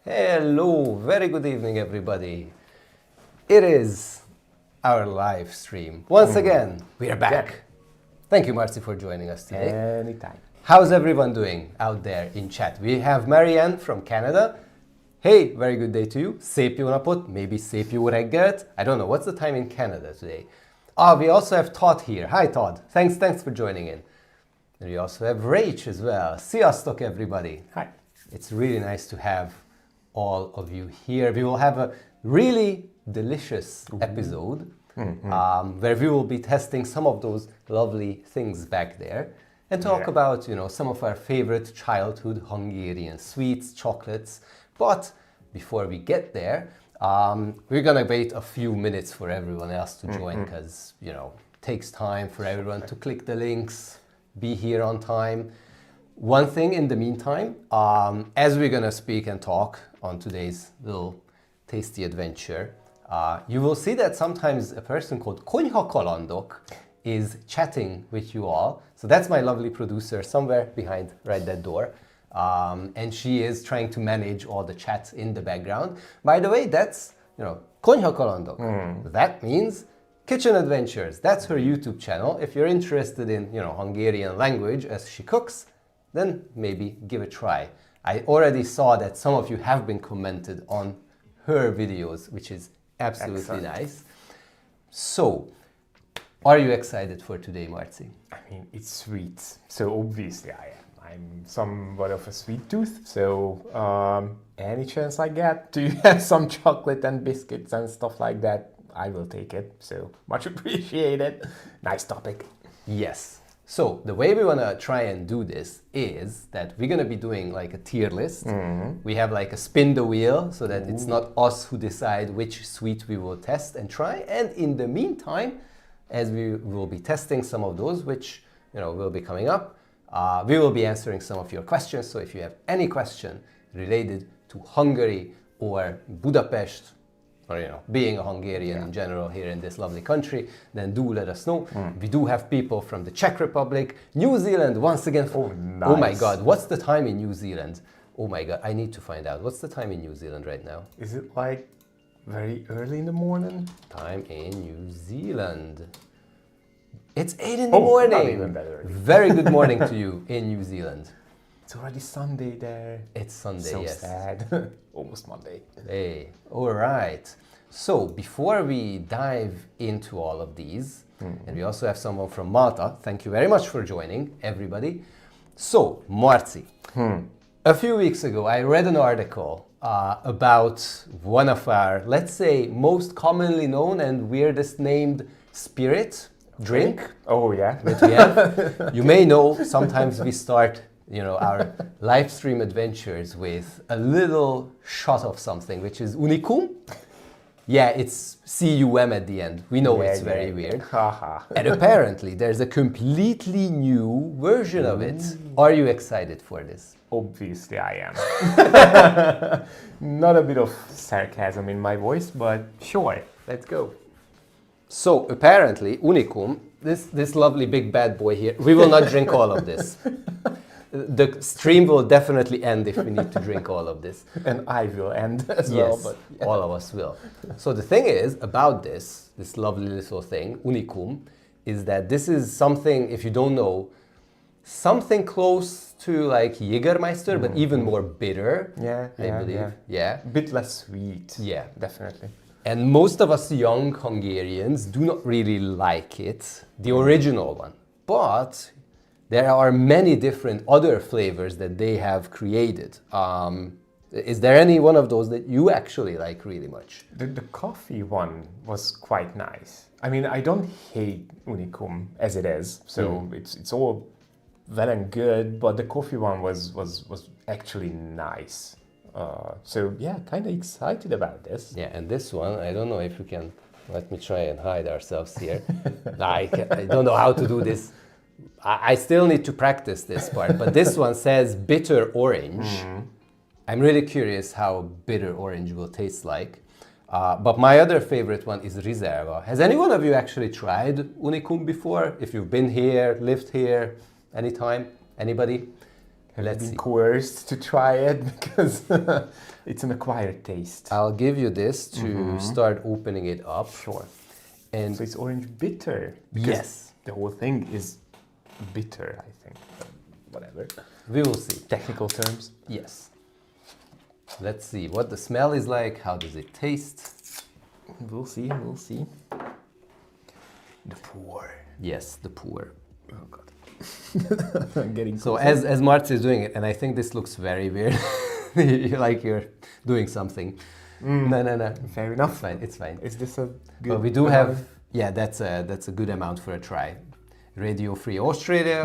Hello, very good evening everybody. It is our live stream. Once again, we are back. Thank you, Marci, for joining us today. Anytime. How's everyone doing out there in chat? We have Marianne from Canada. Hey, very good day to you. Szép jó napot, maybe szép jó reggelt. I don't know, what's the time in Canada today? We also have Todd here. Hi Todd, thanks for joining in. And we also have Rach as well. Sziasztok everybody. Hi. It's really nice to have all of you here. We will have a really delicious episode where we will be testing some of those lovely things back there and talk about, some of our favorite childhood Hungarian sweets, chocolates. But before we get there, we're gonna wait a few minutes for everyone else to join because, it takes time for everyone to click the links, be here on time. One thing in the meantime, as we're gonna speak and talk on today's little tasty adventure, you will see that sometimes a person called Konyha Kalandok is chatting with you all. So that's my lovely producer somewhere behind right that door. And she is trying to manage all the chats in the background. By the way, that's, Konyha Kalandok. That means Kitchen Adventures. That's her YouTube channel. If you're interested in, Hungarian language as she cooks, then maybe give a try. I already saw that some of you have been commented on her videos, which is absolutely nice. So, are you excited for today, Marci? I mean, it's sweet, so obviously I am. I'm somewhat of a sweet tooth, so any chance I get to have some chocolate and biscuits and stuff like that, I will take it. So, much appreciated. Nice topic. Yes. So the way we want to try and do this is that we're going to be doing like a tier list. We have like a spin the wheel so that it's not us who decide which sweet we will test and try. And in the meantime, as we will be testing some of those, which will be coming up, we will be answering some of your questions. So if you have any question related to Hungary or Budapest, or being a Hungarian in general here in this lovely country, then do let us know. We do have people from the Czech Republic, New Zealand once again. Nice. Oh my God, what's the time in New Zealand? Oh my God, I need to find out. What's the time in New Zealand right now? Is it like very early in the morning? Time in New Zealand. It's 8 in the morning. Not even that early. Very good morning to you in New Zealand. It's already Sunday there. It's Sunday, so yes. sad. Almost Monday. Hey, all right. So before we dive into all of these, and we also have someone from Malta, thank you very much for joining, everybody. So, Marci, a few weeks ago, I read an article about one of our, let's say, most commonly known and weirdest named spirit drink. Oh, yeah. That we have. You may know, sometimes we start our live stream adventures with a little shot of something, which is unicum. Yeah, it's C-U-M at the end. We know it's very weird. And apparently there's a completely new version of it. Are you excited for this? Obviously I am. Not a bit of sarcasm in my voice, but sure, let's go. So apparently, unicum, this lovely big bad boy here, we will not drink all of this. The stream will definitely end if we need to drink all of this. And I will end as well. Yes, But all of us will. So the thing is about this lovely little thing, unicum, is that this is something, if you don't know, something close to like Jägermeister, but even more bitter, I believe. Yeah. A bit less sweet. Yeah. Definitely. And most of us young Hungarians do not really like it, the original one. But there are many different other flavors that they have created. Is there any one of those that you actually like really much? The coffee one was quite nice. I mean, I don't hate unicum as it is, so it's all well and good, but the coffee one was actually nice. So yeah, kind of excited about this. Yeah, and this one, I don't know if we can, let me try and hide ourselves here. I don't know how to do this. I still need to practice this part, but this one says bitter orange. I'm really curious how bitter orange will taste like. But my other favorite one is Riserva. Has any one of you actually tried unicum before? If you've been here, lived here, anytime, anybody? Have Let's you see. been coerced to try it because it's an acquired taste? I'll give you this to start opening it up. Sure. And So it's orange bitter. Because yes, the whole thing is bitter, I think. Whatever. we will see. Technical terms. Yes. Let's see what the smell is like. How does it taste? We'll see. We'll see. The pour. Yes, the pour. Oh God. I'm getting So closer. as Martz is doing it, and I think this looks very weird. Like you're doing something. No. Fair It's enough. fine. It's fine. Is this a good? But we do have, yeah, that's a good amount for a try. Radio Free Australia.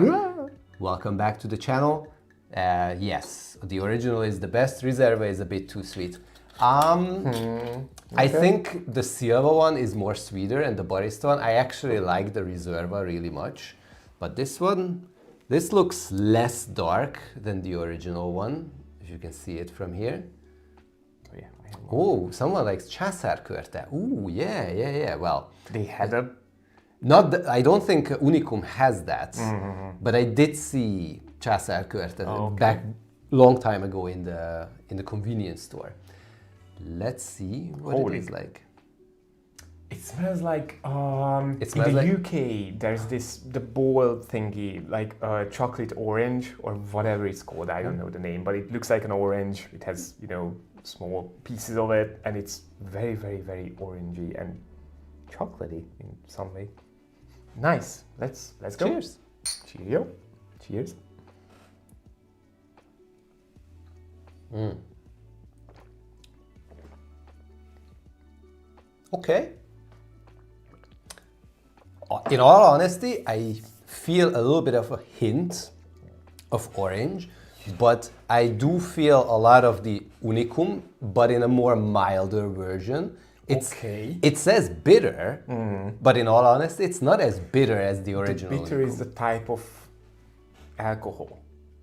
Welcome back to the channel. Yes, the original is the best. Reserva is a bit too sweet. I think the Silva one is more sweeter, and the Barista one, I actually like the Reserva really much. But this one, this looks less dark than the original one, if you can see it from here. Oh, yeah, I have one. Oh, someone likes császárkörte. Ooh, yeah. Well, They had a. not the, I don't think Unicum has that, but I did see császárkörte back long time ago in the convenience store. Let's see what Holy. it is like. It smells like It smells in the like- UK. There's the boiled thingy, like chocolate orange or whatever it's called. I don't know the name, but it looks like an orange. It has small pieces of it, and it's very, very, very orangey and chocolatey in some way. Nice. Let's go. Cheers. Cheerio. Cheers. Okay. In all honesty, I feel a little bit of a hint of orange, but I do feel a lot of the Unicum, but in a more milder version. Okay. It says bitter, but in all honesty, it's not as bitter as the original. Bitter is the type of alcohol.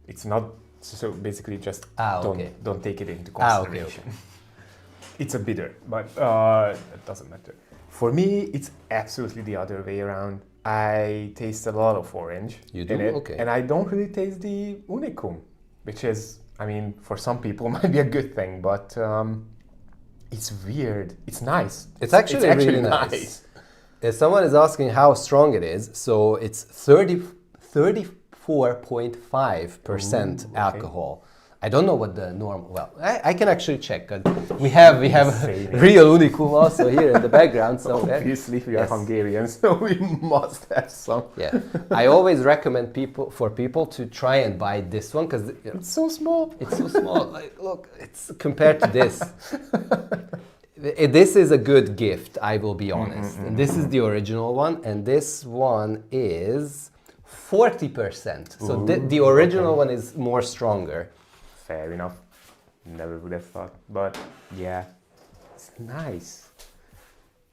It's not so basically just okay. don't take it into Okay. consideration. It's a bitter, but it doesn't matter. For me, it's absolutely the other way around. I taste a lot of orange You do? in it, Okay. and I don't really taste the Unicum, which is, I mean, for some people might be a good thing, but it's weird. It's nice. It's actually really nice. If someone is asking how strong it is, so it's 34.5% alcohol. I don't know what the normal. Well, I can actually check. We have Insane. real Unicum also here in the background. So Obviously, we are Yes. Hungarians, so we must have some. yeah, I always recommend people to try and buy this one because It's so small. it's so small. Like, look, it's compared to this. This is a good gift, I will be honest. And this is the original one, and this one is 40%. So the original one is more stronger. Fair enough. Never would have thought. But yeah, it's nice.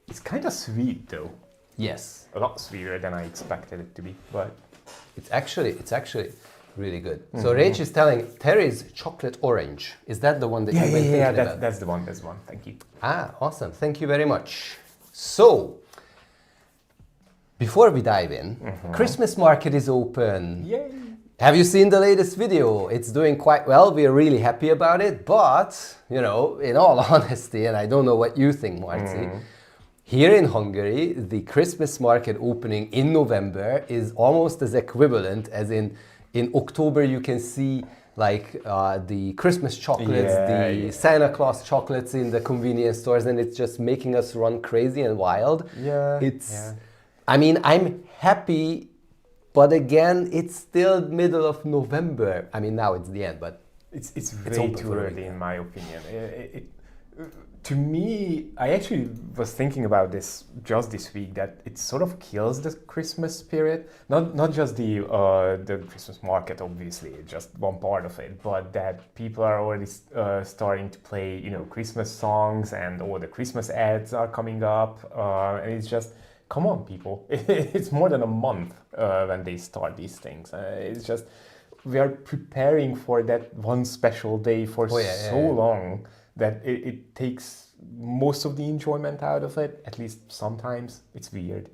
It's kind of sweet though. Yes, A lot sweeter than I expected it to be. But it's actually really good. So Rach is telling Terry's chocolate orange. Is that the one that you've been thinking about? that's the one. That's the one. Thank you. Ah, awesome. Thank you very much. So, before we dive in, Christmas market is open. Yay! Have you seen the latest video? It's doing quite well. We're really happy about it. But, in all honesty, and I don't know what you think, Marci, here in Hungary, the Christmas market opening in November is almost as equivalent as in October you can see like the Christmas chocolates, Santa Claus chocolates in the convenience stores, and it's just making us run crazy and wild. Yeah. I mean, I'm happy, but again, it's still middle of November. I mean, now it's the end, but It's It's way open too for a early week. in my opinion. To me, I actually was thinking about this just this week, that it sort of kills the Christmas spirit. Not just the Christmas market, obviously, just one part of it, but that people are already starting to play, Christmas songs, and all the Christmas ads are coming up, and it's just, come on, people! It's more than a month when they start these things. It's just, we are preparing for that one special day for so long that it takes most of the enjoyment out of it, at least sometimes. It's weird.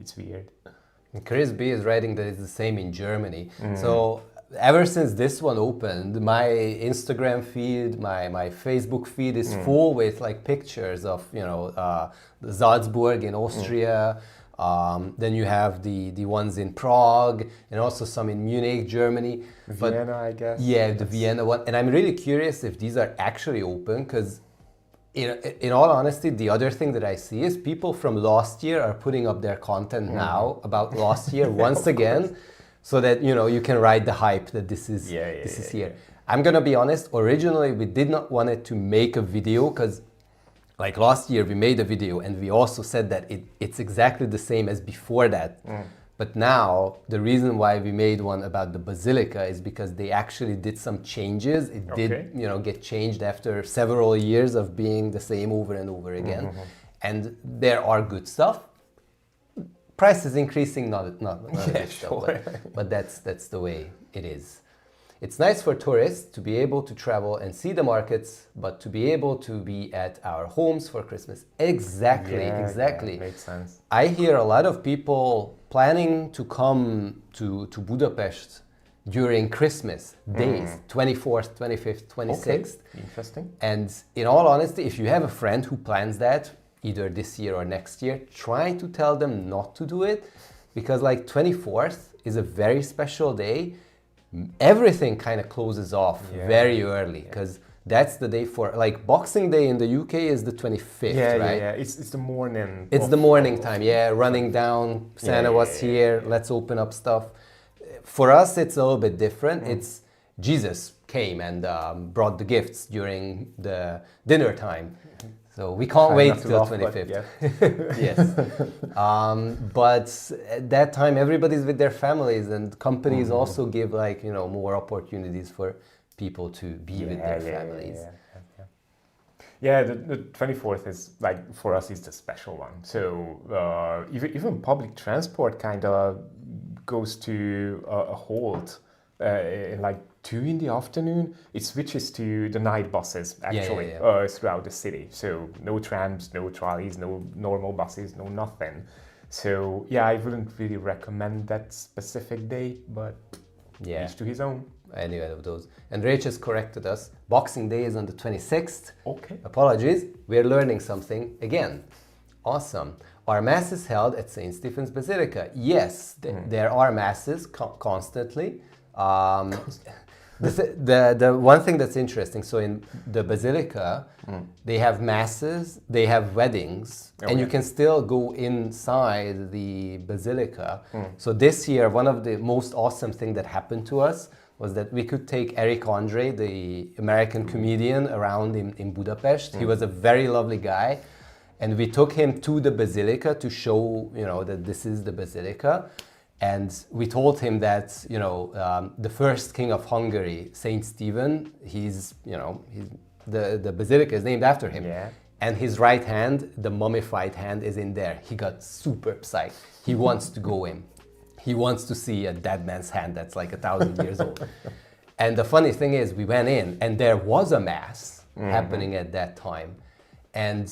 Chris B is writing that it's the same in Germany. So ever since this one opened, my Instagram feed, my Facebook feed is full with like pictures of, you know, Salzburg in Austria. Then you have the ones in Prague and also some in Munich, Germany. Vienna, I guess. Yeah, the Vienna one. And I'm really curious if these are actually open, because in all honesty, the other thing that I see is people from last year are putting up their content now about last year once again, so that, you know, you can ride the hype that this is here. I'm gonna be honest, originally we did not want it to make a video, because like last year we made a video and we also said that it's exactly the same as before that. But now the reason why we made one about the Basilica is because they actually did some changes. It did, you know, get changed after several years of being the same over and over again. And there are good stuff. Price is increasing, not good stuff, but that's the way it is. It's nice for tourists to be able to travel and see the markets, but to be able to be at our homes for Christmas. Exactly. Yeah, makes sense. I hear a lot of people planning to come to Budapest during Christmas days, 24th, 25th, 26th. Okay. Interesting. And in all honesty, if you have a friend who plans that, either this year or next year, try to tell them not to do it, because like 24th is a very special day. Everything kind of closes off very early, because that's the day for, like, Boxing Day in the UK is the 25th, right? Yeah. It's the morning. It's the morning time, running down, Santa was here, let's open up stuff. For us, it's a little bit different. It's Jesus came and brought the gifts during the dinner time. So we can't wait till 25th. Yes. But at that time, everybody's with their families, and companies also give, like, you know, more opportunities for people to be with their families. Yeah, the 24th is, like, for us, is the special one. So even public transport kind of goes to a halt in like 2 in the afternoon. It switches to the night buses, actually, throughout the city. So no trams, no trolleys, no normal buses, no nothing. So yeah, I wouldn't really recommend that specific day, but each to his own. Any of those. And Rach has corrected us. Boxing Day is on the 26th. Okay. Apologies. We're learning something again. Awesome. Are masses held at St. Stephen's Basilica? Yes, there are masses constantly. The one thing that's interesting, so in the Basilica, they have masses, they have weddings, and you can still go inside the Basilica. So this year, one of the most awesome things that happened to us was that we could take Eric Andre, the American comedian, around in Budapest. He was a very lovely guy. And we took him to the Basilica to show, you know, that this is the Basilica. And we told him that, you know, the first king of Hungary, Saint Stephen, the Basilica is named after him. Yeah. And his right hand, the mummified hand, is in there. He got super psyched. He wants to go in. He wants to see a dead man's hand that's like 1,000 years old. And the funny thing is, we went in and there was a mass happening at that time. And,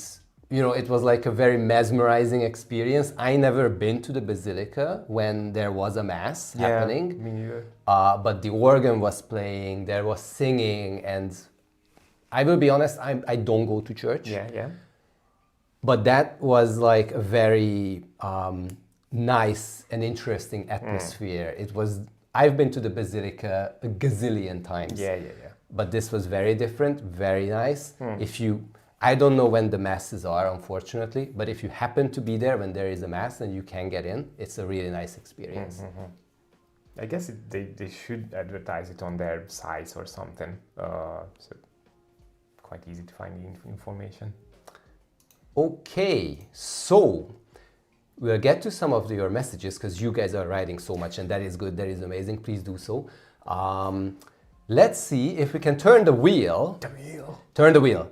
you know, it was like a very mesmerizing experience. I never been to the Basilica when there was a mass happening. Me neither. But the organ was playing, there was singing, and I will be honest, I don't go to church. Yeah. But that was like a very nice and interesting atmosphere. It was. I've been to the Basilica a gazillion times. Yeah. But this was very different, very nice. I don't know when the masses are, unfortunately, but if you happen to be there when there is a mass and you can get in, it's a really nice experience. I guess they should advertise it on their sites or something. So quite easy to find the information. Okay, so we'll get to some of your messages because you guys are writing so much, and that is good, that is amazing. Please do so. Let's see if we can turn the wheel. Turn the wheel.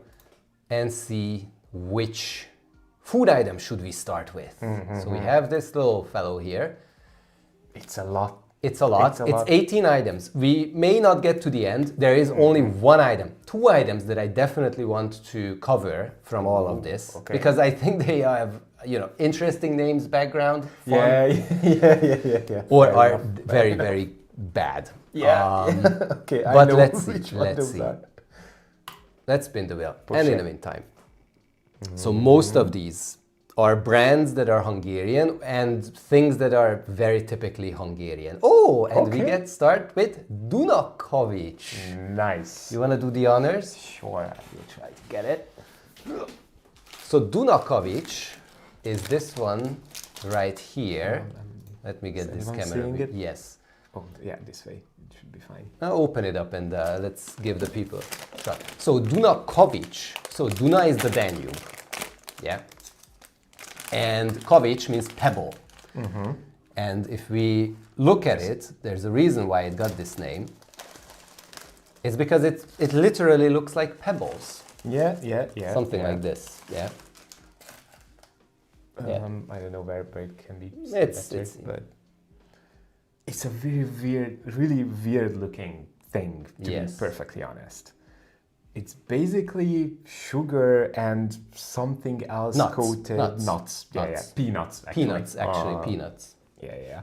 And see which food item should we start with. So we have this little fellow here. It's a lot. It's 18 items. We may not get to the end. There is only one item, 2 items that I definitely want to cover from all of this, because I think they have, you know, interesting names, background, fun, Yeah. or are very, very bad. Okay, I But know let's see, which one let's those see. are. Let's spin the wheel. For And in sure. the meantime. So most of these are brands that are Hungarian and things that are very typically Hungarian. Oh, and we Okay. get start with Dunakovic. Nice. You want to do the honors? Sure, I will try to get it. So Dunakovic is this one right here. Let me get this anyone camera. seeing it? Yes. Oh, yeah, this way. It should be fine. I'll open it up and let's give the people a shot. So Dunakovic. So Duna is the Danube. Yeah. And Kovic means pebble. And if we look at it, there's a reason why it got this name. It's because it literally looks like pebbles. Yeah. Something yeah. like this. Yeah. Yeah. I don't know where it can be It's- better, it's- but it's a very weird, really weird looking thing, to Yes. be perfectly honest. It's basically sugar and something else Nuts. coated. Nuts. Yeah, peanuts. Actually. Peanuts, actually, peanuts. Yeah.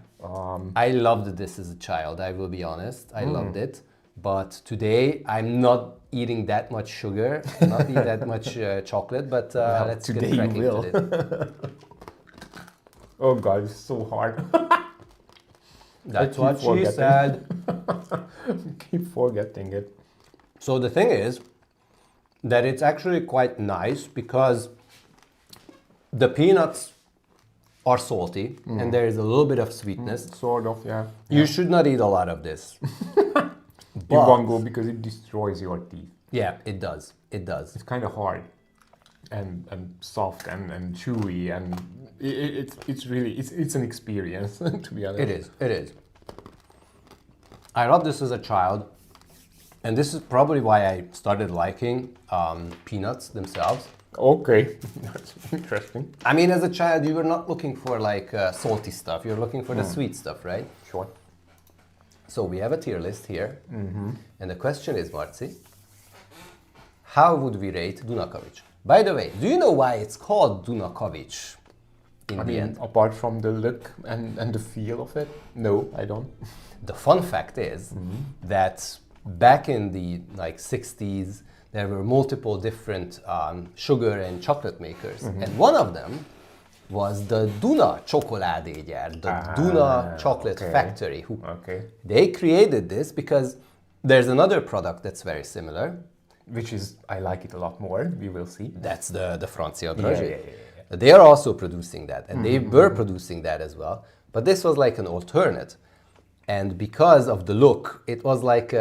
I loved this as a child, I will be honest. I loved it. But today, I'm not eating that much sugar, not eat that much chocolate, but let's today get you cracking will. with it. Oh god, it's so hard. That's keep what she forgetting. said. Keep forgetting it. So the thing is that it's actually quite nice because the peanuts are salty and there is a little bit of sweetness. Sort of, yeah. You should not eat a lot of this. In one go because it destroys your teeth. Yeah, it does. It does. It's kind of hard and soft and chewy and it's really it's an experience to be honest. It is. It is. I loved this as a child, and this is probably why I started liking peanuts themselves. Okay, that's interesting. I mean, as a child, you were not looking for like salty stuff. You're looking for the sweet stuff, right? Sure. So we have a tier list here, and the question is, Marci, how would we rate Dunakovic? By the way, do you know why it's called Dunakovic in I the mean, end? apart from the look and the feel of it, no, I don't. The fun fact is that back in the like 60s, there were multiple different sugar and chocolate makers, and one of them was the Duna Csokoládégyár, the Duna Chocolate okay. Factory. Who Okay. They created this because there's another product that's very similar. Which is, I like it a lot more, we will see. That's the Francia Yeah, Dragé. yeah. They are also producing that, and they were producing that as well. But this was like an alternate. And because of the look, it was like,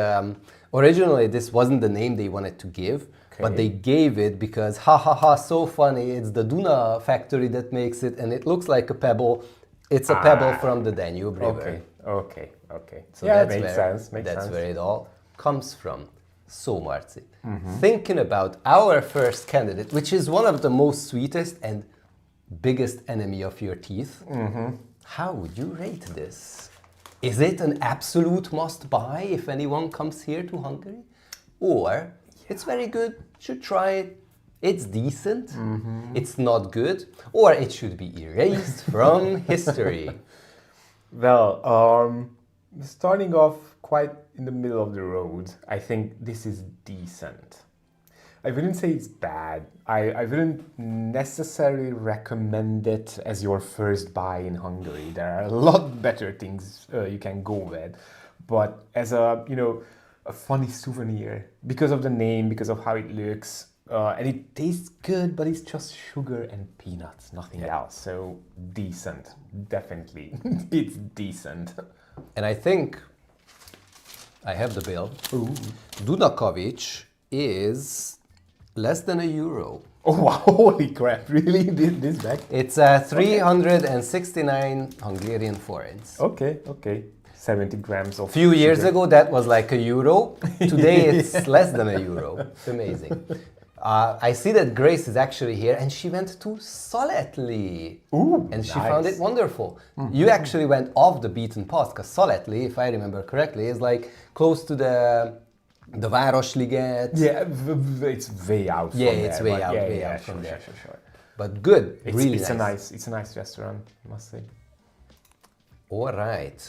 originally this wasn't the name they wanted to give, but they gave it because, ha ha ha, so funny, it's the Duna factory that makes it, and it looks like a pebble. It's a pebble from the Danube River. Okay. So yeah, that's makes where, sense. Makes that's sense. where it all comes from. So, Marci, thinking about our first candidate, which is one of the most sweetest and biggest enemy of your teeth, how would you rate this? Is it an absolute must-buy if anyone comes here to Hungary? Or it's very good, should try it, it's decent, it's not good, or it should be erased from history? Well, starting off quite in the middle of the road, I think this is decent. I wouldn't say it's bad. I wouldn't necessarily recommend it as your first buy in Hungary. There are a lot better things you can go with. But as a, a funny souvenir, because of the name, because of how it looks, and it tastes good, but it's just sugar and peanuts, nothing else. So decent, definitely. It's decent. And I think I have the bill. Dunakovic is less than €1. Oh wow, holy crap, really? This bag? It's 369 Hungarian forints. Okay. 70 grams of A few years sugar. ago, that was like €1. Today, it's less than €1. It's amazing. I see that Grace is actually here, and she went to Szoletli. Ooh, and she nice. found it wonderful. You actually went off the beaten path, because Szoletli, if I remember correctly, is like close to the Városliget. Yeah, it's way out from Yeah, there. it's way but out, yeah, way yeah, out from sure, there. Sure. But good, It's, really it's nice. It's a nice restaurant, I must say. All right.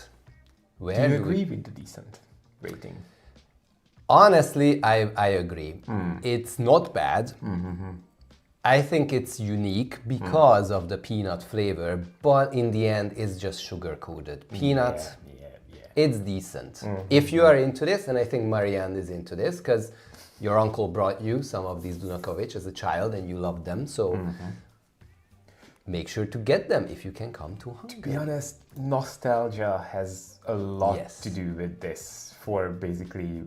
Where Do you agree with the decent rating? Honestly, I agree. It's not bad. I think it's unique because of the peanut flavor, but in the end, it's just sugar-coated. Peanut, it's decent. If you are into this, and I think Marianne is into this, because your uncle brought you some of these Dunakovic as a child and you loved them, so make sure to get them if you can come to Hungary. To be honest, nostalgia has a lot Yes. to do with this for basically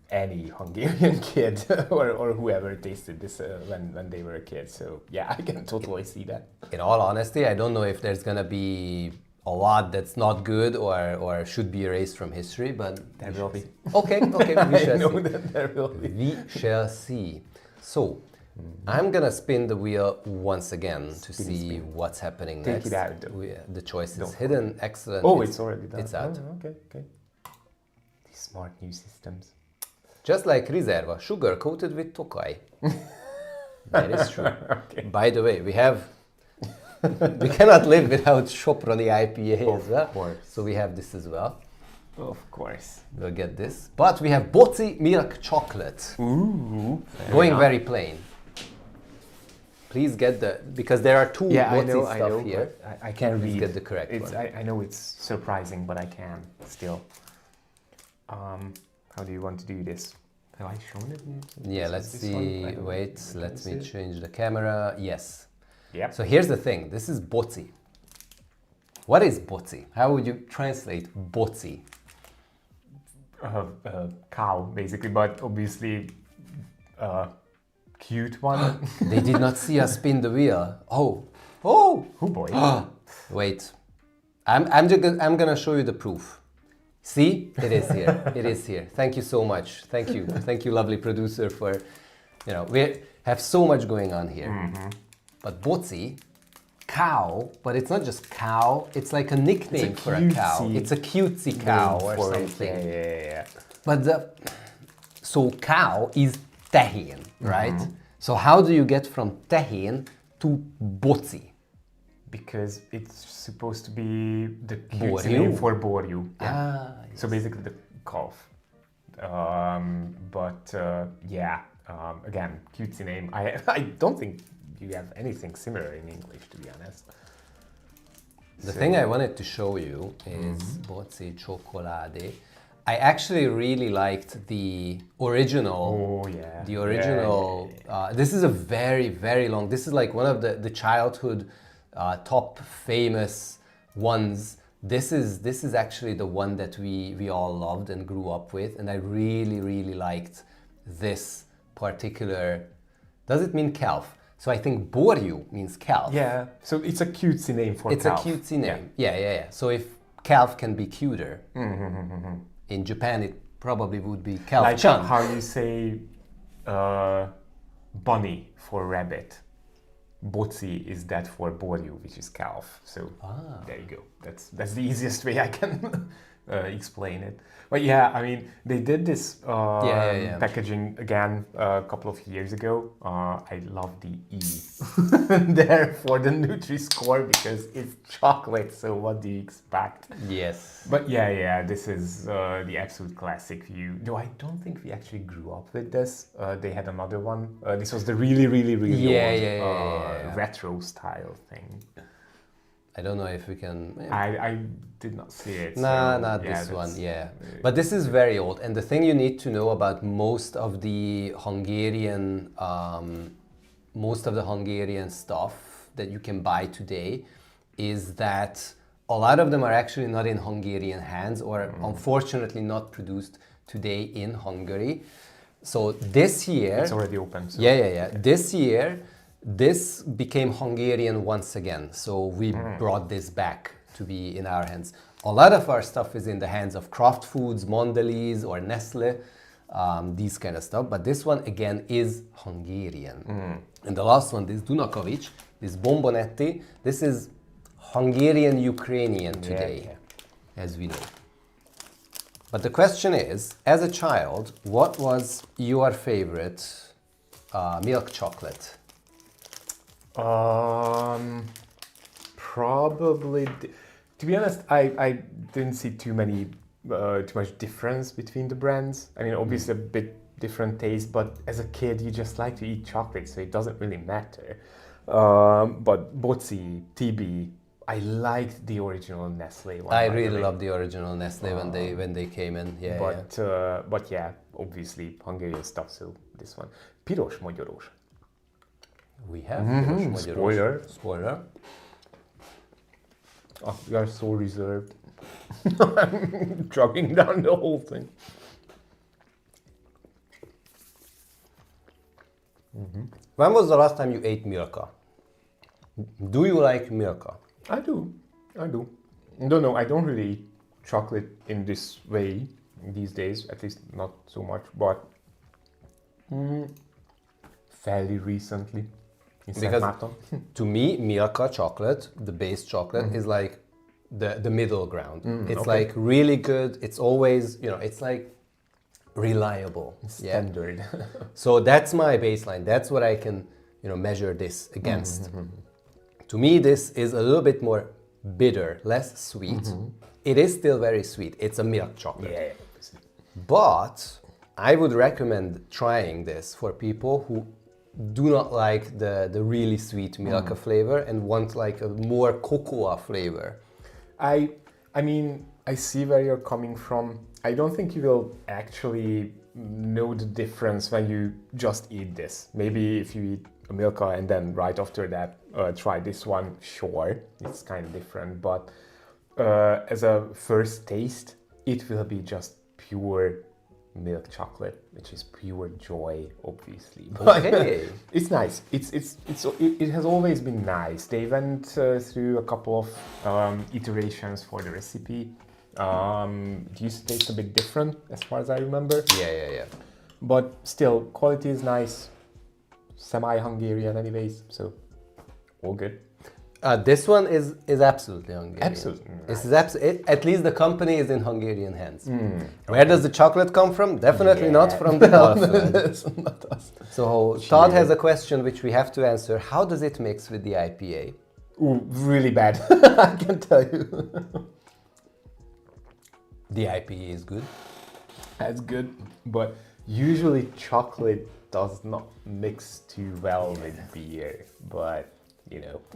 any Hungarian kid or whoever tasted this when they were a kid. So yeah, I can totally see that. In all honesty, I don't know if there's gonna be a lot that's not good or should be erased from history, but There will be. Okay, we I shall know see. that there will be. We shall see. So, I'm gonna spin the wheel once again to see what's happening Take next. it out, though. The choice is Don't hidden. Excellent. Oh, it's already done. It's out. Oh, okay. These smart new systems. Just like Rizerva, sugar coated with Tokaj. That is true. Okay. By the way, we cannot live without Soproni IPA as well. Of course. So we have this as well. Of course. We'll get this. But we have Boci milk chocolate. Ooh. Going very plain. Please get because there are two Boci I stuff know, here. but I can't Please read. get the correct It's, one. I know it's surprising, but I can still. How do you want to do this? Have I shown it? Yeah, This let's is this one? see. I don't Wait, know. let Can me you see it? change the camera. Yes. Yep. So here's the thing. This is Boci. What is Boci? How would you translate Boci? Cow, basically, but obviously cute one. They did not see us spin the wheel. Oh, oh boy. Wait. I'm gonna show you the proof. See, it is here. It is here. Thank you so much. Thank you, lovely producer, for we have so much going on here. But Boci, cow, but it's not just cow. It's like a nickname for a cow. cutesy It's a cutesy cow or for it. something. Yeah. But so cow is tehén, right? So how do you get from tehén to Boci? Because it's supposed to be the cute Borjú. name for Borjú. Yeah. Ah, So basically the calf. Again, cutesy name. I don't think you have anything similar in English, to be honest. The thing I wanted to show you is Boci Chocolade. I actually really liked the original. Oh yeah. The original. This is a very, very long. This is like one of the childhood top famous ones. This is actually the one that we all loved and grew up with, and I really, really liked this particular. Does it mean calf? So I think Borjú means calf. Yeah. So it's a cutesy name for It's calf. a cutesy name. Yeah. So if calf can be cuter, in Japan it probably would be Like calf-chan. how you say bunny for rabbit. Boci is that for Borjú, which is calf. So there you go. That's the easiest way I can explain it. But yeah, I mean, they did this packaging again a couple of years ago. I love the E there for the Nutri-Score because it's chocolate. So what do you expect? Yes. But yeah, this is the absolute classic view. Though I don't think we actually grew up with this. They had another one. This was the really old retro style thing. I don't know if we can. I did not see it. Not this one. Yeah, but this is very old. And the thing you need to know about most of the Hungarian stuff that you can buy today is that a lot of them are actually not in Hungarian hands, or unfortunately not produced today in Hungary. So this year, it's already open. So. Yeah. This year, this became Hungarian once again. So we brought this back to be in our hands. A lot of our stuff is in the hands of Kraft Foods, Mondelez, or Nestle, these kind of stuff. But this one again is Hungarian. And the last one, this Dunakovic, this Bombonetti, this is Hungarian-Ukrainian today, as we know. But the question is, as a child, what was your favorite milk chocolate? Probably. To be honest, I didn't see too many too much difference between the brands. I mean, obviously a bit different taste, but as a kid, you just like to eat chocolate, so it doesn't really matter. But Boci, TB, I liked the original Nestle one. I really love the original Nestle when they came in. Yeah, but yeah, obviously Hungarian stuff. So this one, piros magyarós. We have piros magyarós. Spoiler. Oh, you are so reserved. I'm chugging down the whole thing. When was the last time you ate Milka? Do you like Milka? I do. Don't know. I don't really eat chocolate in this way these days. At least not so much. But fairly recently. Because to me, Milka chocolate, the base chocolate, is like the middle ground. It's like really good. It's always, it's like reliable. Standard. So that's my baseline. That's what I can, measure this against. To me, this is a little bit more bitter, less sweet. It is still very sweet. It's a milk chocolate. Yeah. But I would recommend trying this for people who do not like the really sweet Milka flavor and want like a more cocoa flavor. I mean, I see where you're coming from. I don't think you will actually know the difference when you just eat this. Maybe if you eat a Milka and then right after that try this one, sure, it's kind of different. But as a first taste, it will be just pure milk chocolate, which is pure joy, obviously. Okay. It's nice. It has always been nice. They went through a couple of iterations for the recipe. It used to taste a bit different, as far as I remember. Yeah. But still, quality is nice. Semi-Hungarian, anyways. So all good. This one is absolutely Hungarian. Absolutely. This is at least the company is in Hungarian hands. Where does the chocolate come from? Definitely not from the Northland. That's not us. So Todd has a question which we have to answer. How does it mix with the IPA? Ooh, really bad. I can tell you. The IPA is good. That's good, but usually chocolate does not mix too well with beer. But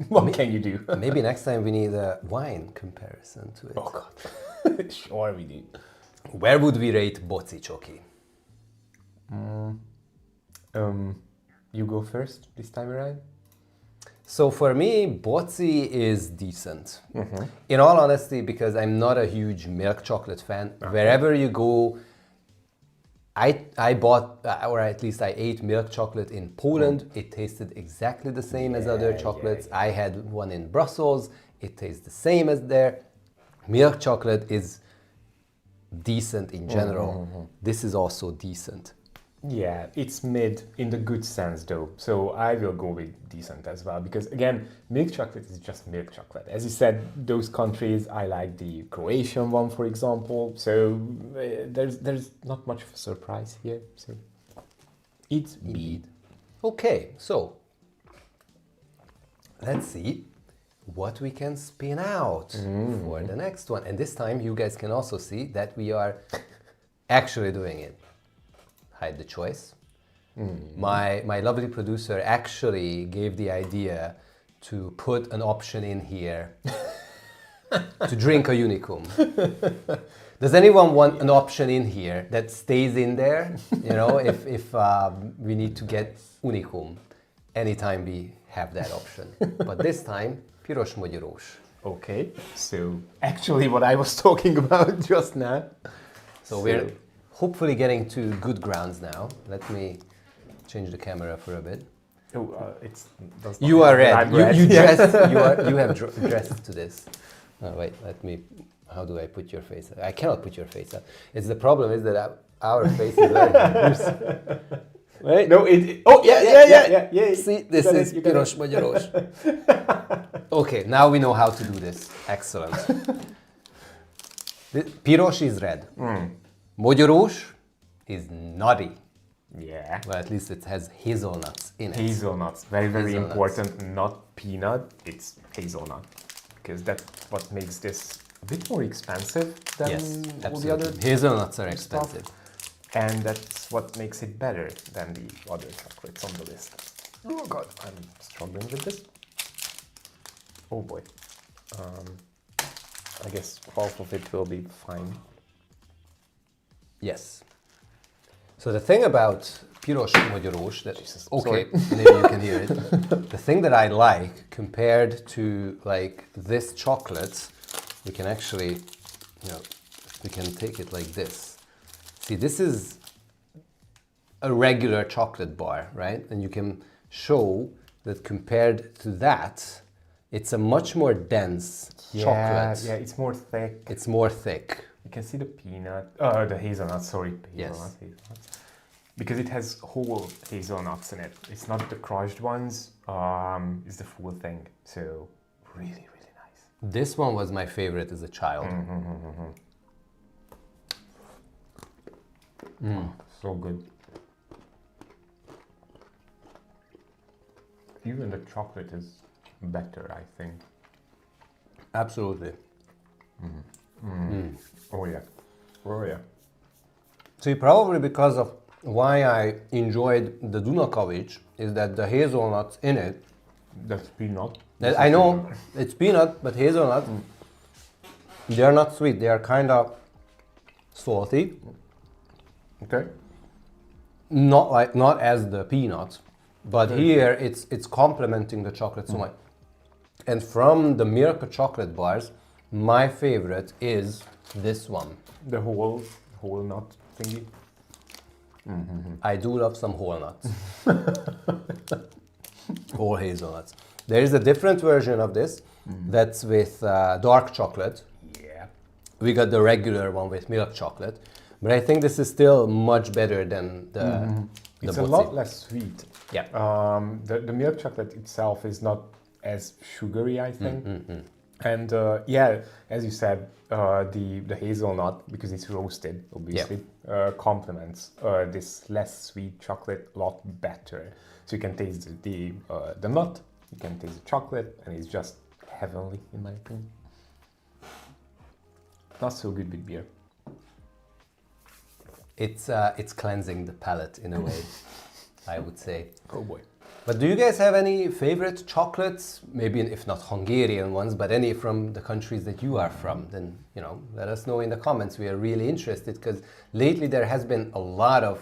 what can you do? Maybe next time we need a wine comparison to it. Oh God, sure we do. Where would we rate Boci Choki? You go first this time around. So for me, Boci is decent. In all honesty, because I'm not a huge milk chocolate fan. Wherever you go, I bought, or at least I ate milk chocolate in Poland. It tasted exactly the same as other chocolates. I had one in Brussels. It tastes the same as there. Milk chocolate is decent in general. This is also decent. Yeah, it's mid in the good sense though. So I will go with decent as well because again, milk chocolate is just milk chocolate. As you said, those countries, I like the Croatian one, for example. So there's not much of a surprise here. So it's mid. Okay, so let's see what we can spin out for the next one. And this time you guys can also see that we are actually doing it. Hide the choice. My lovely producer actually gave the idea to put an option in here to drink a unicum. Does anyone want an option in here that stays in there? If we need to get unicum anytime we have that option. But this time, piros magyarós. Okay, so actually what I was talking about just now. So we're hopefully getting to good grounds now. Let me change the camera for a bit. You are red. You have dressed to this. Oh, wait, how do I put your face? I cannot put your face up. The problem is that our face is very Wait. No, yeah. See, this is piros magyarós. Okay, now we know how to do this. Excellent. Piros is red. Magyarós is nutty. Yeah. Well, at least it has hazelnuts in it. Hazelnuts. Very, very important. Not peanut. It's hazelnut. Because that's what makes this a bit more expensive than Yes, all the other absolutely. Hazelnuts are stuff. expensive. And that's what makes it better than the other chocolates on the list. Oh god, I'm struggling with this. Oh boy. I guess half of it will be fine. Yes. So the thing about piros magyarós that Jesus, okay, maybe you can hear it. The thing that I like compared to like this chocolate, we can actually, we can take it like this. See, this is a regular chocolate bar, right? And you can show that compared to that, it's a much more dense chocolate. Yeah, it's more thick. It's more thick. You can see the the hazelnut, sorry. Yes. Hazelnuts. Because it has whole hazelnuts in it. It's not the crushed ones, it's the full thing. So, really, really nice. This one was my favorite as a child. So good. Even the chocolate is better, I think. Absolutely. Oh yeah. Oh yeah. See, probably because of why I enjoyed the Dunakavics is that the hazelnuts in it. That's peanut. I know it's peanut, but hazelnut. They are not sweet. They are kind of salty. Okay. Not as the peanuts, but here it's complementing the chocolate so much. And from the Milka chocolate bars, my favorite is this one. The whole nut thingy. I do love some whole nuts. Whole hazelnuts. There is a different version of this that's with dark chocolate. Yeah. We got the regular one with milk chocolate, but I think this is still much better than the It's a Bozzi. lot less sweet. Yeah. The milk chocolate itself is not as sugary, I think. And yeah, as you said, the hazelnut, because it's roasted, obviously, complements this less sweet chocolate a lot better. So you can taste the nut, you can taste the chocolate, and it's just heavenly, in my opinion. Not so good with beer. It's cleansing the palate in a way, I would say. Oh boy. But do you guys have any favorite chocolates? Maybe if not Hungarian ones, but any from the countries that you are from? Then, let us know in the comments. We are really interested because lately there has been a lot of,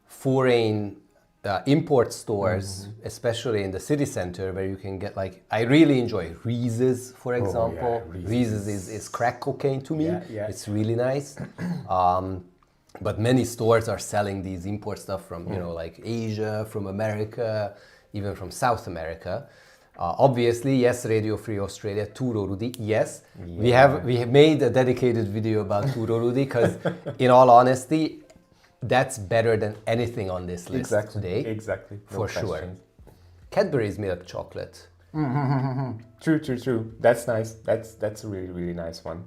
foreign import stores, especially in the city center, where you can get I really enjoy Reese's, for example. yeah, Reese's is crack cocaine to me. Yeah. It's really nice. But many stores are selling these import stuff from, Asia, from America, even from South America. Obviously, yes, Radio Free Australia, Turo Rudi, yes. Yeah. We have made a dedicated video about Turo Rudi because, in all honesty, that's better than anything on this list today. Exactly. No for sure. questions. Cadbury's milk chocolate. True. That's nice. That's a really, really nice one.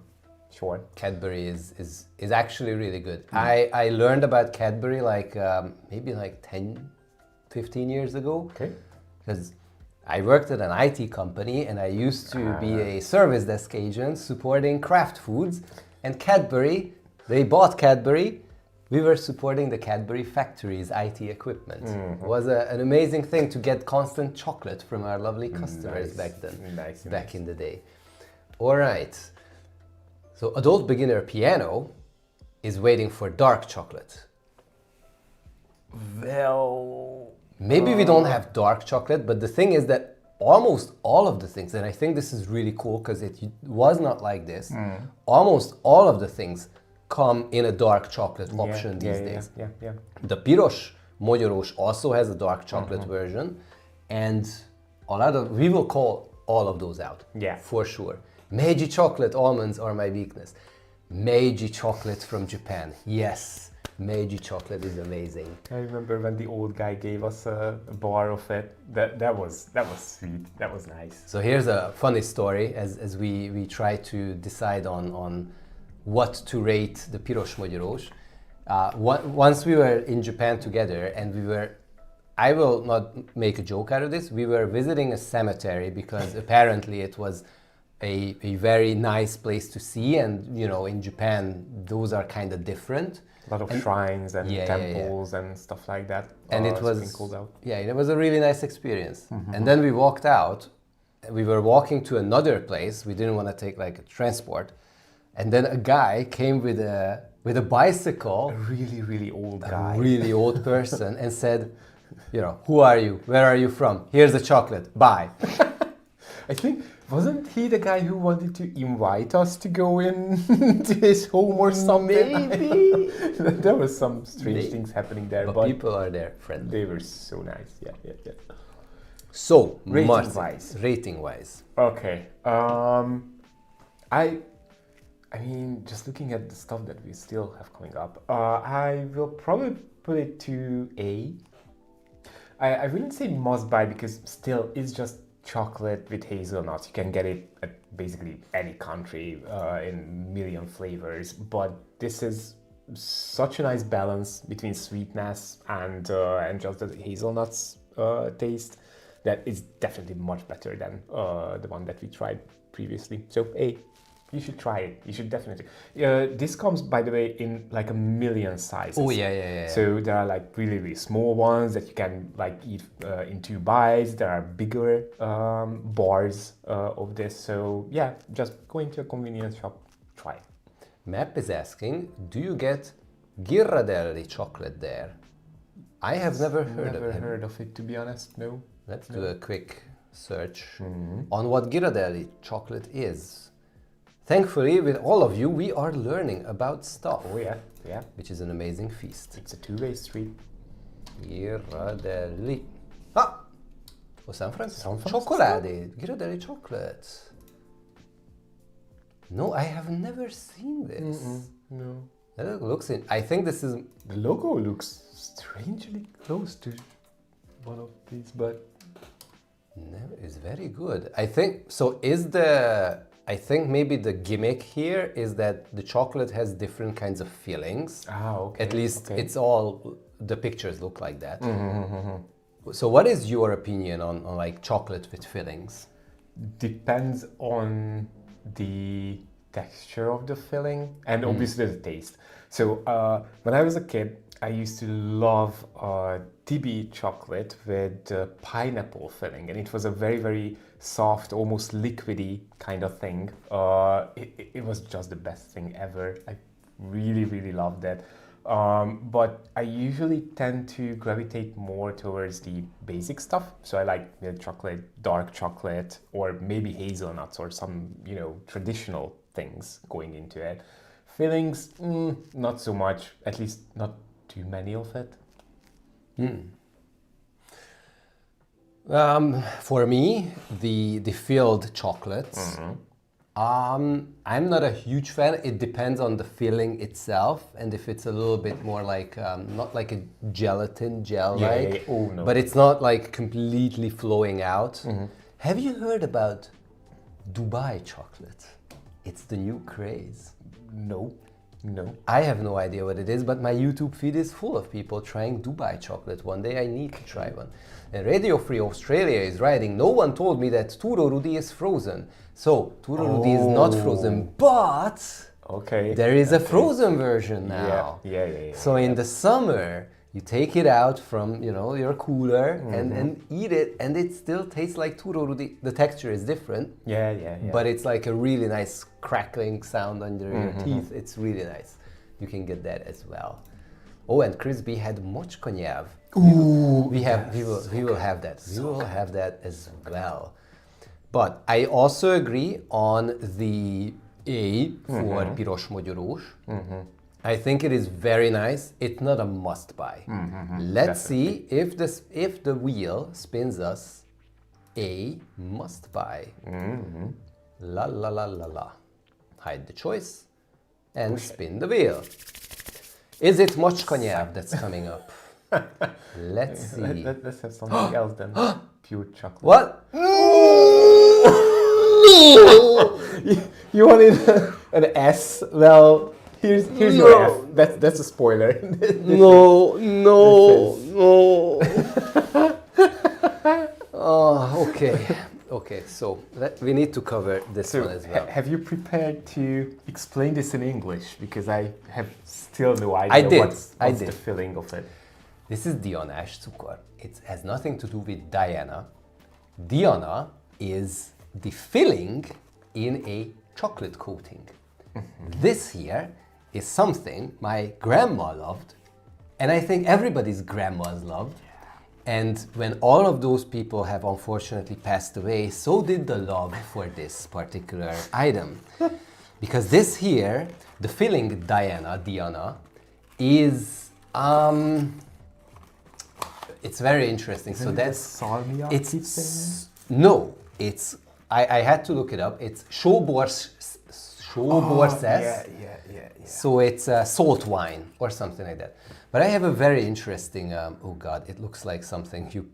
Sure. Cadbury is actually really good. I learned about Cadbury maybe 10, 15 years ago. Okay. Because I worked at an IT company and I used to be a service desk agent supporting Kraft Foods. And Cadbury, they bought Cadbury. We were supporting the Cadbury factory's IT equipment. It was an amazing thing to get constant chocolate from our lovely customers back then, back in the day. All right. So Adult Beginner Piano is waiting for dark chocolate. Well, Maybe we don't have dark chocolate, but the thing is that almost all of the things, and I think this is really cool because it was not like this, almost all of the things come in a dark chocolate option these days. Yeah. The piros magyarós also has a dark chocolate version, and we will call all of those out. Yeah. For sure. Meiji chocolate almonds are my weakness. Meiji chocolate from Japan. Yes, Meiji chocolate is amazing. I remember when the old guy gave us a bar of it. That was sweet. That was nice. So here's a funny story as we try to decide on what to rate the piros magyarós. Once we were in Japan together and I will not make a joke out of this, we were visiting a cemetery because apparently it was a very nice place to see, and you know, in Japan, those are kind of different. A lot of shrines and yeah, temples and stuff like that. And it was sprinkled out. yeah, it was a really nice experience. And then we walked out. We were walking to another place. We didn't want to take like a transport, and then a guy came with a bicycle, A really, really old a guy. really old person, and said, you know, who are you? Where are you from? Here's the chocolate. Bye. I think, wasn't he the guy who wanted to invite us to go in to his home or something? Maybe. There was some strange Maybe. things happening there, But but people are there, friendly. they were so nice. Yeah. So, Rating-wise. Rating-wise. Okay. I mean, just looking at the stuff that we still have coming up, I will probably put it to A. I wouldn't say must buy because still it's just chocolate with hazelnuts. You can get it at basically any country in million flavors, but this is such a nice balance between sweetness and just the hazelnuts taste that is definitely much better than the one that we tried previously. So A. You should try it. You should definitely. This comes, by the way, in like a million sizes. Oh yeah. So there are like really, really small ones that you can like eat in 2 bites. There are bigger bars of this. So yeah, just go into a convenience shop, try it. Map is asking, do you get Ghirardelli chocolate there? I have never heard of him. heard of it, to be honest. No. Let's do a quick search on what Ghirardelli chocolate is. Thankfully, with all of you, we are learning about stuff. Oh yeah. Which is an amazing feast. It's a 2-way street. Ghirardelli. Ah! Oh, San Francisco. San Francisco? Chocolate. Ghirardelli chocolate. No, I have never seen this. No. That looks in. I think this is. The logo looks strangely close to one of these, but No, it's very good. I think so. I think maybe the gimmick here is that the chocolate has different kinds of fillings. okay. At least it's all the pictures look like that. So, what is your opinion on like chocolate with fillings? Depends on the texture of the filling and obviously the taste. So when I was a kid, I used to love TB chocolate with pineapple filling, and it was a very, very soft, almost liquidy kind of thing. It was just the best thing ever. I really, really loved that. But I usually tend to gravitate more towards the basic stuff. So I like milk chocolate, dark chocolate, or maybe hazelnuts or some, traditional things going into it. Fillings, not so much, at least not too many of it. For me, the filled chocolates, I'm not a huge fan. It depends on the filling itself, and if it's a little bit more like, not like a gelatin gel, Yeah. Oh, no. but it's not like completely flowing out. Have you heard about Dubai chocolate? It's the new craze. No. I have no idea what it is, but my YouTube feed is full of people trying Dubai chocolate. One day I need to try one. And Radio Free Australia is writing, no one told me that Turo Rudi is frozen. So, Turo Rudi is not frozen, but there is a frozen version now. Yeah. So in the summer, you take it out from, your cooler and eat it, and it still tastes like Turo Rudi. The texture is different. Yeah. But it's like a really nice crackling sound under your teeth. It's really nice. You can get that as well. Oh, and Chris B had mochka nyelv. We will have that. We will have that as well. But I also agree on the A for piros mogyorós. I think it is very nice. It's not a must buy. Let's see if the wheel spins us a must buy. La la la la la. Hide the choice and spin the wheel. Is it mochka nyelv that's coming up? Let's see. Let's have something else than pure chocolate. What? You wanted an S? Well, here's your F. That's a spoiler. No. Oh, okay. Okay, so we need to cover this So, one as well. have you prepared to explain this in English? Because I have still no idea what's the feeling of it. This is Dianás cukor. It has nothing to do with Diana. Diana is the filling in a chocolate coating. This here is something my grandma loved, and I think everybody's grandmas loved. And when all of those people have unfortunately passed away, so did the love for this particular item. Because this here, the filling Diana, is it's very interesting. So that's salmiak. I had to look it up. It's sóborszes. Yeah. So it's salt wine or something like that. But I have a very interesting, oh God, it looks like something you...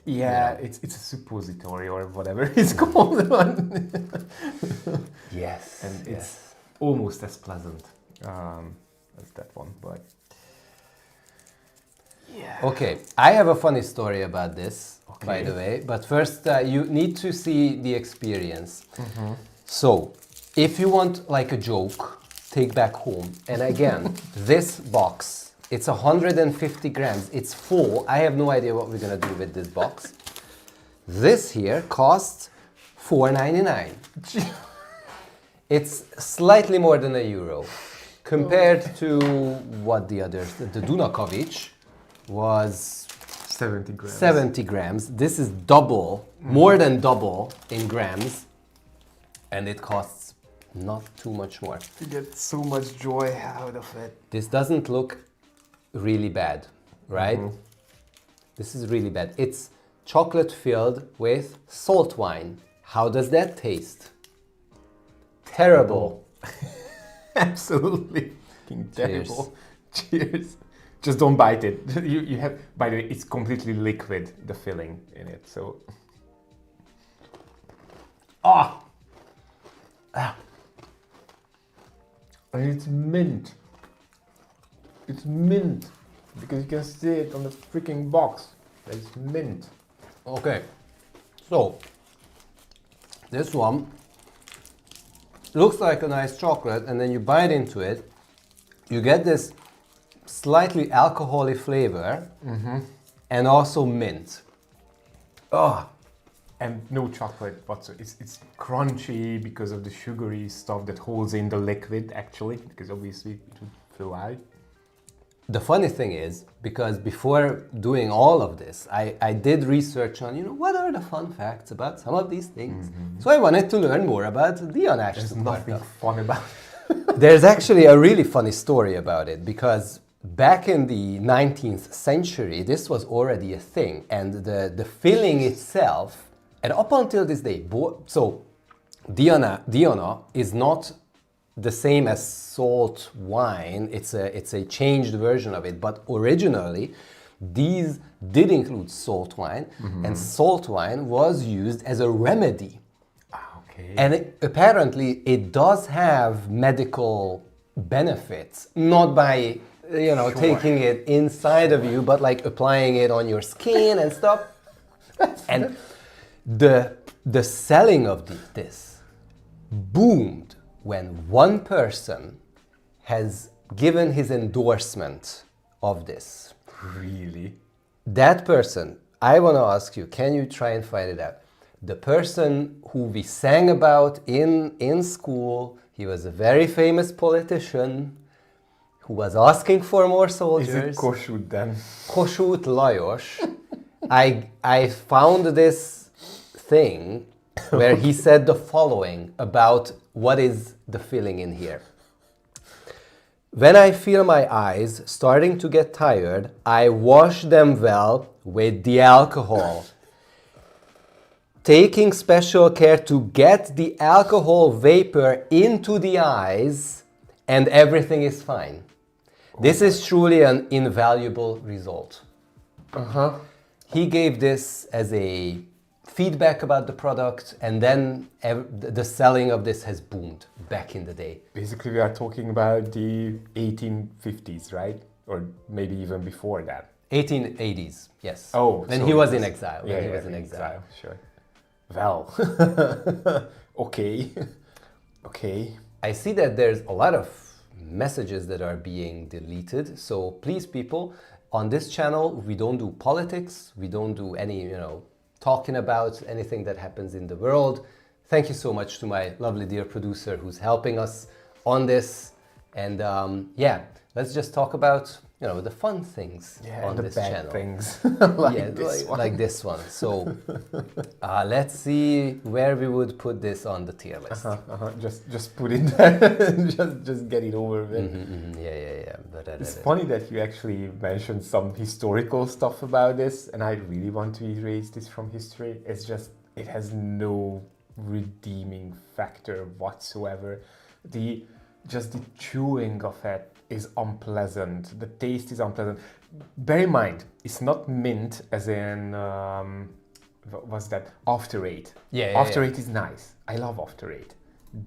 Yeah, it's a suppository or whatever it's called. Yes. And it's almost as pleasant as that one, but... Yeah. Okay, I have a funny story about this, by the way. But first, you need to see the experience. So, if you want like a joke, take back home. And again, this box... It's 150 grams. It's full. I have no idea what we're gonna do with this box. This here costs €4.99. It's slightly more than €1 compared to what the others. The Dunakovic was 70 grams. 70 grams. This is double, more than double in grams, and it costs not too much more. You get so much joy out of it. This doesn't look really bad, right? This is really bad. It's chocolate filled with salt wine. How does that taste? Terrible. Absolutely terrible. Cheers. Just don't bite it. You have, by the way, it's completely liquid, the filling in it, so. And it's mint. It's mint, because you can see it on the freaking box. It's mint. Okay, so this one looks like a nice chocolate, and then you bite into it, you get this slightly alcoholic flavor, and also mint. And no chocolate whatsoever. It's crunchy because of the sugary stuff that holds in the liquid, actually, because obviously it would flow out. The funny thing is, because before doing all of this, I did research on, what are the fun facts about some of these things. So I wanted to learn more about Dianás. There's nothing fun about it. There's actually a really funny story about it, because back in the 19th century, this was already a thing. And the filling itself, and up until this day, so Diana is not the same as salt wine. It's a changed version of it, but originally these did include salt wine, and salt wine was used as a remedy. Okay. And apparently it does have medical benefits, not by taking it inside of you, but like applying it on your skin and stuff. And the selling of this boomed when one person has given his endorsement of this. Really? That person, I want to ask you, can you try and find it out? The person who we sang about in school, he was a very famous politician who was asking for more soldiers. Is it Kossuth then? Kossuth Lajos. I found this thing where he said the following about what is the filling in here. When I feel my eyes starting to get tired, I wash them well with the alcohol, taking special care to get the alcohol vapor into the eyes, and everything is fine. This is truly an invaluable result. He gave this as a feedback about the product, and then the selling of this has boomed back in the day. Basically, we are talking about the 1850s, right? Or maybe even before that. 1880s, yes. Oh, when so he was in exile. Yeah, when he was in exile. Sure. well, okay, okay. I see that there's a lot of messages that are being deleted. So please, people, on this channel, we don't do politics. We don't do any, talking about anything that happens in the world. Thank you so much to my lovely dear producer who's helping us on this. And yeah, let's just talk about, the fun things on the this bad channel. things Like this one. So let's see where we would put this on the tier list. Just put it there. just get it over with. Yeah. It's funny that you actually mentioned some historical stuff about this, and I really want to erase this from history. It's just, it has no redeeming factor whatsoever. Just the chewing of it is unpleasant. The taste is unpleasant. Bear in mind, it's not mint as in, what was that? After Eight. After Eight is nice. I love After Eight.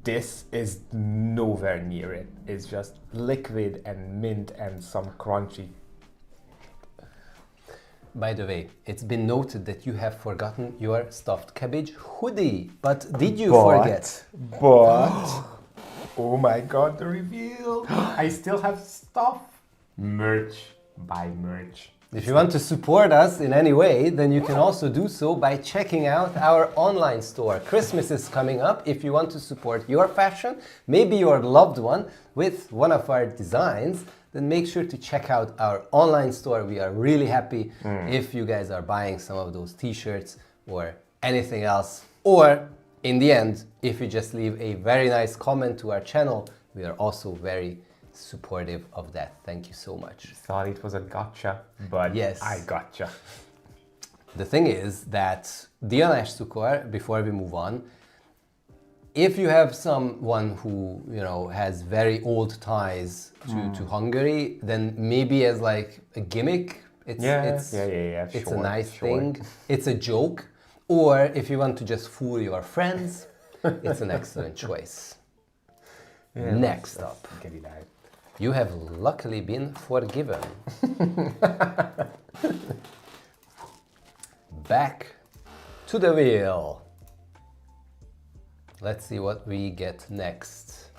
This is nowhere near it. It's just liquid and mint and some crunchy. By the way, it's been noted that you have forgotten your stuffed cabbage hoodie. But did you forget? But oh my god, the reveal! I still have stuff. Merch. Buy merch. If you want to support us in any way, then you can also do so by checking out our online store. Christmas is coming up. If you want to support your fashion, maybe your loved one, with one of our designs, then make sure to check out our online store. We are really happy if you guys are buying some of those t-shirts or anything else. Or in the end, if you just leave a very nice comment to our channel, we are also very supportive of that. Thank you so much. Thought it was a gotcha, but yes, I gotcha. The thing is that Dianás cukor, before we move on, if you have someone who has very old ties to Hungary, then maybe as like a gimmick, it's a nice thing. It's a joke. Or if you want to just fool your friends, it's an excellent choice. Next up, get it out. You have luckily been forgiven. Back to the wheel. Let's see what we get next.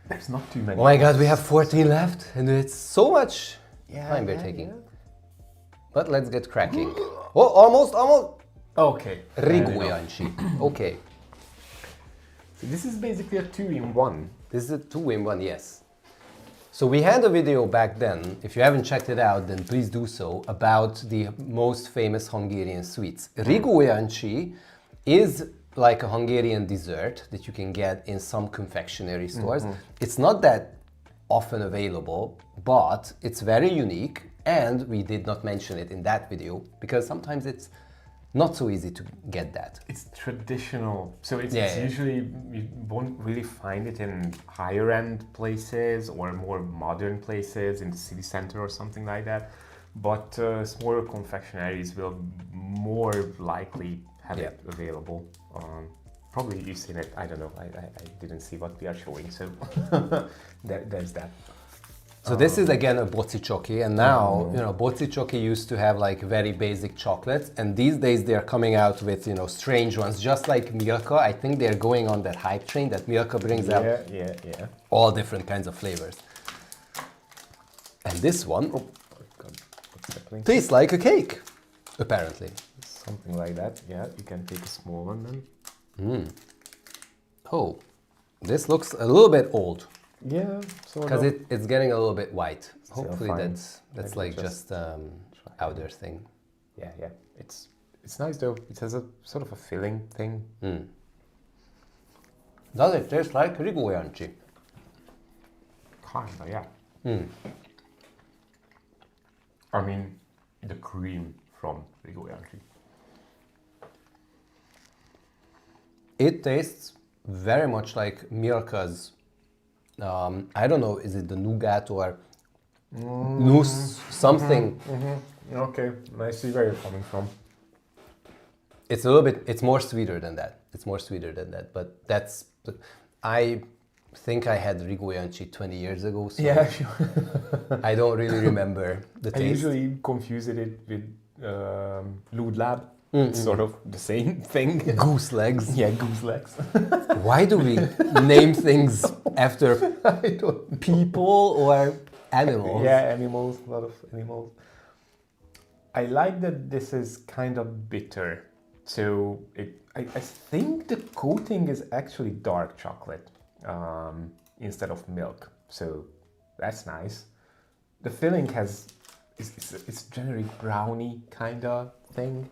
There's not too many. Oh my god, we have 14 left, and it's so much time we're taking. Yeah. But let's get cracking. Oh, almost. Okay. Rigójancsi. Okay. So this is basically a 2-in-1. This is a 2-in-1, yes. So we had a video back then, if you haven't checked it out, then please do so, about the most famous Hungarian sweets. Rigójancsi is like a Hungarian dessert that you can get in some confectionery stores. It's not that often available, but it's very unique, and we did not mention it in that video because sometimes it's not so easy to get that. It's traditional, so it's usually, you won't really find it in higher end places or more modern places in the city center or something like that. But smaller confectionaries will more likely have it available. Probably you've seen it, I don't know, I didn't see what we are showing, so there's that. So this is again a bocicsoki, and now, bocicsoki used to have like very basic chocolates, and these days they are coming out with, strange ones, just like Milka. I think they're going on that hype train that Milka brings out. All different kinds of flavors. And this one tastes like a cake, apparently. Something like that, yeah. You can take a small one then. Oh, this looks a little bit old. Yeah, sort because of. it's getting a little bit white. Still Hopefully fine. that's Maybe like just outer thing. Yeah. It's nice though. It has a sort of a filling thing. Does it taste like rigójancsi? Kinda, yeah. I mean, the cream from rigójancsi. It tastes very much like Milka's. I don't know, is it the nougat or nuss, something? Okay, I see where you're coming from. It's a little bit, it's more sweeter than that. But I think I had rigójancsi 20 years ago, so Yeah, sure. I don't really remember the I taste. usually confuse it with Lud Lab. It's sort of the same thing. Goose legs. Yeah, goose legs. Why do we name things after I don't. people or animals? Yeah, animals, a lot of animals. I like that this is kind of bitter. So I think the coating is actually dark chocolate instead of milk. So that's nice. The filling it's generic brownie kind of thing.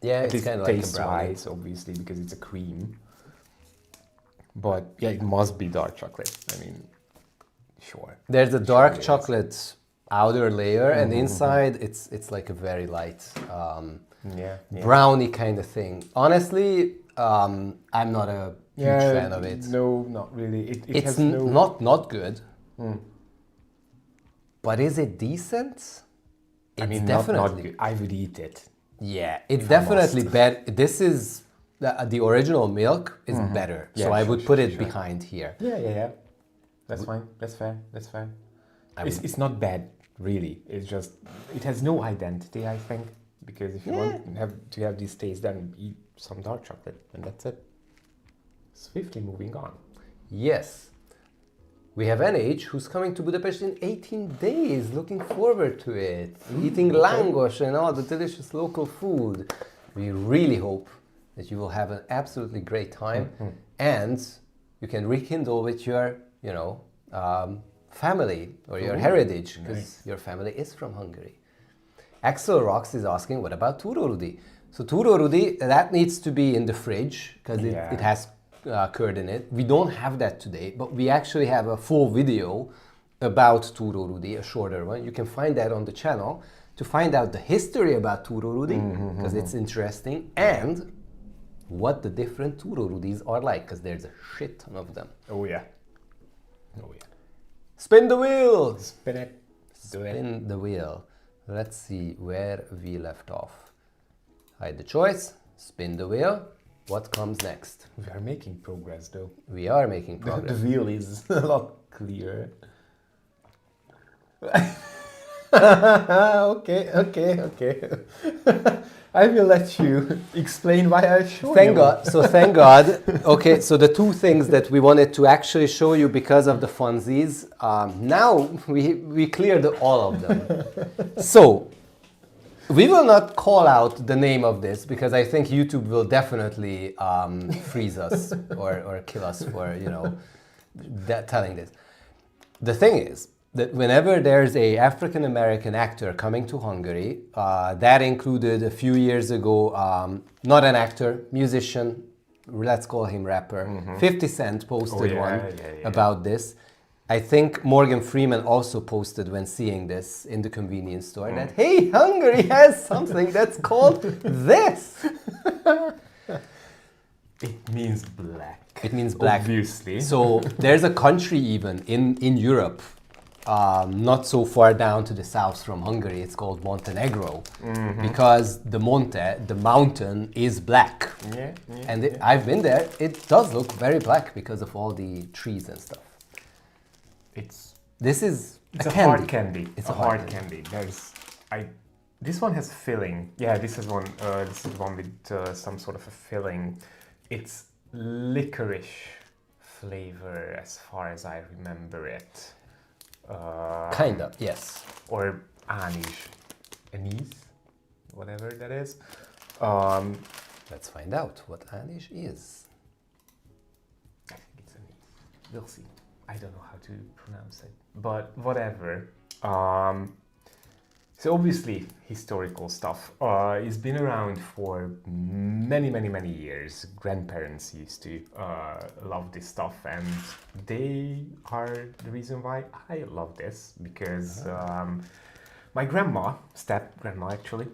Yeah, it's kind of like a taste brownie. wise, obviously, because it's a cream. But yeah, it must be dark chocolate. I mean, sure. There's a dark Surely it is. chocolate outer layer, and inside it's like a very light Yeah. brownie kind of thing. Honestly, I'm not a huge fan of it. No, not really. It It's has no. not good. But is it decent? It's I mean, definitely. not good. I would eat it. Yeah, it's definitely better. This is the original milk is better, Yeah, so I sure, would put sure, it sure. behind here. Yeah. That's fine. That's fair. That's fair. I It's not bad, really. It's just it has no identity, I think, because if you want to have this taste, then eat some dark chocolate, and that's it. Swiftly moving on. Yes. We have NH who's coming to Budapest in 18 days. Looking forward to it. Eating langos and all the delicious local food. We really hope that you will have an absolutely great time and you can rekindle with your, family or your heritage, because your family is from Hungary. Axel Rocks is asking, what about Túrórudi? So Túrórudi, that needs to be in the fridge because it has curd in it. We don't have that today, but we actually have a full video about Túrórudi, a shorter one. You can find that on the channel to find out the history about Túrórudi, because it's interesting, and what the different Túrórudis are like, because there's a shit ton of them. Oh yeah. Oh yeah. Spin the wheel! Spin it. Do it. Spin the wheel. Let's see where we left off. Hide the choice, spin the wheel. What comes next? We are making progress, though. We are making The progress. wheel is a lot clearer. Okay. I will let you explain why I showed Thank you. God. So thank God. Okay, so the two things that we wanted to actually show you because of the funsies, now we cleared all of them. So we will not call out the name of this because I think YouTube will definitely freeze us or kill us for telling this. The thing is that whenever there's a African American actor coming to Hungary, that included a few years ago, not an actor, musician, let's call him rapper. 50 Cent posted one about this. I think Morgan Freeman also posted when seeing this in the convenience store that, hey, Hungary has something that's called this. It means black. It means black. Obviously. So there's a country even in Europe, not so far down to the south from Hungary, it's called Montenegro, because the mountain is black. And I've been there, it does look very black because of all the trees and stuff. This is It's a a candy. hard candy. It's a hard candy. This one has filling. Yeah, this is one. This is one with some sort of a filling. It's licorice flavor, as far as I remember it. Kinda, yes. Or anise, whatever that is. Let's find out what Anish is. I think it's anise. We'll see. I don't know how to pronounce it, but whatever. So obviously historical stuff. It's been around for many years. Grandparents used to love this stuff, and they are the reason why I love this, because my grandma, step-grandma actually,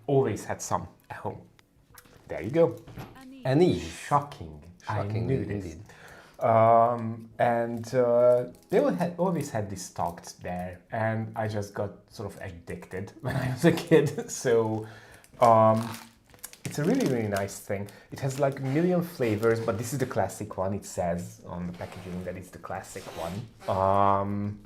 always had some at home. There you go. Anish. Shocking. I knew this. Indeed. And they always had this stocked there, and I just got sort of addicted when I was a kid. So it's a really nice thing. It has like a million flavors, but this is the classic one. It says on the packaging that it's the classic one.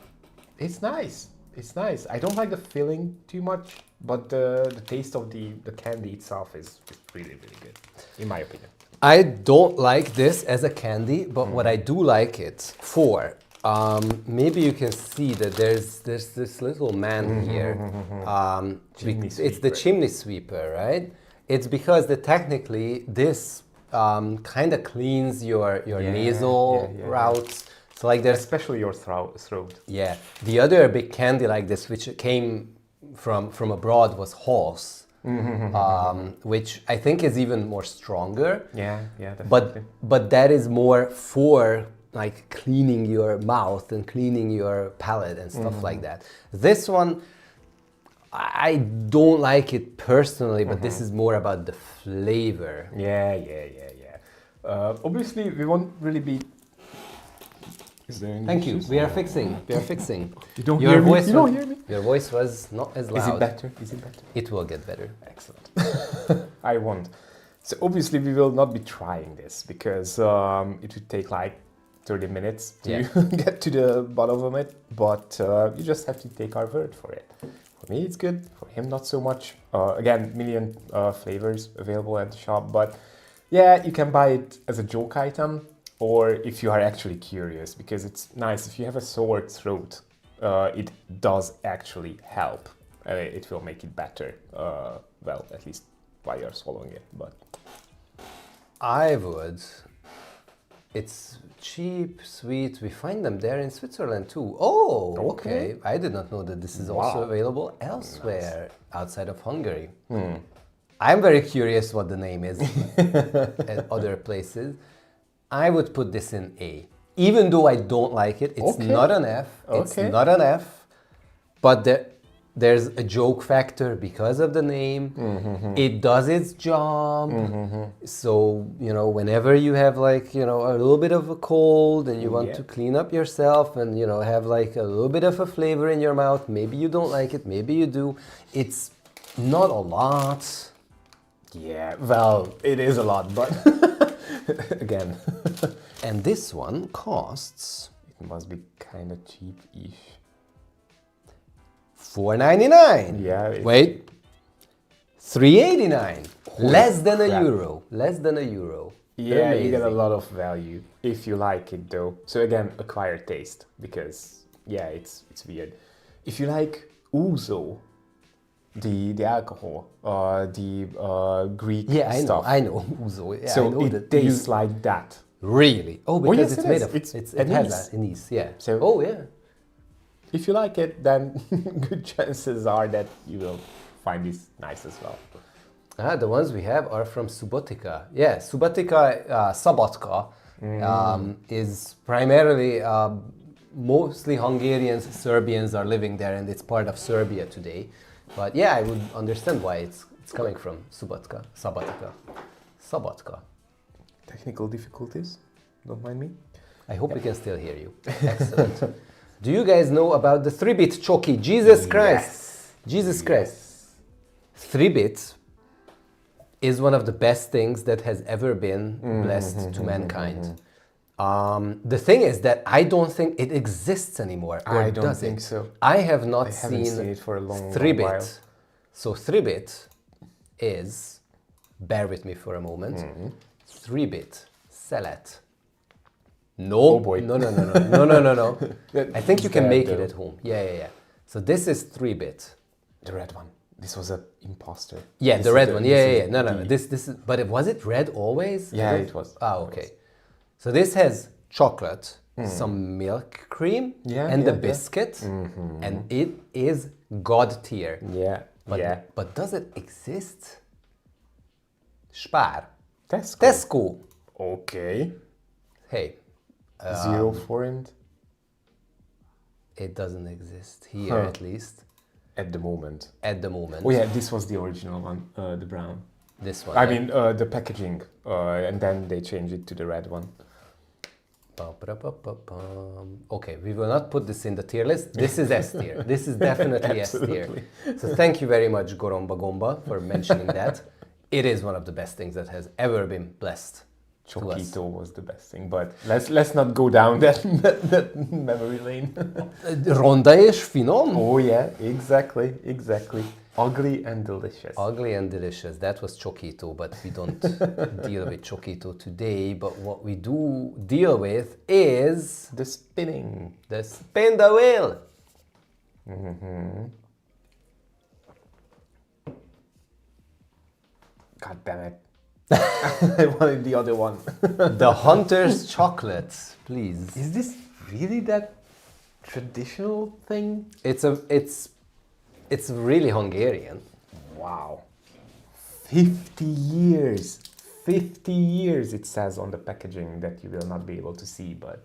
It's nice. It's nice. I don't like the filling too much, but the taste of the candy itself is really, really good, in my opinion. I don't like this as a candy, but what I do like it for, maybe you can see that there's this little man here. It's the chimney sweeper, right? It's because that technically this kind of cleans your nasal routes. So like there's Especially your throat. Yeah. The other big candy like this, which came from abroad, was horse, which I think is even more stronger. Yeah, definitely. But that is more for like cleaning your mouth and cleaning your palate and stuff like that. This one, I don't like it personally, but this is more about the flavor. Yeah. Obviously, we won't really be. Is there any Thank you. issues? We are fixing. You don't hear me? You don't hear me? Your voice was not as loud. Is it better? It will get better. Excellent. I won't. So obviously we will not be trying this because it would take like 30 minutes to get to the bottom of it. But you just have to take our word for it. For me, it's good. For him, not so much. Again, million flavors available at the shop. But yeah, you can buy it as a joke item, or if you are actually curious, because it's nice. If you have a sore throat, it does actually help. It will make it better. Well, at least while you're swallowing it. But I would. It's cheap, sweet. We find them there in Switzerland too. Oh, okay. I did not know that this is also available elsewhere outside of Hungary. I'm very curious what the name is at other places. I would put this in A. Even though I don't like it, it's not an F. It's not an F. But there's a joke factor because of the name. It does its job. So, you know, whenever you have like, you know, a little bit of a cold and you want to clean up yourself and, you know, have like a little bit of a flavor in your mouth, maybe you don't like it, maybe you do. It's not a lot. yeah, well, it is a lot, but again, And this one costs it must be kind of cheap-ish. $4.99. Yeah. Wait. $3.89. Less than a crap. euro. Less than a euro. Yeah, you get a Amazing. lot of value if you like it though. So again, acquired taste, because yeah, it's weird. If you like ouzo, the alcohol, the Greek Yeah, stuff. I know. Ouzo. Yeah, So I know it that tastes you- like that. Really? Oh, because yes, it's it made is. of. It's it anise. has anise. Yeah. So- oh yeah. If you like it, then good chances are that you will find this nice as well. The ones we have are from Subotica. Yeah, Subotica, Szabadka is primarily mostly Hungarians, Serbians are living there, and it's part of Serbia today. But yeah, I would understand why it's coming from Subotica, Szabadka. Technical difficulties, don't mind me. I hope we can still hear you. Excellent. Do you guys know about the 3-bit choki? Jesus Christ! Yes. Jesus Christ! 3-bit is one of the best things that has ever been blessed to mankind. The thing is that I don't think it exists anymore. Or I don't does think it? so. I have not I haven't seen seen it for a long 3-bit. while. So 3-bit is, bear with me for a moment, 3-bit Szelet. No, Oh boy. no. I think you can make it at home. Yeah. So this is 3-bit. The red one. This was an imposter. Yeah, This the is red one. Yeah. is No. the- This is. But was it red always? Yeah, it was. Ah, okay. So this has chocolate, some milk cream, Yeah, and the yeah. biscuit, and it is god tier. Yeah, But, yeah. but does it exist? Spár. Tesco. Tesco. Okay. Hey, 0 forint it doesn't exist here Huh. at least at the moment. at the moment. Oh yeah, this was the original one, the brown. This one. I yeah. mean, the packaging, and then they changed it to the red one. Okay, we will not put this in the tier list. This is S tier. This is definitely S tier. Absolutely. So thank you very much, Goromba Gomba, for mentioning that. It is one of the best things that has ever been blessed Chokito was the best thing, but let's not go down that memory lane. Ronda és finom? Oh yeah, exactly. Ugly and delicious. Ugly and delicious. That was Chokito, but we don't deal with Chokito today. But what we do deal with is The spinning. the spin the wheel. God damn it. I wanted the other one. The Hunter's Chocolates, please. Is this really that traditional thing? It's really Hungarian. Wow. 50 years. 50 years it says on the packaging that you will not be able to see, but...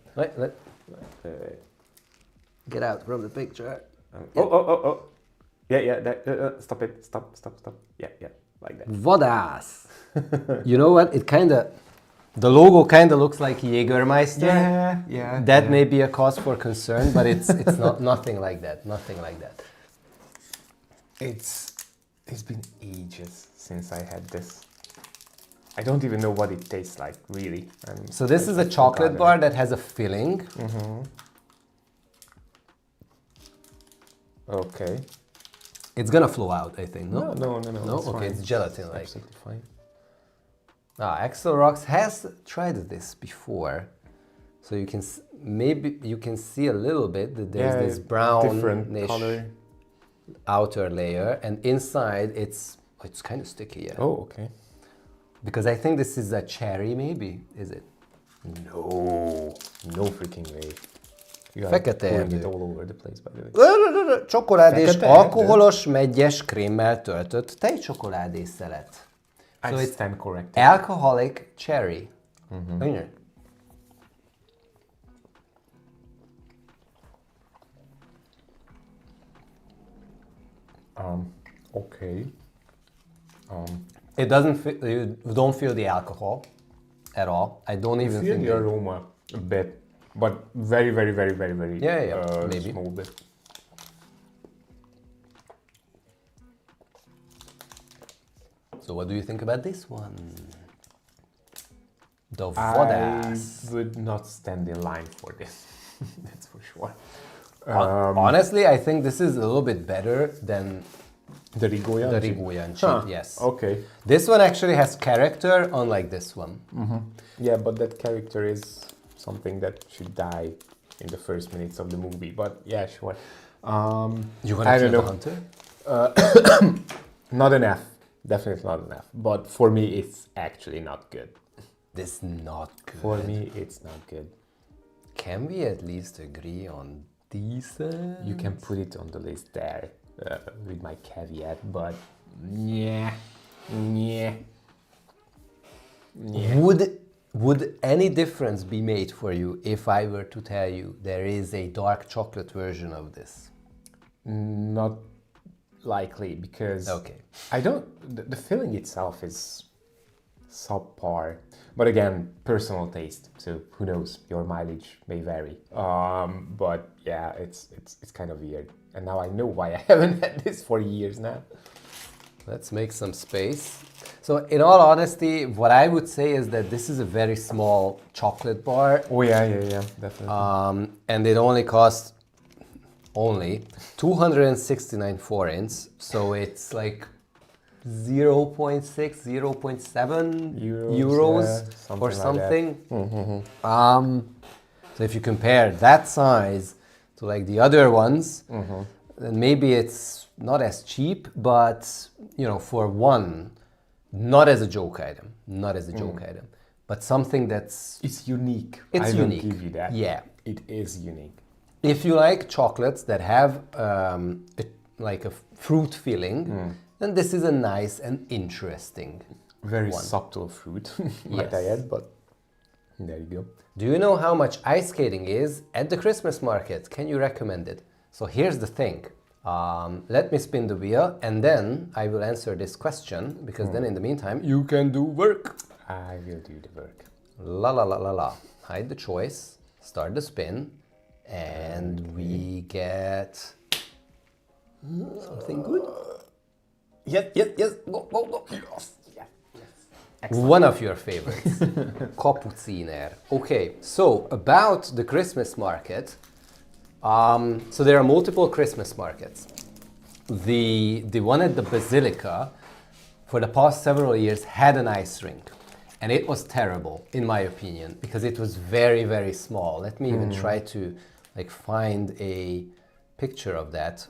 Get out from the picture. Oh. Yeah. Stop it. Stop. Yeah. Like that. Vadász. You know what? The logo kind of looks like Jägermeister. Yeah. That may be a cause for concern, but it's not nothing like that. Nothing like that. It's been ages since I had this. I don't even know what it tastes like, really. So this is a chocolate bar that has a filling. Okay. It's gonna flow out, I think. No. No. No. It's Okay, fine. it's gelatin like. Absolutely fine. Axel Rocks has tried this before, so you can maybe you can see a little bit that there's this different brownish color. outer layer, and inside it's kind of sticky. Yeah. Oh, okay. Because I think this is a cherry, maybe. Is it? No freaking way. You are Fekete pouring erdő. it all over the place, by the way. Csokoládés, Fekete alkoholos, meggyes krémmel töltött tejcsokoládé szelet. So I it's stand corrected. alcoholic cherry. Ugye? Okay. It doesn't feel, you don't feel the alcohol at all. I don't even Feel think the aroma a bit, but very Yeah, maybe. small bit. So what do you think about this one? The I Vadász. would not stand in line for this. That's for sure. Honestly, I think this is a little bit better than The Rigolyan? the Rigolyan chip, yes. Okay. This one actually has character, unlike this one. Yeah, but that character is something that should die in the first minutes of the movie. But yeah, sure. You I wanna kill don't the know. hunter? Not enough. Definitely not enough. But for me, it's actually not good. This is not good. For me, it's not good. Can we at least agree on decent? You can put it on the list there with my caveat, but yeah. Would any difference be made for you if I were to tell you there is a dark chocolate version of this? Not likely, because Okay. I don't. The filling itself is subpar, but again, personal taste. So who knows? Your mileage may vary. But yeah, it's kind of weird. And now I know why I haven't had this for years now. Let's make some space. So in all honesty, what I would say is that this is a very small chocolate bar. Oh yeah, definitely. And it only costs 269 forints. So it's like 0.6, 0.7 euros yeah, or something. Like So if you compare that size to like the other ones, then maybe it's not as cheap, but you know, for one, not as a joke item, but something that's it's unique. It's I will unique. give you that. Yeah. It is unique. If you like chocolates that have like a fruit filling, then this is a nice and interesting Very one. subtle fruit, might Yes. I add, but there you go. Do you know how much ice skating is at the Christmas market? Can you recommend it? So here's the thing. Let me spin the wheel and then I will answer this question, because then in the meantime you can do work. I will do the work. La la la la la. Hide the choice, start the spin, and we get something good. Yes. Go. Yes. One of your favorites. Kapuciner. Okay, so about the Christmas market. So there are multiple Christmas markets. The one at the Basilica, for the past several years, had an ice rink. And it was terrible, in my opinion, because it was very, very small. Let me even try to find a picture of that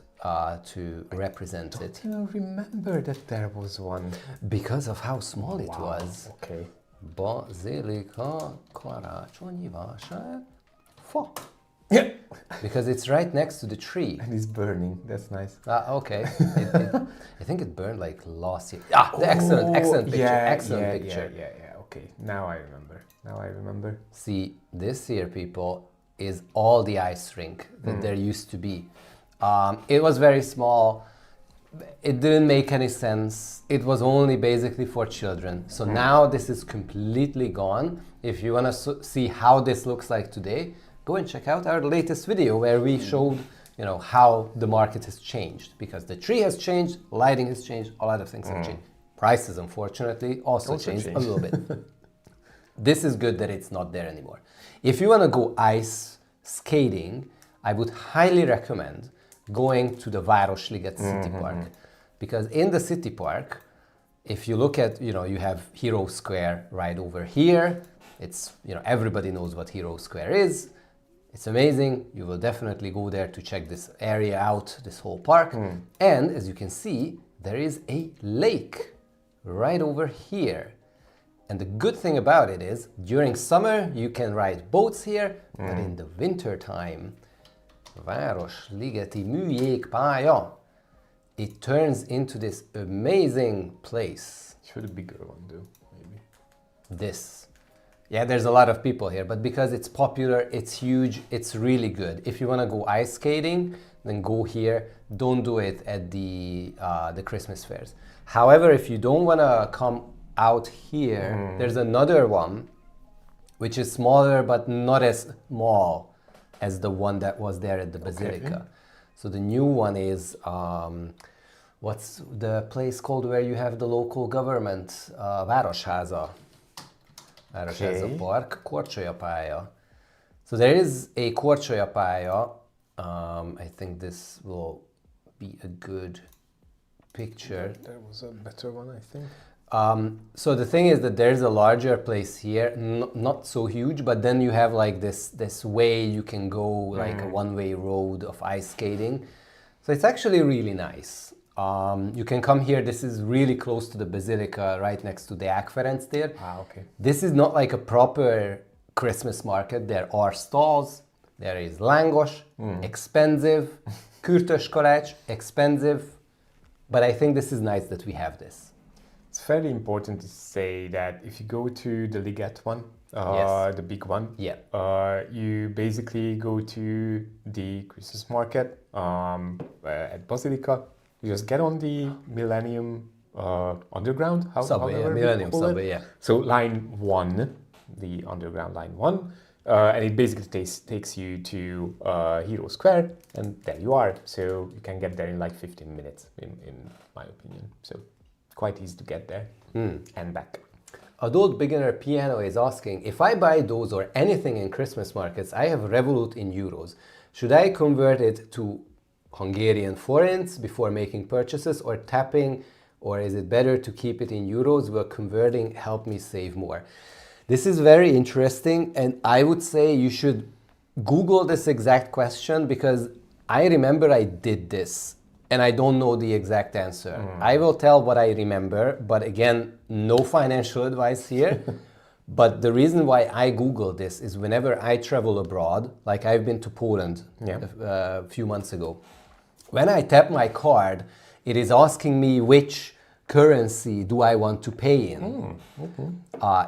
to represent it. I don't remember that there was one. Because of how small it was. Okay. Basilica, karácsonyi vásár, fa. Yeah. Because it's right next to the tree. And it's burning. That's nice. Okay. I think it burned like last year. Excellent picture. Excellent picture. Yeah. Okay. Now I remember. See, this here, people, is all the ice rink that there used to be. It was very small. It didn't make any sense. It was only basically for children. So now this is completely gone. If you want to see how this looks like today, go and check out our latest video where we showed, how the market has changed, because the tree has changed, lighting has changed, a lot of things have changed. Prices, unfortunately, also changed a little bit. This is good that it's not there anymore. If you want to go ice skating, I would highly recommend going to the Városliget City Park, because in the city park, if you look at, you have Hero Square right over here. It's, everybody knows what Hero Square is. It's amazing. You will definitely go there to check this area out, this whole park. And as you can see, there is a lake right over here. And the good thing about it is, during summer, you can ride boats here, but in the winter time, Városligeti műjégpálya, it turns into this amazing place. Should a bigger one do, maybe. This. Yeah, there's a lot of people here, but because it's popular, it's huge, it's really good. If you want to go ice skating, then go here. Don't do it at the Christmas fairs. However, if you don't want to come out here, there's another one, which is smaller, but not as small as the one that was there at the Basilica. Okay. So the new one is, what's the place called where you have the local government? Városháza. Városháza Park, korcsolyapálya. So there is a korcsolyapálya. I think this will be a good picture. There was a better one, I think. So the thing is that there's a larger place here, not so huge, but then you have like this way you can go, like a one-way road of ice skating. So it's actually really nice. You can come here. This is really close to the Basilica, right next to the Deák Ferenc tér. Okay. This is not like a proper Christmas market. There are stalls. There is lángos, expensive, kürtös kalács, expensive. But I think this is nice that we have this. It's fairly important to say that if you go to the Liget one, Yes. the big one, Yeah. You basically go to the Christmas market at Basilica. You just get on the Millennium Underground. Subway, however we Millennium call it. Subway, yeah. So line 1, the Underground line 1, and it basically takes you to Hero Square, and there you are. So you can get there in like 15 minutes, in my opinion. So quite easy to get there and back. Adult Beginner Piano is asking, if I buy those or anything in Christmas markets, I have Revolut in euros. Should I convert it to Hungarian forints before making purchases or tapping, or is it better to keep it in euros? Will converting help me save more? This is very interesting, and I would say you should Google this exact question, because I remember I did this and I don't know the exact answer. I will tell what I remember, but again, no financial advice here. But the reason why I Google this is whenever I travel abroad, like I've been to Poland a few months ago, when I tap my card, it is asking me which currency do I want to pay in.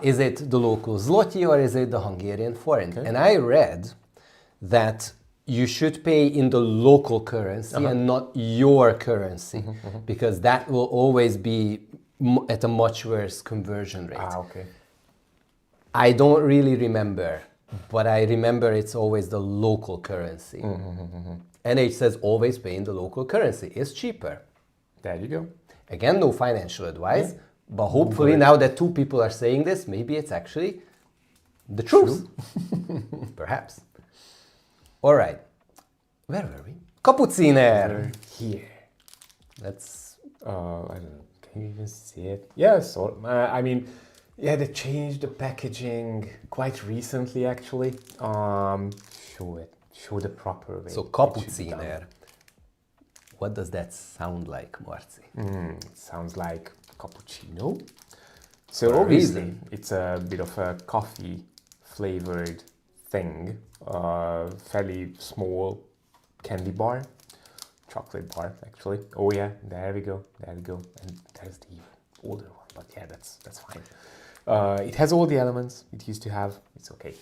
Is it the local zloty or is it the Hungarian forint? And I read that you should pay in the local currency and not your currency, because that will always be at a much worse conversion rate. Okay. I don't really remember, but I remember it's always the local currency. And it says always pay in the local currency. It's cheaper. There you go. Again, no financial advice, But hopefully now that two people are saying this, maybe it's actually the truth. Perhaps. All right. Where were we? Cappucciner. Here. Let's... I don't know. Can you even see it? Yeah, so, I mean, yeah, they changed the packaging quite recently, actually. Show it. Show the proper way. So, cappucciner. What does that sound like, Marci? It sounds like cappuccino. So obviously, it's a bit of a coffee-flavored thing. Fairly small candy bar, chocolate bar, actually. Oh yeah, there we go, there we go. And there's the older one, but yeah, that's fine. It has all the elements it used to have. It's okay.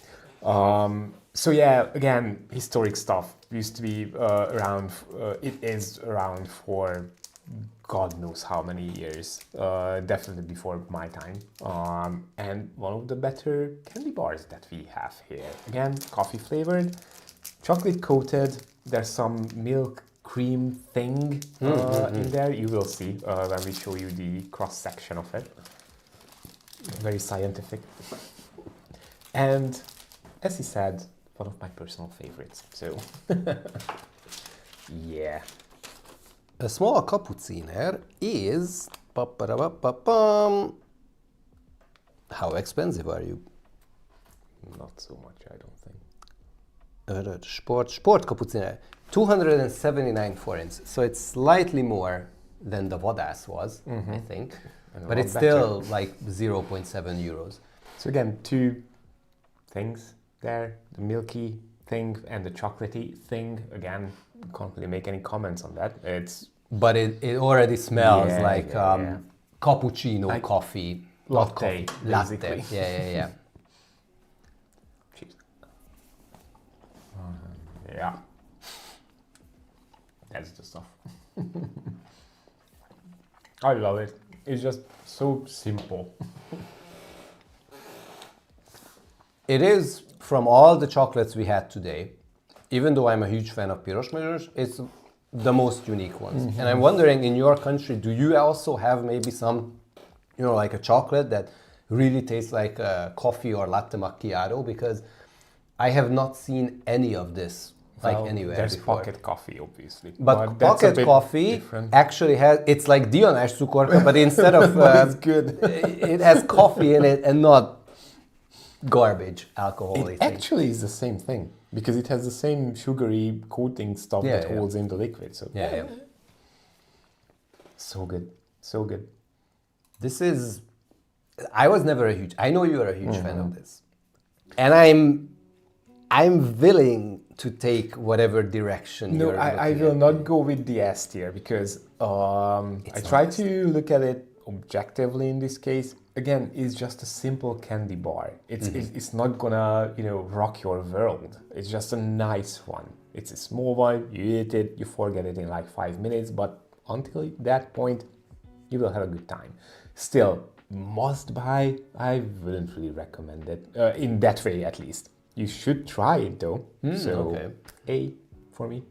So yeah, again, historic stuff. Used to be around, it is around for God knows how many years, definitely before my time. And one of the better candy bars that we have here. Again, coffee flavored, chocolate coated. There's some milk cream thing in there. You will see when we show you the cross section of it. Very scientific. And as he said, one of my personal favorites. So, yeah. A small cappucciner is... How expensive are you? Not so much, I don't think. Sport cappucciner. 279 forints. So it's slightly more than the Vadász was, I think. But it's still like 0.7 euros. So again, two things there. The milky thing and the chocolatey thing. Again, can't really make any comments on that. But it already smells like cappuccino like coffee. Latte, Latte. Yeah. Cheers. Yeah. That's the stuff. I love it. It's just so simple. It is, from all the chocolates we had today, even though I'm a huge fan of piros mezős, it's the most unique ones. And I'm wondering, in your country, do you also have maybe some, like a chocolate that really tastes like coffee or latte macchiato? Because I have not seen any of this anywhere there's before. Pocket coffee, obviously. But that's a pocket bit coffee different. actually has, it's like Dianás cukorka, but instead of, it's good. it has coffee in it and not garbage, alcoholic. It actually is the same thing because it has the same sugary coating stuff that holds in the liquid. So yeah. So good, so good. This is, I was never a huge, I know you are a huge fan of this. And I'm willing to take whatever direction you're looking I will not go with the S tier because I try to look at it objectively in this case. Again, it's just a simple candy bar. It's not gonna, rock your world. It's just a nice one. It's a small one, you eat it, you forget it in like 5 minutes, but until that point, you will have a good time. Still, must buy, I wouldn't really recommend it, in that way at least. You should try it though. A for me.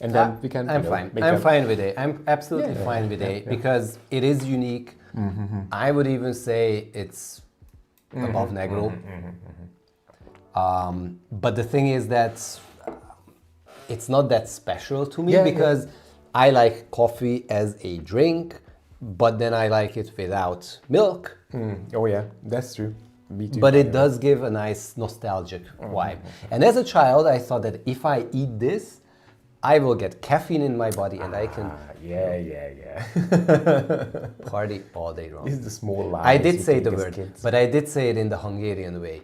And then we can, I'm fine. I'm fine with it. I'm absolutely fine with it because it is unique. I would even say it's above Negro. But the thing is that it's not that special to me because I like coffee as a drink, but then I like it without milk. Oh yeah, that's true. Me too. But it does give a nice nostalgic vibe. And as a child, I thought that if I eat this, I will get caffeine in my body and I can party all day long. It's the small lies. I did say the word, but I did say it in the Hungarian way.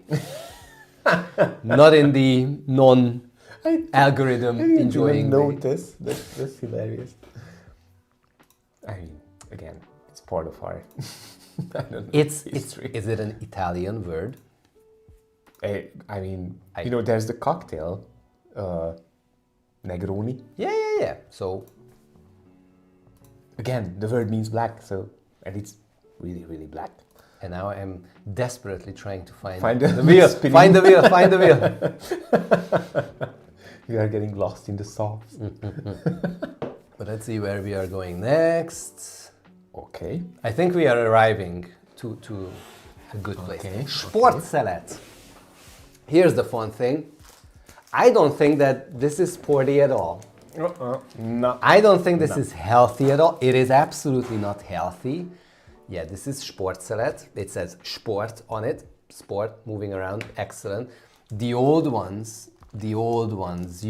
Not in the non-algorithm enjoying way. Notice. That's hilarious. I mean, again, it's part of our history. Is it an Italian word? I mean, there's the cocktail, Negroni. Yeah. So, again, the word means black, and it's really, really black. And now I'm desperately trying to find the wheel. Find the wheel. Find the wheel. You are getting lost in the sauce. But let's see where we are going next. Okay. I think we are arriving to a good place. Okay. Sportszelet. Here's the fun thing. I don't think that this is sporty at all. No. I don't think this is healthy at all. It is absolutely not healthy. Yeah, this is Sportszelet. It says sport on it. Sport, moving around, excellent. The old ones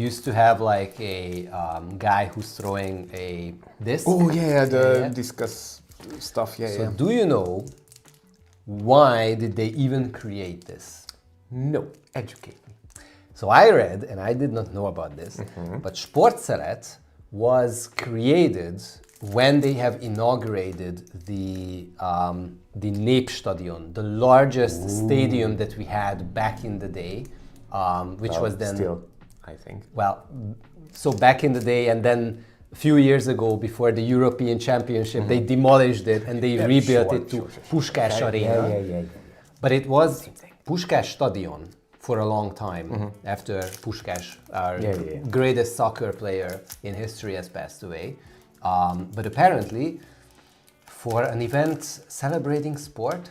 used to have like a guy who's throwing a disc. Oh yeah, the discus stuff. Yeah, So yeah. do you know why did they even create this? No, educate me. So I read, and I did not know about this, but Sportszelet was created when they have inaugurated the Népstadion, the largest stadium that we had back in the day, which was then still, I think. well, so back in the day, and then a few years ago, before the European Championship, they demolished it and they rebuilt it to Puskás Arena. Yeah. But it was Puskás Stadion for a long time after Puskás, our greatest soccer player in history, has passed away. But apparently, for an event celebrating sport,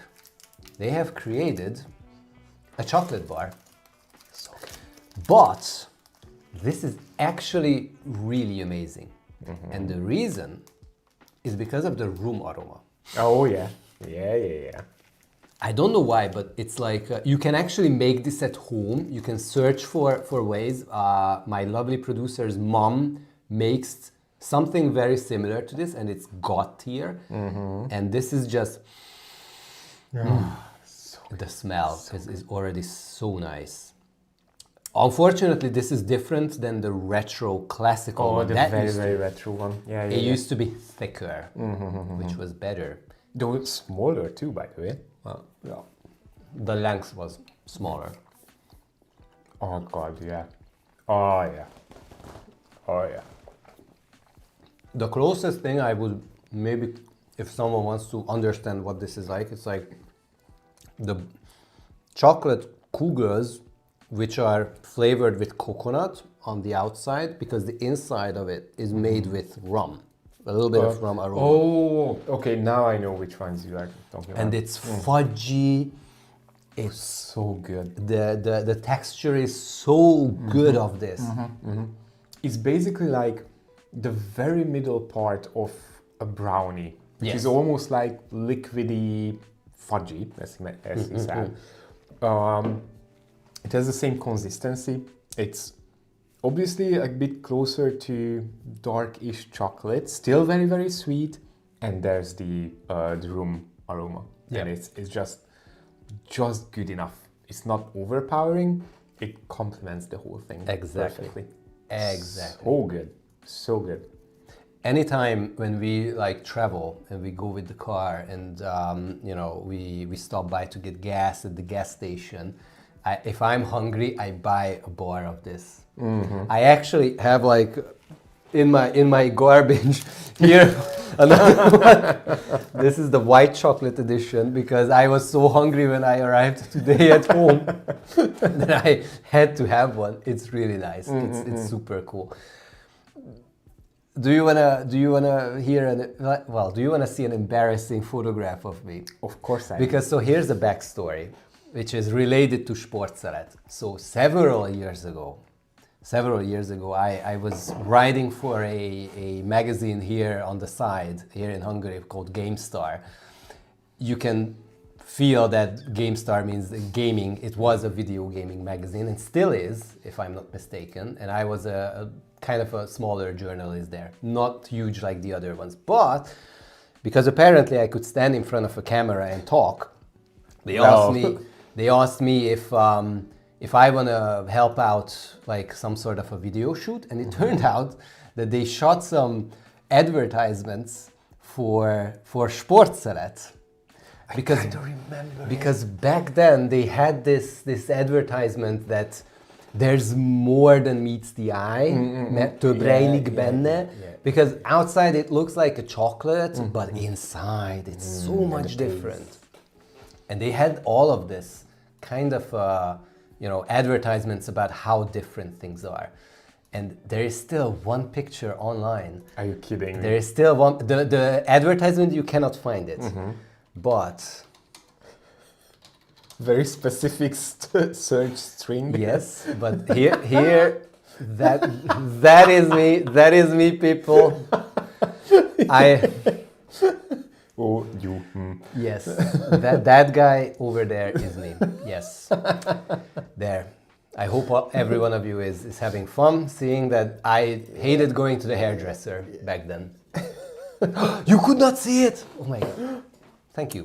they have created a chocolate bar. So good. But this is actually really amazing. And the reason is because of the room aroma. Oh yeah. Yeah. I don't know why, but it's like you can actually make this at home. You can search for ways. My lovely producer's mom makes something very similar to this, and it's got here. And this is just the smell is already so nice. Unfortunately, this is different than the retro classical one. The That very, used to- very retro one. Yeah. It used to be thicker, which was better. Though smaller too, by the way. Well, yeah. The length was smaller. Oh god, yeah. Oh yeah. The closest thing I would maybe, if someone wants to understand what this is like, it's like the chocolate kugels, which are flavored with coconut on the outside, because the inside of it is made with rum. A little bit of rum aroma. Oh, okay, now I know which ones you are talking about. And it's fudgy. It's so good. the texture is so good of this. It's basically like the very middle part of a brownie, which is almost like liquidy fudgy, as you said. It has the same consistency. It's obviously a bit closer to darkish chocolate, still very, very sweet. And there's the room aroma. Yeah. And it's just good enough. It's not overpowering. It complements the whole thing perfectly. Exactly. So good. Anytime when we like travel and we go with the car and we stop by to get gas at the gas station, if I'm hungry, I buy a bar of this. I actually have like in my garbage here another one. This is the white chocolate edition because I was so hungry when I arrived today at home that I had to have one. It's really nice. It's super cool. Do you wanna see an embarrassing photograph of me? Of course I Because so here's the backstory, which is related to Sportszelet. So several years ago, I was writing for a magazine here on the side, here in Hungary, called GameStar. You can feel that GameStar means gaming. It was a video gaming magazine and still is, if I'm not mistaken. And I was a kind of a smaller journalist there, not huge like the other ones. But because apparently I could stand in front of a camera and talk, they asked me if I want to help out like some sort of a video shoot, and it turned out that they shot some advertisements for Sportszelet. Because, I don't remember. Because back then they had this advertisement that there's more than meets the eye, több rejlik benne. Because outside it looks like a chocolate, but inside it's so much different. And they had all of this kind of advertisements about how different things are. And there is still one picture online. Are you kidding? There is still one. The advertisement, you cannot find it. But very specific search string. yes, but here that is me. That is me, people. Oh, you. Yes, that guy over there is me. Yes, there. I hope every one of you is having fun, seeing that I hated going to the hairdresser back then. You could not see it! Oh my god. Thank you.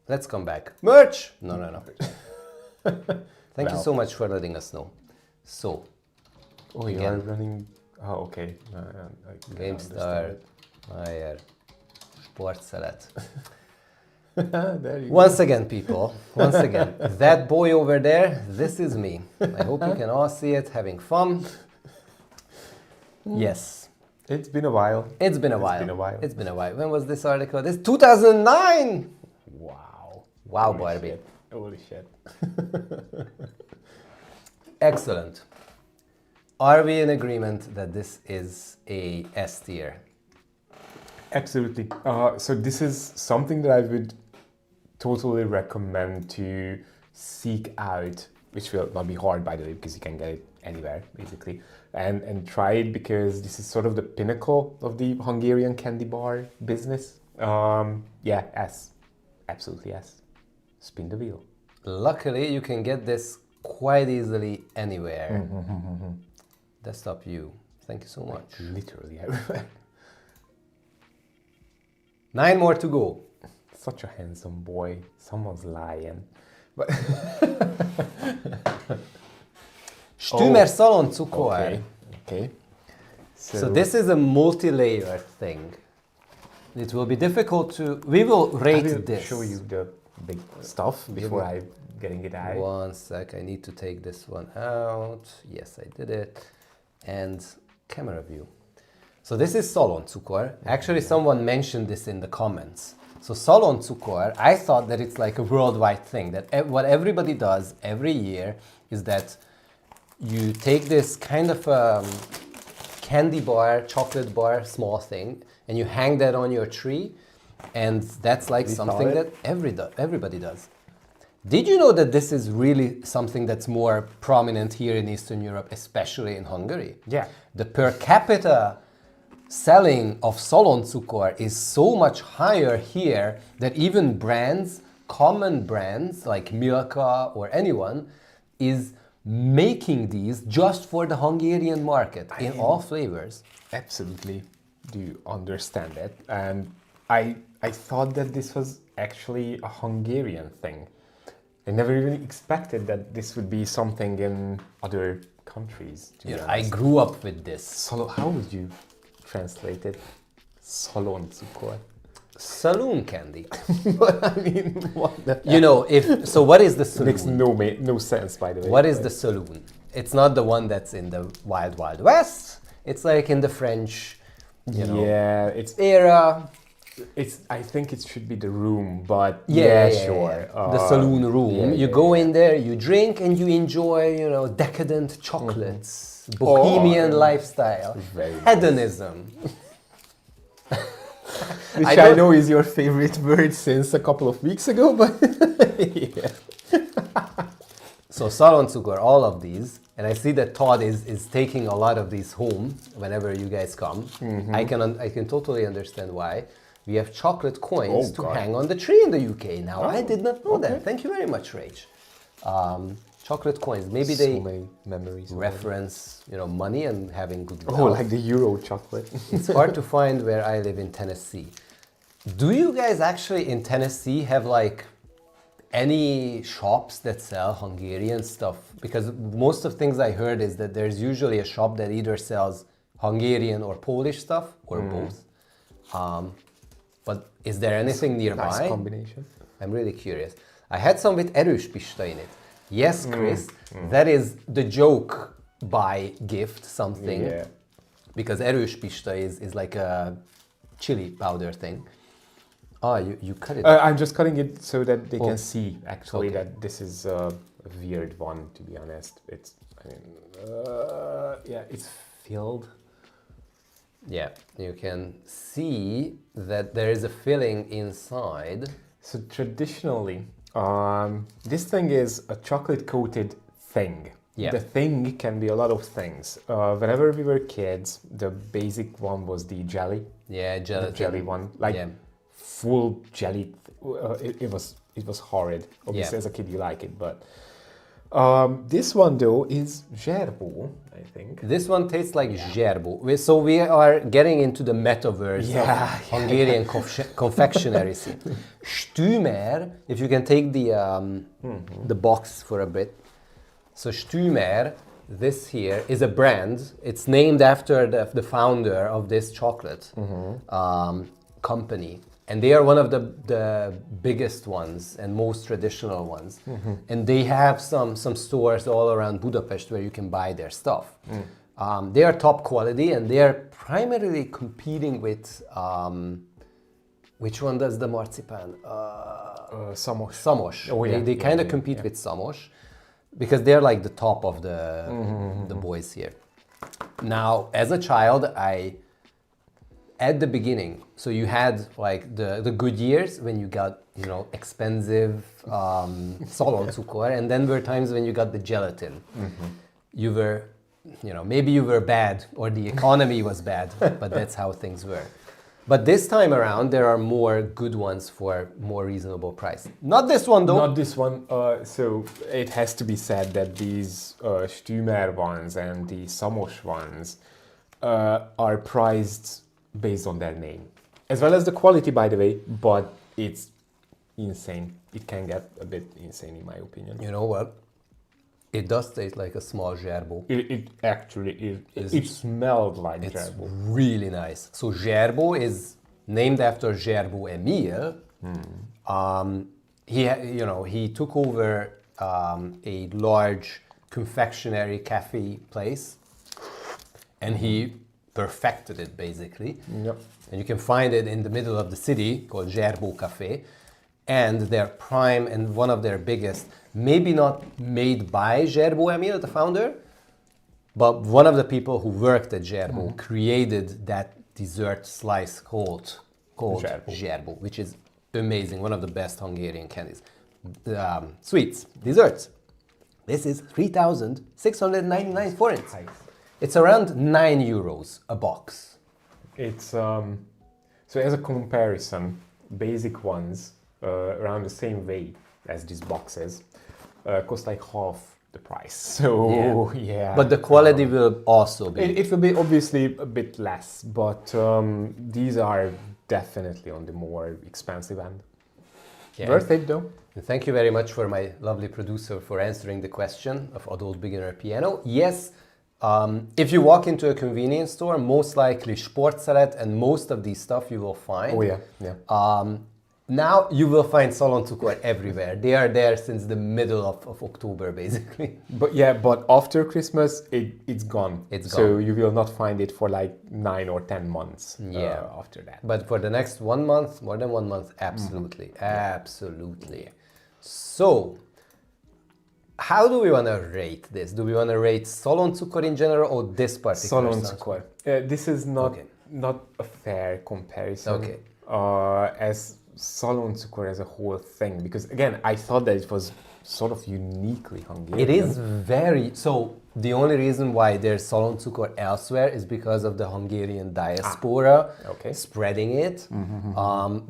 Let's come back. Merch! No. Thank you so much for letting us know. So. Oh, you are running... Oh, okay. GameStar, Mayer, Sportszelet. There you Once again, people, once again, that boy over there, this is me. I hope you can all see it, having fun. Yes. It's been a while. It's been a while. When was this article? This 2009! Wow. Wow, Holy Barbie. shit. Holy shit. Excellent. Are we in agreement that this is a S tier? Absolutely. So this is something that I would totally recommend to seek out, which will not be hard, by the way, because you can get it anywhere, basically. And try it, because this is sort of the pinnacle of the Hungarian candy bar business. Yeah, S. Absolutely S. Spin the wheel. Luckily, you can get this quite easily anywhere. Desktop view. Thank you so much. Literally everywhere. 9 more to go. Such a handsome boy. Someone's lying. But Stümer Szaloncukor. Okay. So this is a multi-layer thing. It will be difficult to... We will rate I will this. show you the big stuff before I getting it out. One sec, I need to take this one out. Yes, I did it. And camera view. So this is Szaloncukor. Actually, someone mentioned this in the comments. So Szaloncukor, I thought that it's like a worldwide thing, that what everybody does every year is that you take this kind of candy bar, chocolate bar, small thing, and you hang that on your tree, and that's like something that everybody does. Did you know that this is really something that's more prominent here in Eastern Europe, especially in Hungary? Yeah. The per capita selling of Szaloncukor is so much higher here that even brands, common brands like Milka or anyone, is making these just for the Hungarian market in all flavors. Absolutely do understand it. And I thought that this was actually a Hungarian thing. I never even expected that this would be something in other countries. I grew up with this. How would you translate it? Szaloncukor. Saloon candy. I mean, what the You know, what is the saloon? makes no sense, by the way. What is the saloon? It's not the one that's in the Wild Wild West. It's like in the French, yeah, it's era. I think it should be the room, but Sure. The saloon room. You go in there, you drink, and you enjoy, decadent chocolates, bohemian lifestyle, hedonism. Which I know is your favorite word since a couple of weeks ago, but yeah. So Szaloncukor, all of these, and I see that Todd is taking a lot of these home whenever you guys come. I can totally understand why. We have chocolate coins to hang on the tree in the UK now. I did not know that. Thank you very much, Rach. Chocolate coins. Maybe they many memories reference, money and having good wealth. Oh, like the Euro chocolate. It's hard to find where I live in Tennessee. Do you guys actually in Tennessee have like any shops that sell Hungarian stuff? Because most of things I heard is that there's usually a shop that either sells Hungarian or Polish stuff or both. But is there anything nearby? Nice combination. I'm really curious. I had some with Erős Pista in it. Yes, Chris, that is the joke buy gift something. Yeah. Because Erős Pista is like a chili powder thing. Oh, you cut it. I'm just cutting it so that they can see actually that this is a weird one, to be honest. I mean, yeah, it's filled. Yeah, you can see that there is a filling inside. So traditionally, this thing is a chocolate-coated thing. Yeah. The thing can be a lot of things. Whenever we were kids, the basic one was the jelly. Yeah, gelatin. The jelly one, like Yeah. full jelly. It was horrid. Obviously, Yeah. as a kid, you like it, but this one though is zserbó, I think. This one tastes like zserbó. So we are getting into the metaverse of Hungarian confectionery scene. Stümer, if you can take the box for a bit. So Stümer, this here is a brand. It's named after the founder of this chocolate company. And they are one of the biggest ones and most traditional ones. And they have some stores all around Budapest where you can buy their stuff. They are top quality and they are primarily competing with, which one does the marzipan? Szamos. Szamos. Oh, yeah. They kind of compete with Szamos because they're like the top of the boys here. Now, as a child, at the beginning, so you had like the good years when you got, you know, expensive szaloncukor, and then were times when you got the gelatin. You were, you know, maybe you were bad or the economy was bad, but that's how things were. But this time around, there are more good ones for more reasonable price. Not this one though. Not this one. So it has to be said that these Stümer ones and the Szamos ones are priced based on their name, as well as the quality, by the way, but it's insane. It can get a bit insane in my opinion. You know what? It does taste like a small zserbó. It actually is. It smelled like It's zserbó. really nice. So zserbó is named after Zserbó Emil. He took over a large confectionery cafe place, and he perfected it basically. Yep. And you can find it in the middle of the city called Zserbó Café. And their prime and one of their biggest, maybe not made by Zserbó Emil, the founder, but one of the people who worked at Zserbó created that dessert slice called Zserbó, which is amazing, one of the best Hungarian candies. Sweets, desserts. This is 3,699 forints. Nice. It's around 9 euros a box. It's so as a comparison, basic ones around the same weight as these boxes cost like half the price. So yeah. But the quality will also be. It will be obviously a bit less, but these are definitely on the more expensive end. Yeah. Worth it though. And thank you very much for my lovely producer for answering the question of adult beginner piano. Yes, if you walk into a convenience store, most likely Sportszeret and most of these stuff you will find. Oh yeah, yeah. Now you will find szaloncukor everywhere. They are there since the middle of October, basically. But after Christmas, it's gone. It's So gone. you will not find it for like 9 or 10 months after that. But for the next 1 month, more than 1 month, absolutely. Absolutely. So, how do we want to rate this? Do we want to rate szaloncukor in general or this particular Szaloncukor. This is not a fair comparison. Okay. As szaloncukor as a whole thing, because again, I thought that it was sort of uniquely Hungarian. It is very, so the only reason why there's szaloncukor elsewhere is because of the Hungarian diaspora spreading it,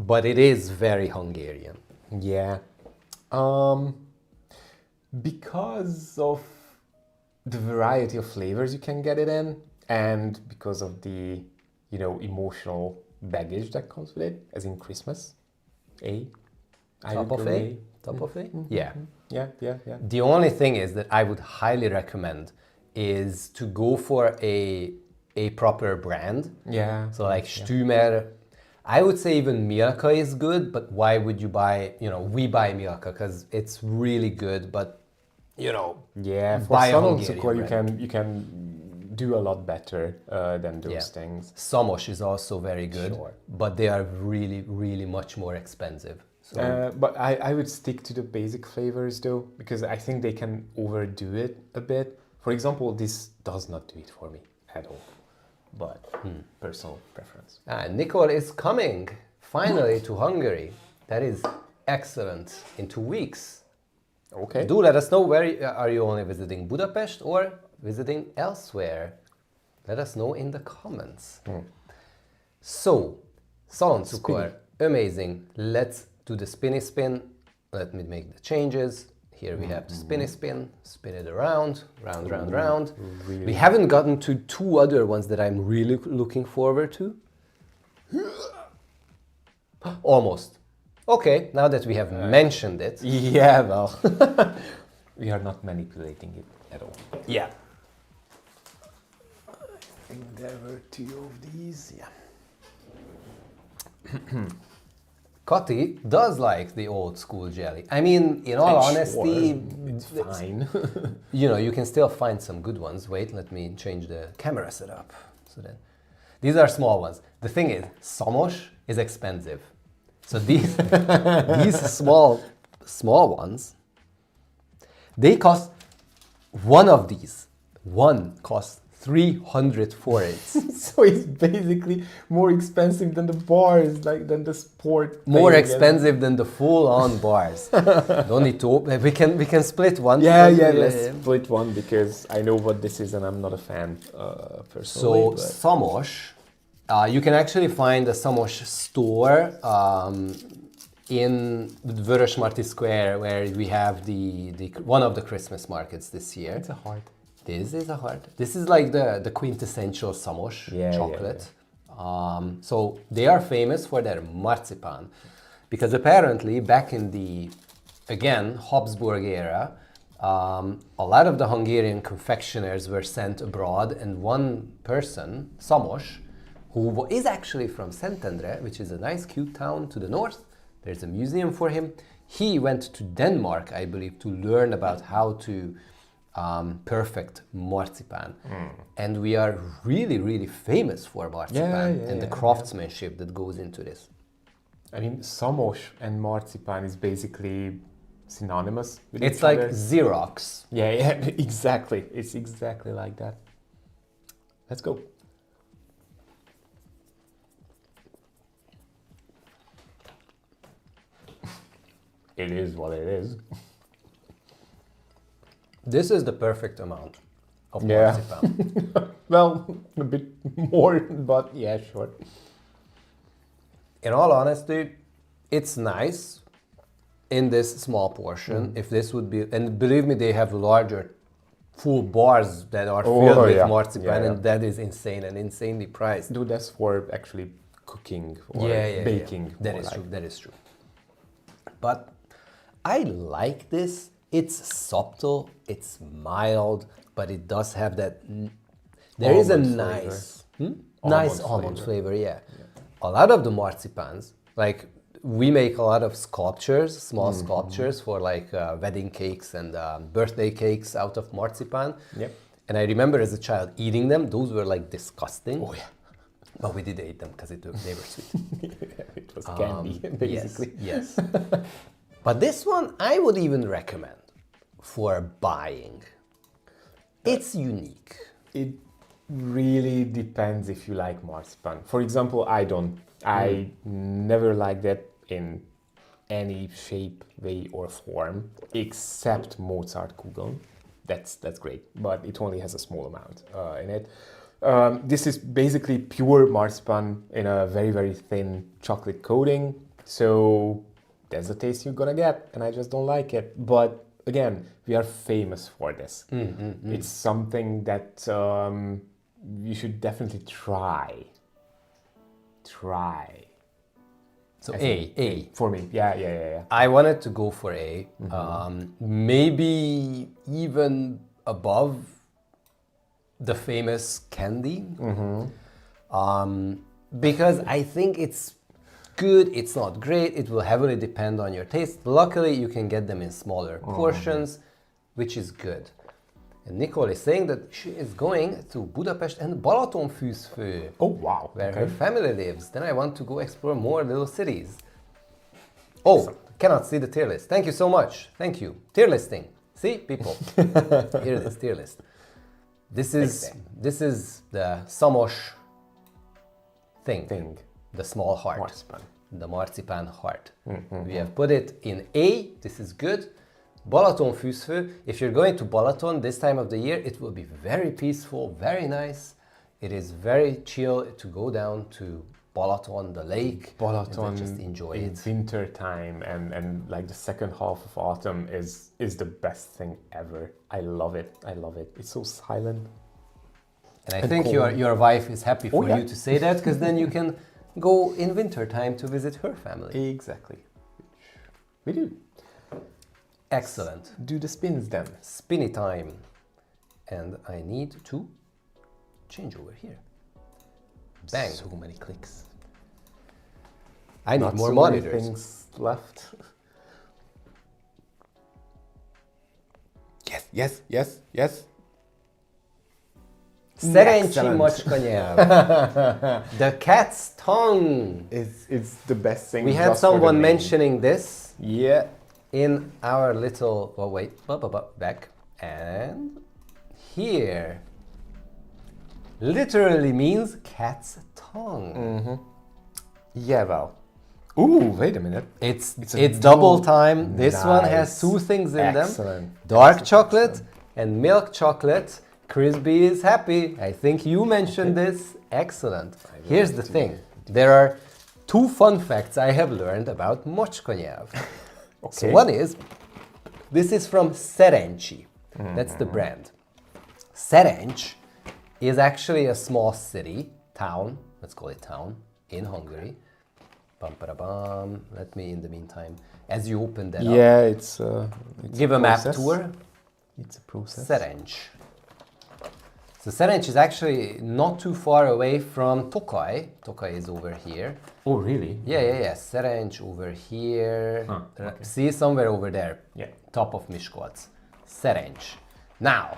but it is very Hungarian. Yeah. Because of the variety of flavors you can get it in, and because of the, you know, emotional baggage that comes with it, as in Christmas. Top of A? Top of A? Yeah. Yeah. The only thing is that I would highly recommend is to go for a proper brand. Yeah. So like Stümer, I would say even Milka is good, but why would you buy, you know, we buy Milka because it's really good, but you know, yeah, for buy a szaloncukor Hungarian you can do a lot better than those things. Szamos is also very good, Sure. but they are really, really much more expensive. So But I would stick to the basic flavors though, because I think they can overdo it a bit For example, this does not do it for me at all, but personal preference. Nicole is coming finally to Hungary. That is excellent. In 2 weeks. Okay. Do let us know where are you only visiting Budapest or visiting elsewhere. Let us know in the comments. So, Szaloncukor, amazing. Let's do the spinny spin. Let me make the changes. Here we have the spinny spin. Spin it around, round, round, round. Really? We haven't gotten to 2 other ones that I'm really looking forward to. Almost. Okay, now that we have mentioned it. Yeah, well, we are not manipulating it at all. Yeah. I think there were 2 of these. Yeah. Kati does like the old school jelly. I mean, in all honesty, it's fine. you know, you can still find some good ones. Wait, let me change the camera setup. So then, these are small ones. The thing is, Szamos is expensive. So these small ones, they cost, one costs 300 forints. So it's basically more expensive than the bars, like than the sport. More thing. expensive than the full-on bars. Don't need to open. We can split one. Yeah, let's split one because I know what this is and I'm not a fan personally. So Szamos, you can actually find a Szamos store in Vörösmarty Square, where we have the one of the Christmas markets this year. It's a heart. This is a heart. This is like the quintessential Szamos chocolate. So they are famous for their marzipan, because apparently back in the, again, Habsburg era, a lot of the Hungarian confectioners were sent abroad, and one person, Szamos, who is actually from Szentendre, which is a nice, cute town to the north. There's a museum for him. He went to Denmark, I believe, to learn about how to perfect marzipan. And we are really, really famous for marzipan and the craftsmanship that goes into this. I mean, Szamos and marzipan is basically synonymous with It's each like other. Xerox. Yeah, exactly. It's exactly like that. Let's go. It is what it is. This is the perfect amount of marzipan. Well, a bit more, but yeah, sure. In all honesty, it's nice in this small portion. If this would be, and believe me, they have larger full bars that are filled with marzipan, and that is insane and insanely priced. Dude, that's for actually cooking or baking. That is true. That is true. But I like this. It's subtle, it's mild, but it does have that. There is a nice, nice almond flavor. Yeah. A lot of the marzipans, like we make a lot of sculptures, small sculptures for like wedding cakes and birthday cakes out of marzipan. Yep. And I remember as a child eating them. Those were like disgusting. Oh yeah. But we did eat them because they were sweet. It was candy, basically. Yes. But this one I would even recommend for buying. It's unique. It really depends if you like marzipan. For example, I don't. I never liked that in any shape, way, or form, except Mozartkugeln. That's great, but it only has a small amount in it. This is basically pure marzipan in a very, very thin chocolate coating. So that's the taste you're gonna get, and I just don't like it. But again, we are famous for this. It's something that you should definitely try. So A. For me, yeah. I wanted to go for A. Maybe even above the famous candy. Because I think it's good, it's not great, it will heavily depend on your taste. Luckily, you can get them in smaller portions, which is good. And Nicole is saying that she is going to Budapest and Balatonfürdő. Oh, wow. Where her family lives. Then I want to go explore more little cities. Oh, cannot see the tier list. Thank you so much. Thank you. Tier listing. See, people. Here it is, tier list. This is the Szamos thing. The small heart. Marzipan. The marzipan heart. We have put it in A. This is good. Balatonfürdő. If you're going to Balaton this time of the year, it will be very peaceful, very nice. It is very chill to go down to Balaton, the lake, Balaton, and just enjoy in it. winter time and like the second half of autumn is the best thing ever. I love it. It's so silent. And I think your wife is happy for you to say that, because then you can go in winter time to visit her family. Exactly. We do. Excellent. Do the spins then. Spinny time. And I need to change over here. Bang. So many clicks. I need Not more so monitors. many things left. Yes. Szerencsi Excellent. macska nyelv. The cat's tongue. It's the best thing. We had just for the someone name. mentioning this Yeah. in our little, oh wait, back. And here literally means cat's tongue. Yeah, well. Ooh, wait a minute. It's a double double- time. This one has Nice. two things in Excellent. them. Dark Excellent. chocolate and milk chocolate. Crispy is happy. I think you mentioned this. Excellent. Here's the thing. There are two fun facts I have learned about macska nyelv. So one is, this is from Szerencsi. That's the brand. Szerencs is actually a small city, town, let's call it town, in Hungary. Bum. Let me, in the meantime, as you open that up, Yeah, it's give a map process. tour. It's a process. Szerencs. So Szerencs is actually not too far away from Tokaj. Tokaj is over here. Oh, really? Yeah. Szerencs over here. okay. See, somewhere over there. Yeah. Top of Miskolc. Szerencs. Now,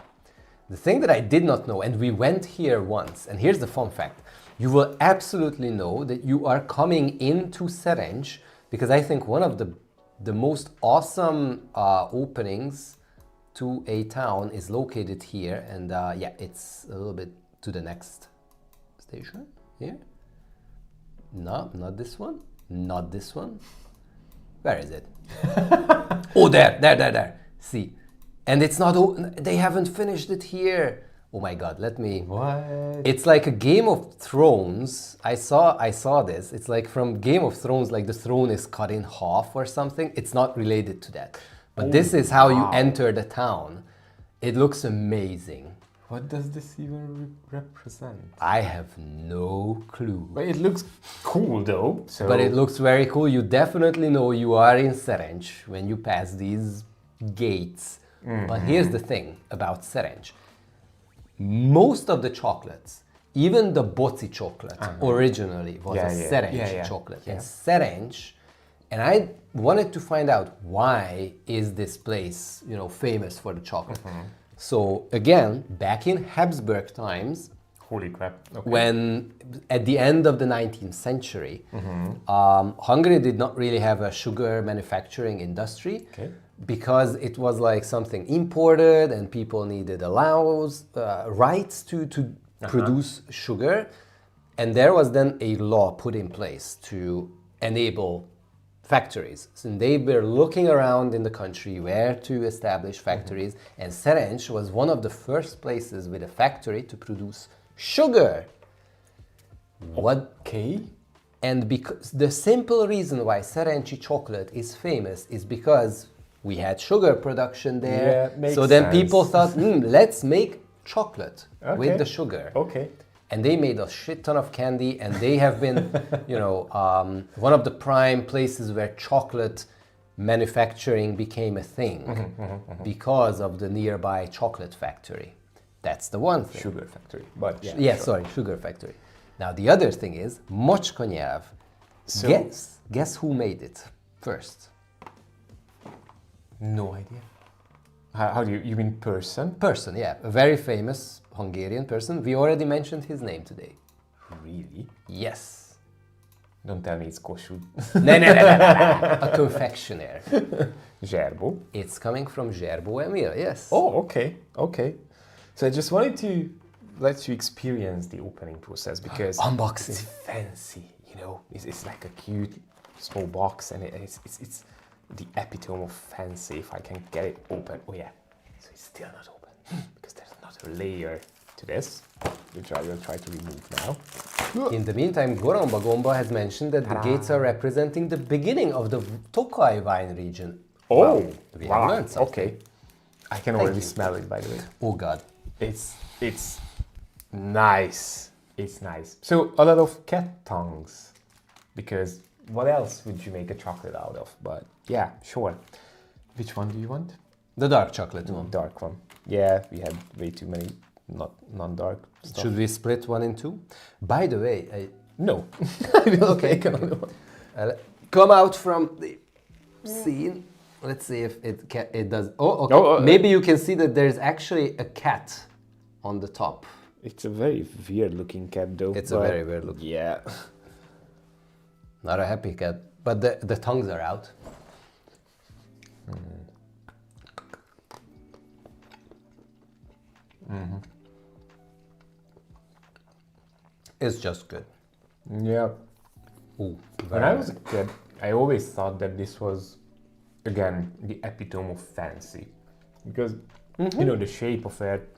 the thing that I did not know, and we went here once, and here's the fun fact. You will absolutely know that you are coming into Szerencs, because I think one of the most awesome openings to a town is located here, and yeah, it's a little bit to the next station here. No, not this one. Not this one. Where is it? Oh, there. See, and it's not. They haven't finished it here. Oh my God! Let me. What? It's like a Game of Thrones. I saw this. It's like from Game of Thrones, like the throne is cut in half or something. It's not related to that. But this is how you enter the town. It looks amazing. What does this even represent? I have no clue. But it looks cool though. So But it looks very cool. You definitely know you are in Szerencs when you pass these gates. But here's the thing about Szerencs. Most of the chocolates, even the Boci chocolate, originally was a Szerencs chocolate. Yeah. And Szerencs, and I wanted to find out why is this place, famous for the chocolate. So again, back in Habsburg times, Holy crap. Okay. when at the end of the 19th century, Hungary did not really have a sugar manufacturing industry. Okay. Because it was like something imported and people needed rights to produce sugar. And there was then a law put in place to enable factories. So they were looking around in the country where to establish factories. And Szerencs was one of the first places with a factory to produce sugar. Okay. And because the simple reason why Szerencsi chocolate is famous is because we had sugar production there. Yeah, makes so then sense. people thought, let's make chocolate Okay. with the sugar. Okay. And they made a shit ton of candy, and they have been, one of the prime places where chocolate manufacturing became a thing because of the nearby chocolate factory. That's the one thing. Sugar factory. But yeah. Yeah, sure. sorry, sugar factory. Now the other thing is macska nyelv. So- Guess who made it first? No idea. How do you mean person? Person, yeah, a very famous Hungarian person. We already mentioned his name today. Really? Yes. Don't tell me it's Kossuth. No. A confectioner. Zserbo. It's coming from Zserbo Emil, yes. Oh, okay. Okay. So I just wanted to let you experience the opening process because Unboxing. it's fancy, you know. It's like a cute small box, and it's the epitome of fancy. If I can get it open, oh yeah. So it's still not open because there's another layer to this, which I will try to remove now. In the meantime, Goromba Gomba has mentioned that the gates are representing the beginning of the Tokaj wine region. Oh, we have learned something. okay. I can already smell it, by the way. Oh God. It's nice. It's nice. So a lot of cat tongues, because what else would you make a chocolate out of? But yeah, sure. Which one do you want? The dark chocolate one. Dark one. Yeah, we had way too many non-dark stuff. Should we split one in two? By the way, No. I will take another one. come out from the scene. Let's see if it does. Oh, okay. Oh, Maybe you can see that there's actually a cat on the top. It's a very weird looking cat though. It's a very weird look. Yeah. Not a happy cat, but the tongues are out. It's just good. Yeah. Ooh, When I was a kid, I always thought that this was, again, the epitome of fancy. Because, you know, the shape of it,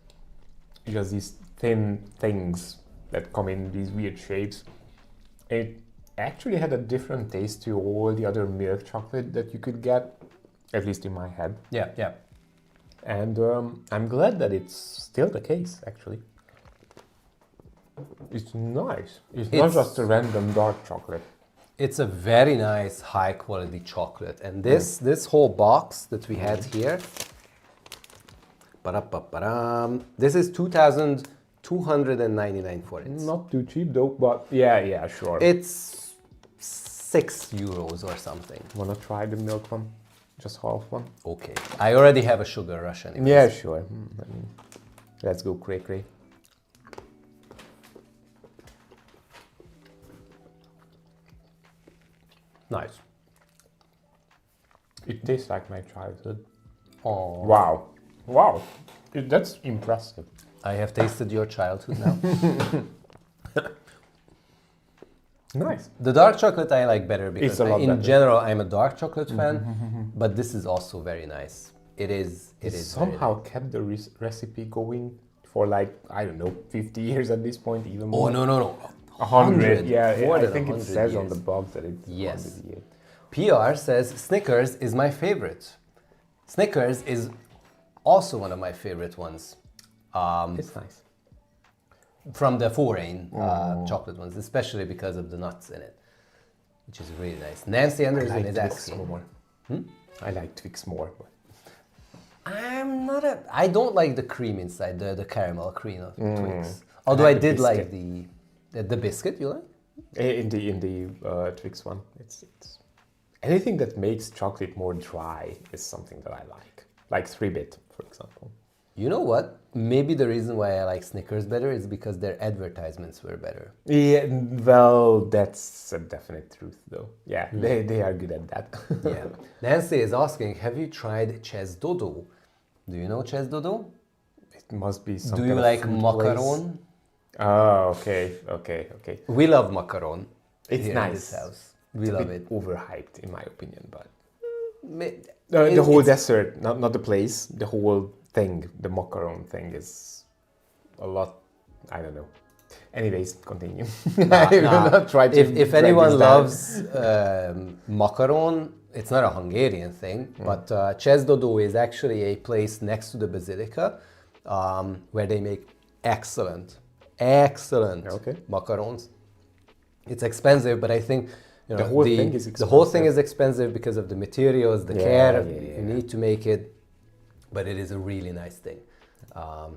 just these thin things that come in these weird shapes. It actually had a different taste to all the other milk chocolate that you could get, at least in my head. Yeah, yeah. And I'm glad that it's still the case, actually. It's nice. It's not just a random dark chocolate. It's a very nice, high quality chocolate. And this whole box that we had here, this is 2,299 for it. Not too cheap though, but yeah, sure. It's €6 or something. Wanna try the milk one? Just half one? Okay. I already have a sugar rush anyway. Yeah, sure. Let's go cray. Nice. It tastes like my childhood. Oh. Wow. That's impressive. I have tasted your childhood now. Nice. The dark chocolate I like better because It's a lot in better. general I'm a dark chocolate fan, but this is also very nice. It is Somehow kept the recipe going for like, I don't know, 50 years at this point, even more. Oh no. 100. Yeah, more I than think it 100 says on years. the box that it's Yes. 100 years. PR says Snickers is my favorite. Snickers is also one of my favorite ones. It's nice. From the foreign chocolate ones, especially because of the nuts in it, which is really nice. Nancy Anderson is Twix asking. more. I like Twix more. But I don't like the cream inside, the caramel cream of Twix. Although I like the did like biscuit. the biscuit, you like? in the Twix one, it's anything that makes chocolate more dry is something that I like 3-bit, for example. You know what? Maybe the reason why I like Snickers better is because their advertisements were better. Yeah, well, that's a definite truth, though. Yeah, they are good at that. Yeah. Nancy is asking, have you tried Ches Dodo? Do you know Ches Dodo? It must be some Do kind you of like food macaron? place. Oh, okay. We love macaron. It's here nice. in this house. We love it. Overhyped, in my opinion, but It- the whole it's- dessert, not the place, the whole thing, the macaron thing is a lot. I don't know. Anyways, continue. I will not try to. If drag anyone this down. loves macaron, it's not a Hungarian thing, but Ches Dodo is actually a place next to the Basilica where they make excellent Okay. macarons. It's expensive, but I think you know, The whole thing is the whole thing expensive. is expensive because of the materials, the Yeah, care yeah. you need to make it. But it is a really nice thing.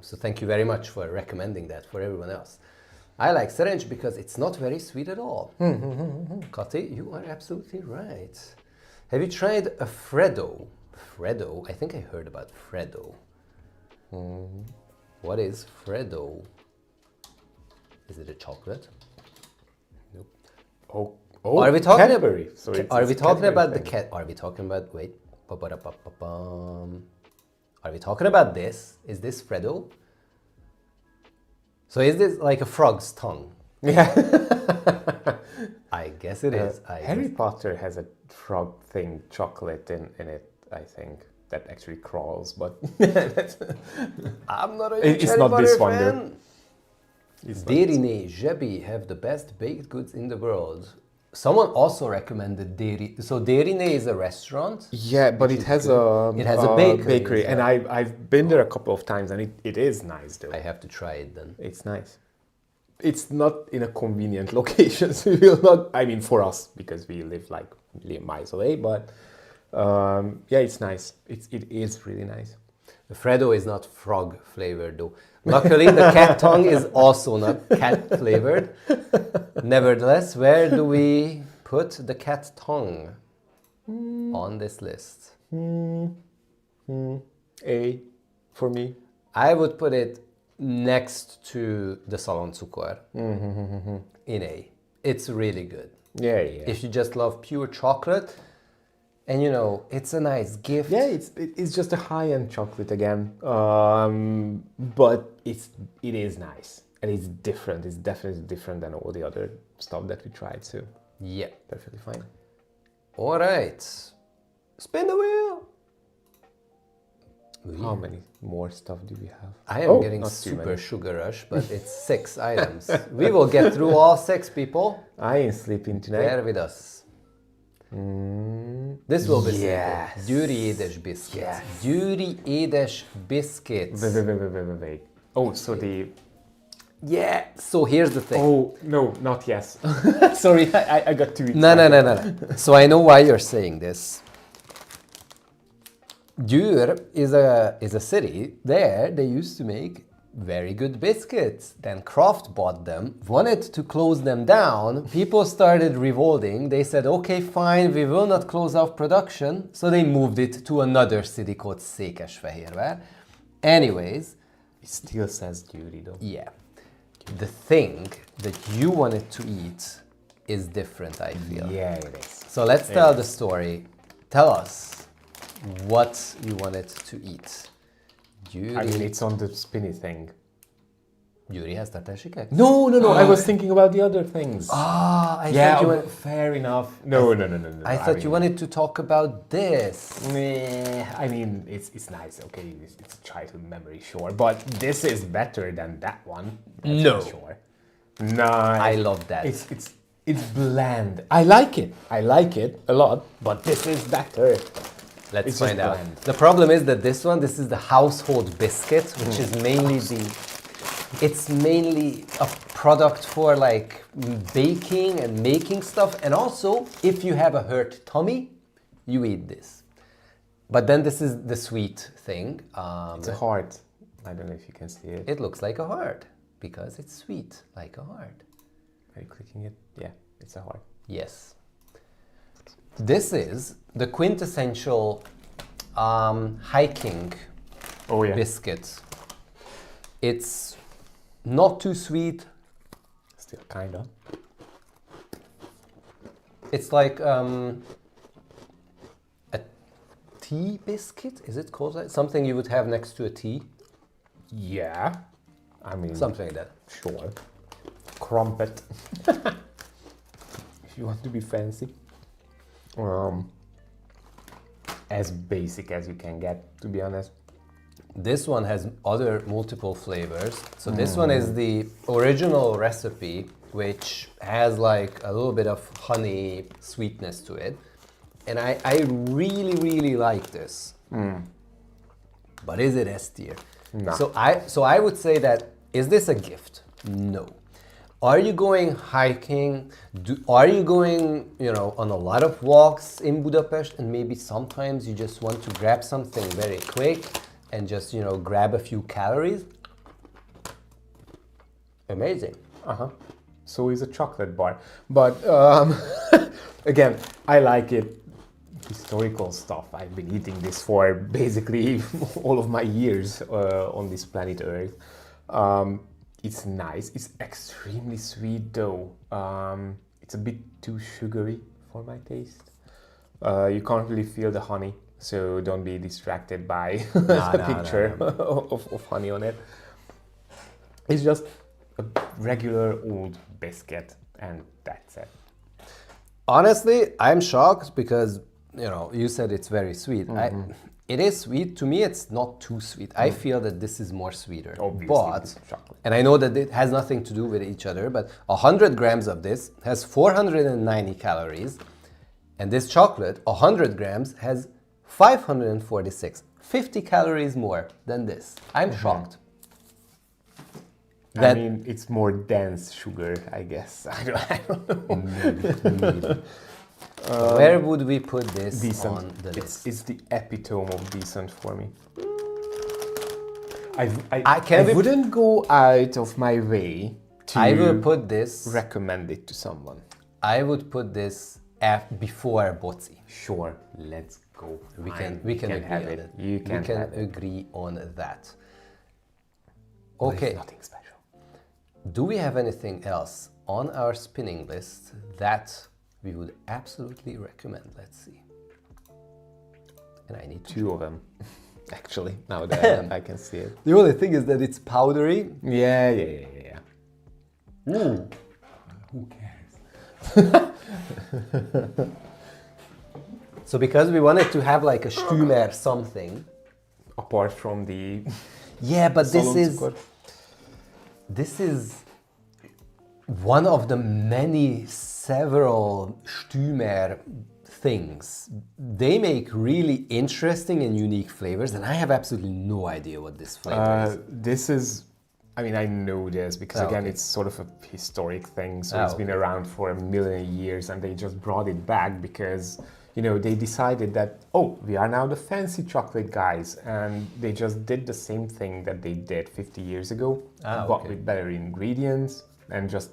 So thank you very much for recommending that for everyone else. I like Serench because it's not very sweet at all. Kati, you are absolutely right. Have you tried a Freddo? Freddo? I think I heard about Freddo. What is Freddo? Is it a chocolate? Oh, Are we talking Cadbury. So Are we talking Cadbury about the thing. cat? Are we talking about wait? Ba-ba-da-ba-ba-bum. Are we talking about this? Is this Freddo? So is this like a frog's tongue? Yeah. I guess it is. Harry Potter has a frog thing, chocolate in it, I think, that actually crawls, but I'm not a It's Harry not Potter this one, fan. though. It's not Derine Jebi have the best baked goods in the world. Someone also recommended Deri. So Derine is a restaurant. Yeah, but it has a bakery, and I've been there a couple of times, and it is nice though. I have to try it then. It's nice. It's not in a convenient location, so we will not. I mean, for us because we live like miles away, but yeah, it's nice. It is really nice. The Freddo is not frog flavored though. Luckily, the cat tongue is also not cat flavored. Nevertheless, where do we put the cat tongue on this list? A for me. I would put it next to the Szaloncukor in A. It's really good. Yeah, yeah. If you just love pure chocolate, and you know, it's a nice gift. Yeah, it's just a high-end chocolate again, but it is nice and it's different. It's definitely different than all the other stuff that we tried. So Yeah. perfectly fine. All right. Spin the wheel. How many more stuff do we have? I am getting not too super many. sugar rush, but it's 6 items. We will get through all 6, people. I ain't sleeping tonight. Bear with us. This will be Yes. simple. Győri édes biscuit. Yes. Győri édes biscuits. Wait. Oh, so the... Yeah, so here's the thing. Oh, no, not yes. Sorry, I got too excited. No. So I know why you're saying this. Győr is a city. There, they used to make very good biscuits. Then Kraft bought them, wanted to close them down. People started revolting. They said, okay, fine, we will not close off production. So they moved it to another city called Székesfehérvár. Anyways, It still says Győri though. yeah, the thing that you wanted to eat is different, I feel. Yeah, it is. So let's tell the story. Tell us what you wanted to eat. I mean, it's on the spinny thing. Győri háztartási kek? No, I was thinking about the other things. I Yeah, thought you went, fair enough. No. I thought you wanted to talk about this. I mean, it's nice. Okay, it's a childhood memory, sure, but this is better than that one. That's No. for sure. No, I love that. It's bland. I like it a lot, but this is better. Let's it's just find out. bland. The problem is that this is the household biscuit, which is mainly it's mainly a product for like baking and making stuff. And also, if you have a hurt tummy, you eat this. But then this is the sweet thing. It's a heart. I don't know if you can see it. It looks like a heart because it's sweet like a heart. Are you clicking it? Yeah, it's a heart. Yes. This is the quintessential hiking Oh yeah. biscuit. It's not too sweet. Still kinda. It's like a tea biscuit. Is it called that? Something you would have next to a tea. Yeah. I mean, Something like that. sure. Crumpet. If you want to be fancy. As basic as you can get, to be honest. This one has other multiple flavors. So this one is the original recipe, which has like a little bit of honey sweetness to it. And I really, really like this. But is it S tier? No. So I would say that, is this a gift? No. Are you going hiking? Are you going, on a lot of walks in Budapest, and maybe sometimes you just want to grab something very quick and just, grab a few calories? Amazing. So is a chocolate bar. But again, I like it. Historical stuff. I've been eating this for basically all of my years on this planet Earth. It's nice. It's extremely sweet though. It's a bit too sugary for my taste. You can't really feel the honey, so don't be distracted by the picture of honey on it. It's just a regular old biscuit, and that's it. Honestly, I'm shocked because, you said it's very sweet. It is sweet. To me, it's not too sweet. I feel that this is more sweeter. Obviously, it's chocolate. And I know that it has nothing to do with each other, but 100 grams of this has 490 calories. And this chocolate, 100 grams, has 546. 50 calories more than this. I'm shocked. I mean, it's more dense sugar, I guess. I don't know. Maybe. Where would we put this on the list? It's the epitome of decent for me. I wouldn't go out of my way to I will put this. recommend it to someone. I would put this before Boci. Sure, let's go. We can agree have on it. it. You can we can have it. agree on that. But Okay. it's nothing special. Do we have anything else on our spinning list that we would absolutely recommend? Let's see. And I need to. 2 of them, actually. Now that I can see it. The only thing is that it's powdery. Yeah. Ooh. Who cares? So because we wanted to have like a Stümer something. Apart from the Yeah, but Salonzucker. this is one of the several Stümer things. They make really interesting and unique flavors, and I have absolutely no idea what this flavor is. This is, I mean, I know this because again, okay. it's sort of a historic thing. So Oh, it's been around for 1,000,000 years, and they just brought it back because, they decided that, we are now the fancy chocolate guys, and they just did the same thing that they did 50 years ago, but okay. with better ingredients and just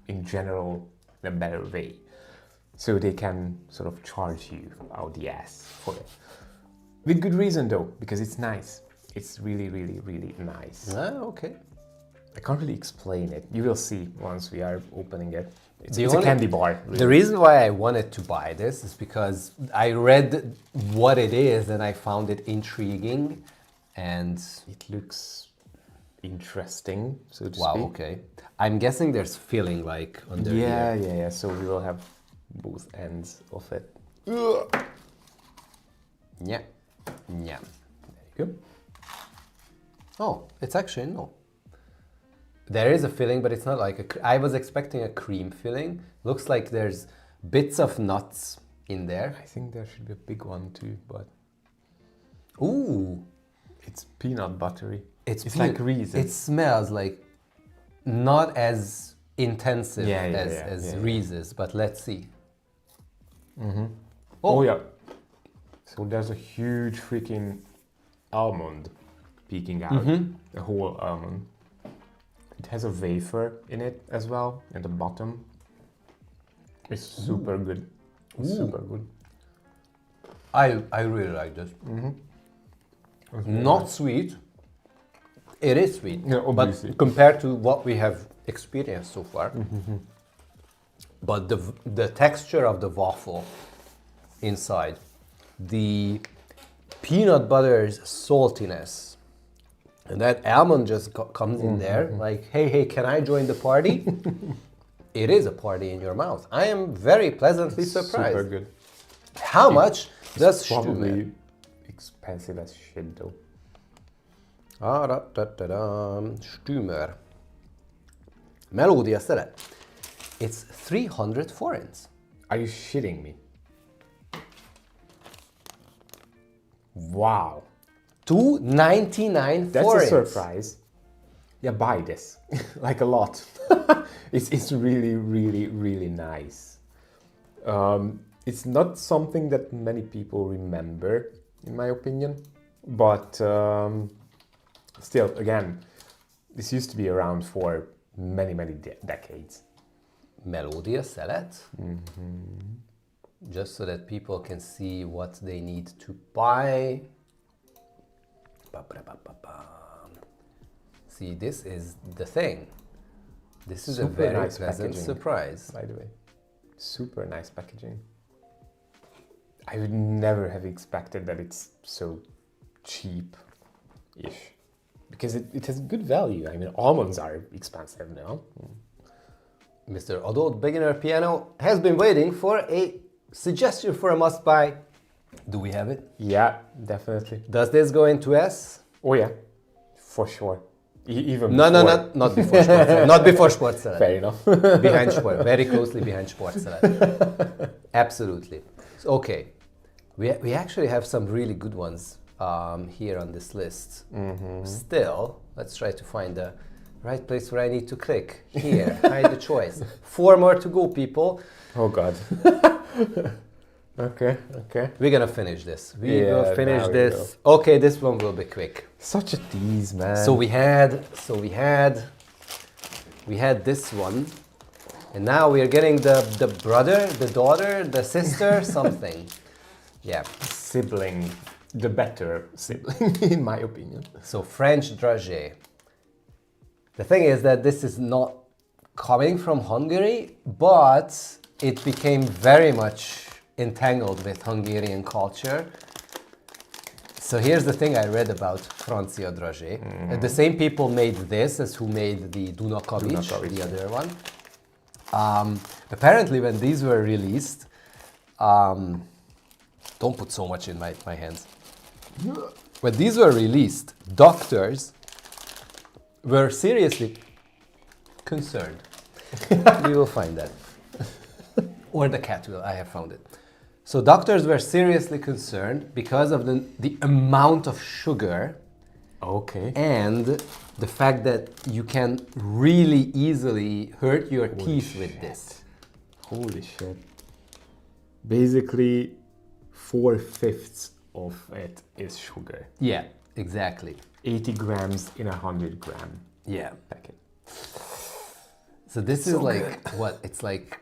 in general in a better way. So they can sort of charge you out the ass for it. With good reason though, because it's nice. It's really, really, really nice. Okay. I can't really explain it. You will see once we are opening it. It's The a only- candy bar. Really. The reason why I wanted to buy this is because I read what it is and I found it intriguing, and It looks interesting, so to wow, speak. okay. I'm guessing there's filling like under here. Yeah. So we will have both ends of it. Yeah. Yeah. There you go. Oh, it's actually no. There is a filling, but it's not like I was expecting a cream filling. Looks like there's bits of nuts in there. I think there should be a big one too, but Ooh, it's peanut buttery. it's like Reese's. It smells like not as intensive Yeah, as yeah. Reese's, but let's see. Oh yeah. So there's a huge freaking almond peeking out. A whole almond. It has a wafer in it as well, at the bottom. It's super good. It's super good. I really like this. Not sweet. It is sweet, Yeah, obviously. but compared to what we have experienced so far. But the texture of the waffle inside, the peanut butter's saltiness, and that almond just comes in there like, hey, can I join the party? It is a party in your mouth. I am very pleasantly surprised. Super good. How much does Stümer? Probably expensive as shit though. Stümer. Melódia Szeret. It's 300 forints. Are you shitting me? Wow. 299 That's forints. a surprise. Yeah, buy this. Like a lot. It's really, really, really nice. It's not something that many people remember, in my opinion. But still, again, this used to be around for many, many decades. Melódia Szeret. Just so that people can see what they need to buy. See, this is the thing. This is a Super very nice pleasant packaging. surprise. By the way, super nice packaging. I would never have expected that it's so cheap-ish. because it has good value. I mean, almonds are expensive now. Mr. Adult Beginner Piano has been waiting for a suggestion for a must-buy. Do we have it? Yeah, definitely. Does this go into S? Oh yeah, for sure. Even No, before. not before Sportsalad. Not before Sportsalad. Fair enough. Behind Sport, very closely behind Sportsalad. Absolutely. So, okay, we actually have some really good ones here on this list. Still, let's try to find the right place where I need to click. Here, hide the choice. 4 more to go, people. Oh God. Okay. We're gonna finish this. We Yeah, will finish now we this. Okay, this one will be quick. Such a tease, man. So we had this one, and now we are getting the brother, the daughter, the sister, something. Yeah. Sibling, the better sibling, in my opinion. So French dragée. The thing is that this is not coming from Hungary, but it became very much entangled with Hungarian culture. So here's the thing I read about Francia dragée. The same people made this as who made the Dunakavics, the other one. Apparently when these were released, don't put so much in my hands. When these were released, doctors were seriously concerned. We will find that. Or the cat will, I have found it. So doctors were seriously concerned because of the amount of sugar. Okay. And the fact that you can really easily hurt your teeth with this. Holy shit. Basically, 4/5 of it is sugar. Yeah, exactly. 80 grams in a 100 gram Yeah. packet. So this is like, what? It's like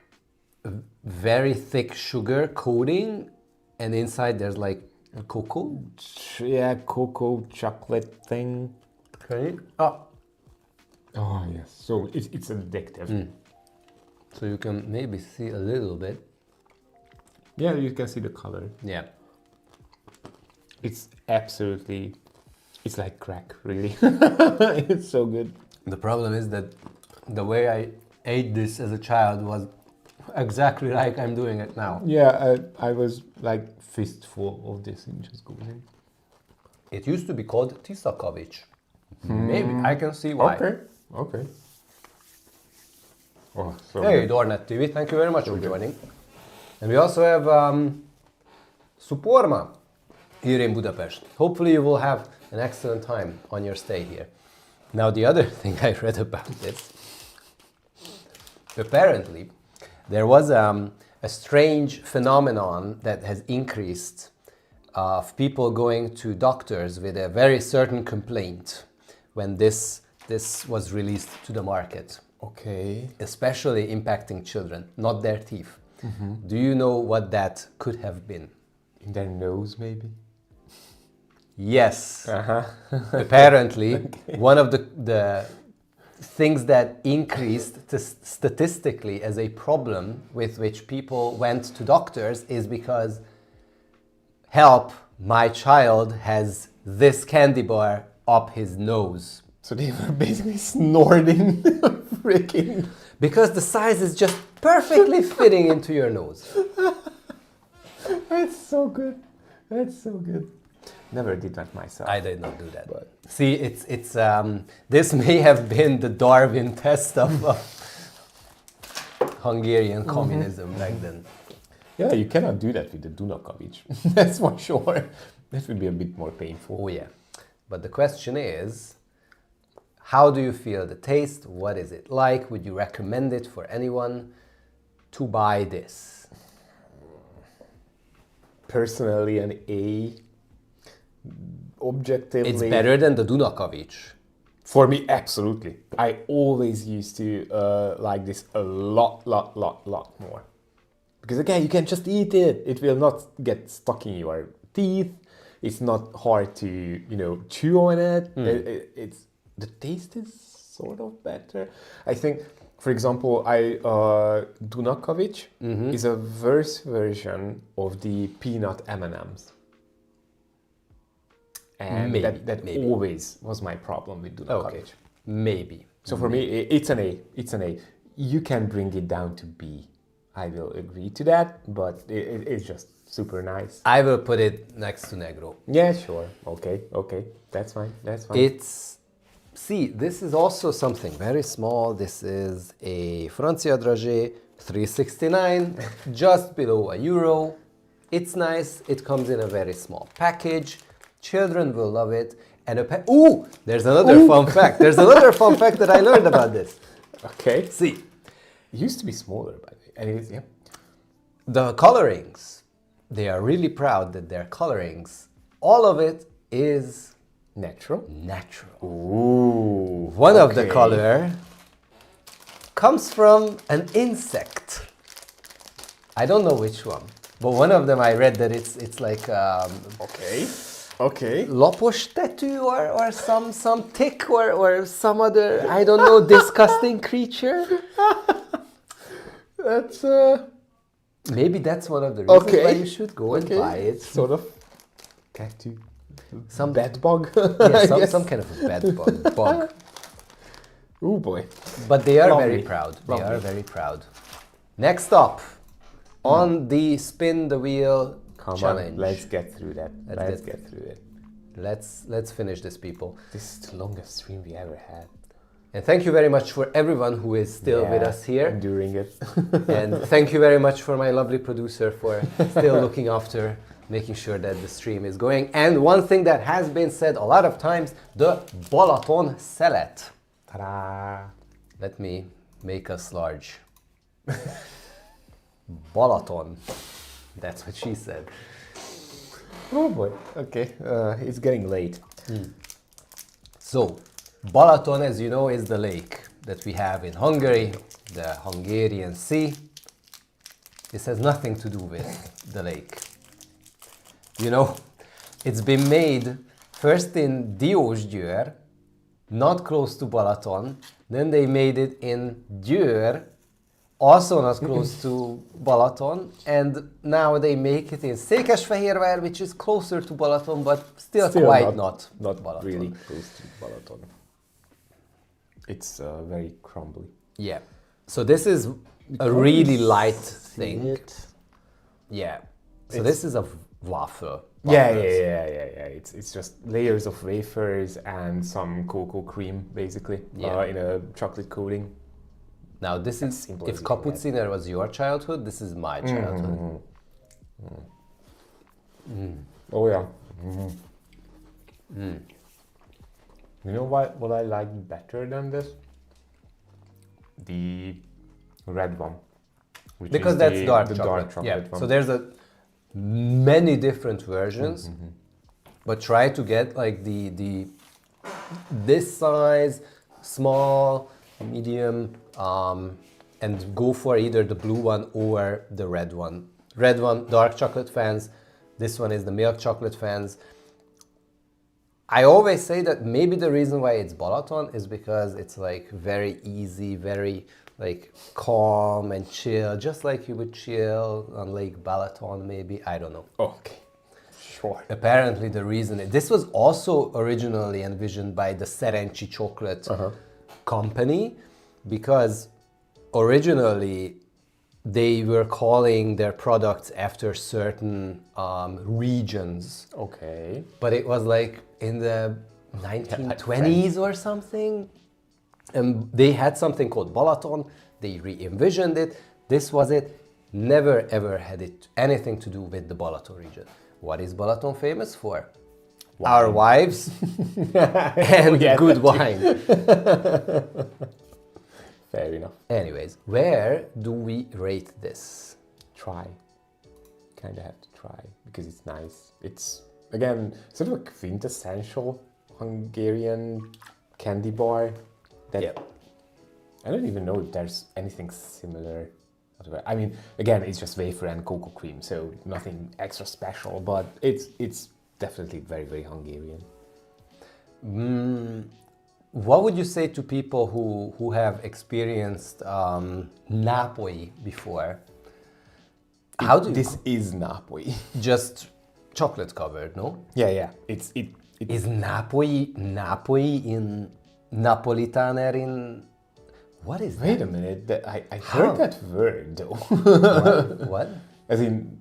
a very thick sugar coating, and inside there's like cocoa. Yeah, cocoa chocolate thing. Okay. Oh yes. So it's addictive. So you can maybe see a little bit. Yeah, you can see the color. Yeah. It's absolutely. It's like crack, really. It's so good. The problem is that the way I ate this as a child was exactly like I'm doing it now. Yeah, I was like fistful of this and just goes in. It used to be called Tisakavics. Maybe I can see why. Okay. Oh, so Hey, good. Dornet TV, thank you very much for joining. And we also have Suporma here in Budapest. Hopefully you will have an excellent time on your stay here. Now the other thing I read about this, apparently there was a strange phenomenon that has increased of people going to doctors with a very certain complaint when this was released to the market. Okay. Especially impacting children, not their teeth. Do you know what that could have been? In their nose, maybe? Yes. Apparently, one of the things that increased statistically as a problem with which people went to doctors is because, help, my child has this candy bar up his nose. So they were basically snorting freaking. Because the size is just perfectly fitting into your nose. That's so good. That's so good. Never did that myself. I did not do that. But see, it's this may have been the Darwin test of Hungarian communism back then. yeah, you cannot do that with the Dunakavics. That's for sure. That would be a bit more painful. Oh yeah. But the question is, how do you feel the taste? What is it like? Would you recommend it for anyone to buy this? Personally, an A. Objectively, It's better than the Dunakavics. for me. Absolutely, I always used to like this a lot more. Because again, you can just eat it. It will not get stuck in your teeth. It's not hard to chew on it. It's the taste is sort of better. I think, for example, Dunakavics is a worse version of the peanut M&Ms. and Maybe, that maybe. always was my problem with Duna Okay, Cabbage. maybe. So for me, it's an A. It's an A. You can bring it down to B. I will agree to that, but it's just super nice. I will put it next to Negro. Yeah, sure. Okay, that's fine. See, this is also something very small. This is a Francia dragé, 369, just below €1. It's nice. It comes in a very small package. Children will love it. And there's another fun fact. There's another fun fact that I learned about this. Okay. See, It used to be smaller, by the way. Anyways, yeah. the colorings, they are really proud that their colorings, all of it is Natural. natural. Ooh. One of the color comes from an insect. I don't know which one, but one of them I read that it's like Okay. lapos tetű or some tick or some other, I don't know, disgusting creature. That's Maybe that's one of the reasons why you should go and buy it. Sort of cactus. Some Bed bug. Yeah, some kind of a bed bug. Oh boy. But they are Lovely. very proud. They Lovely. are very proud. Next up, on the spin the wheel Come challenge. on, let's get through that. Let's get through it. Let's finish this, people. This is the longest stream we ever had. And thank you very much for everyone who is still with us here. Enduring it. And thank you very much for my lovely producer for still looking after making sure that the stream is going. And one thing that has been said a lot of times, the Balaton szelet. Ta-da! Let me make us large. Balaton. That's what she said. Oh boy. Okay. It's getting late. So, Balaton, as you know, is the lake that we have in Hungary, the Hungarian Sea. This has nothing to do with the lake. You know, it's been made first in Diósgyőr, not close to Balaton. Then they made it in Győr, also not close to Balaton. And now they make it in Székesfehérvár, which is closer to Balaton, but still quite not Balaton. really close to Balaton. It's very crumbly. Yeah. So this is a really light thing. It. Yeah. So this is a waffle. Yeah. Waffles. It's just layers of wafers and some cocoa cream, basically, Yeah. in a chocolate coating. Now this is, simple if as you can Kapuciner was your childhood, this is my childhood. Oh yeah. You know what I like better than this? The red one. Which Because is that's the dark dark chocolate. chocolate Yeah. one. So there's many different versions, but try to get like the this size, small, medium, and go for either the blue one or the red one. Red one, dark chocolate fans. This one is the milk chocolate fans. I always say that maybe the reason why it's Balaton is because it's like very easy, very like calm and chill, just like you would chill on Lake Balaton maybe, I don't know. Okay. Sure. Apparently the reason, this was also originally envisioned by the Szerencsé Chocolate company, because originally they were calling their products after certain regions. Okay. But it was like in the 1920s or something. And they had something called Balaton. They re-envisioned it. This was it. Never ever had it anything to do with the Balaton region. What is Balaton famous for? Wine. Our wives and good wine. Fair enough. Anyways, where do we rate this? Try. Kind of have to try because it's nice. It's again sort of a quintessential Hungarian candy bar. That Yep. I don't even know if there's anything similar. I mean, again, it's just wafer and cocoa cream, so nothing extra special. But it's definitely very, very Hungarian. What would you say to people who have experienced Napoli before? This is Napoli. Just chocolate covered, no? Yeah. Is Napoli in Napolitaner in... What is Wait that? a minute, I heard that word though. What? As in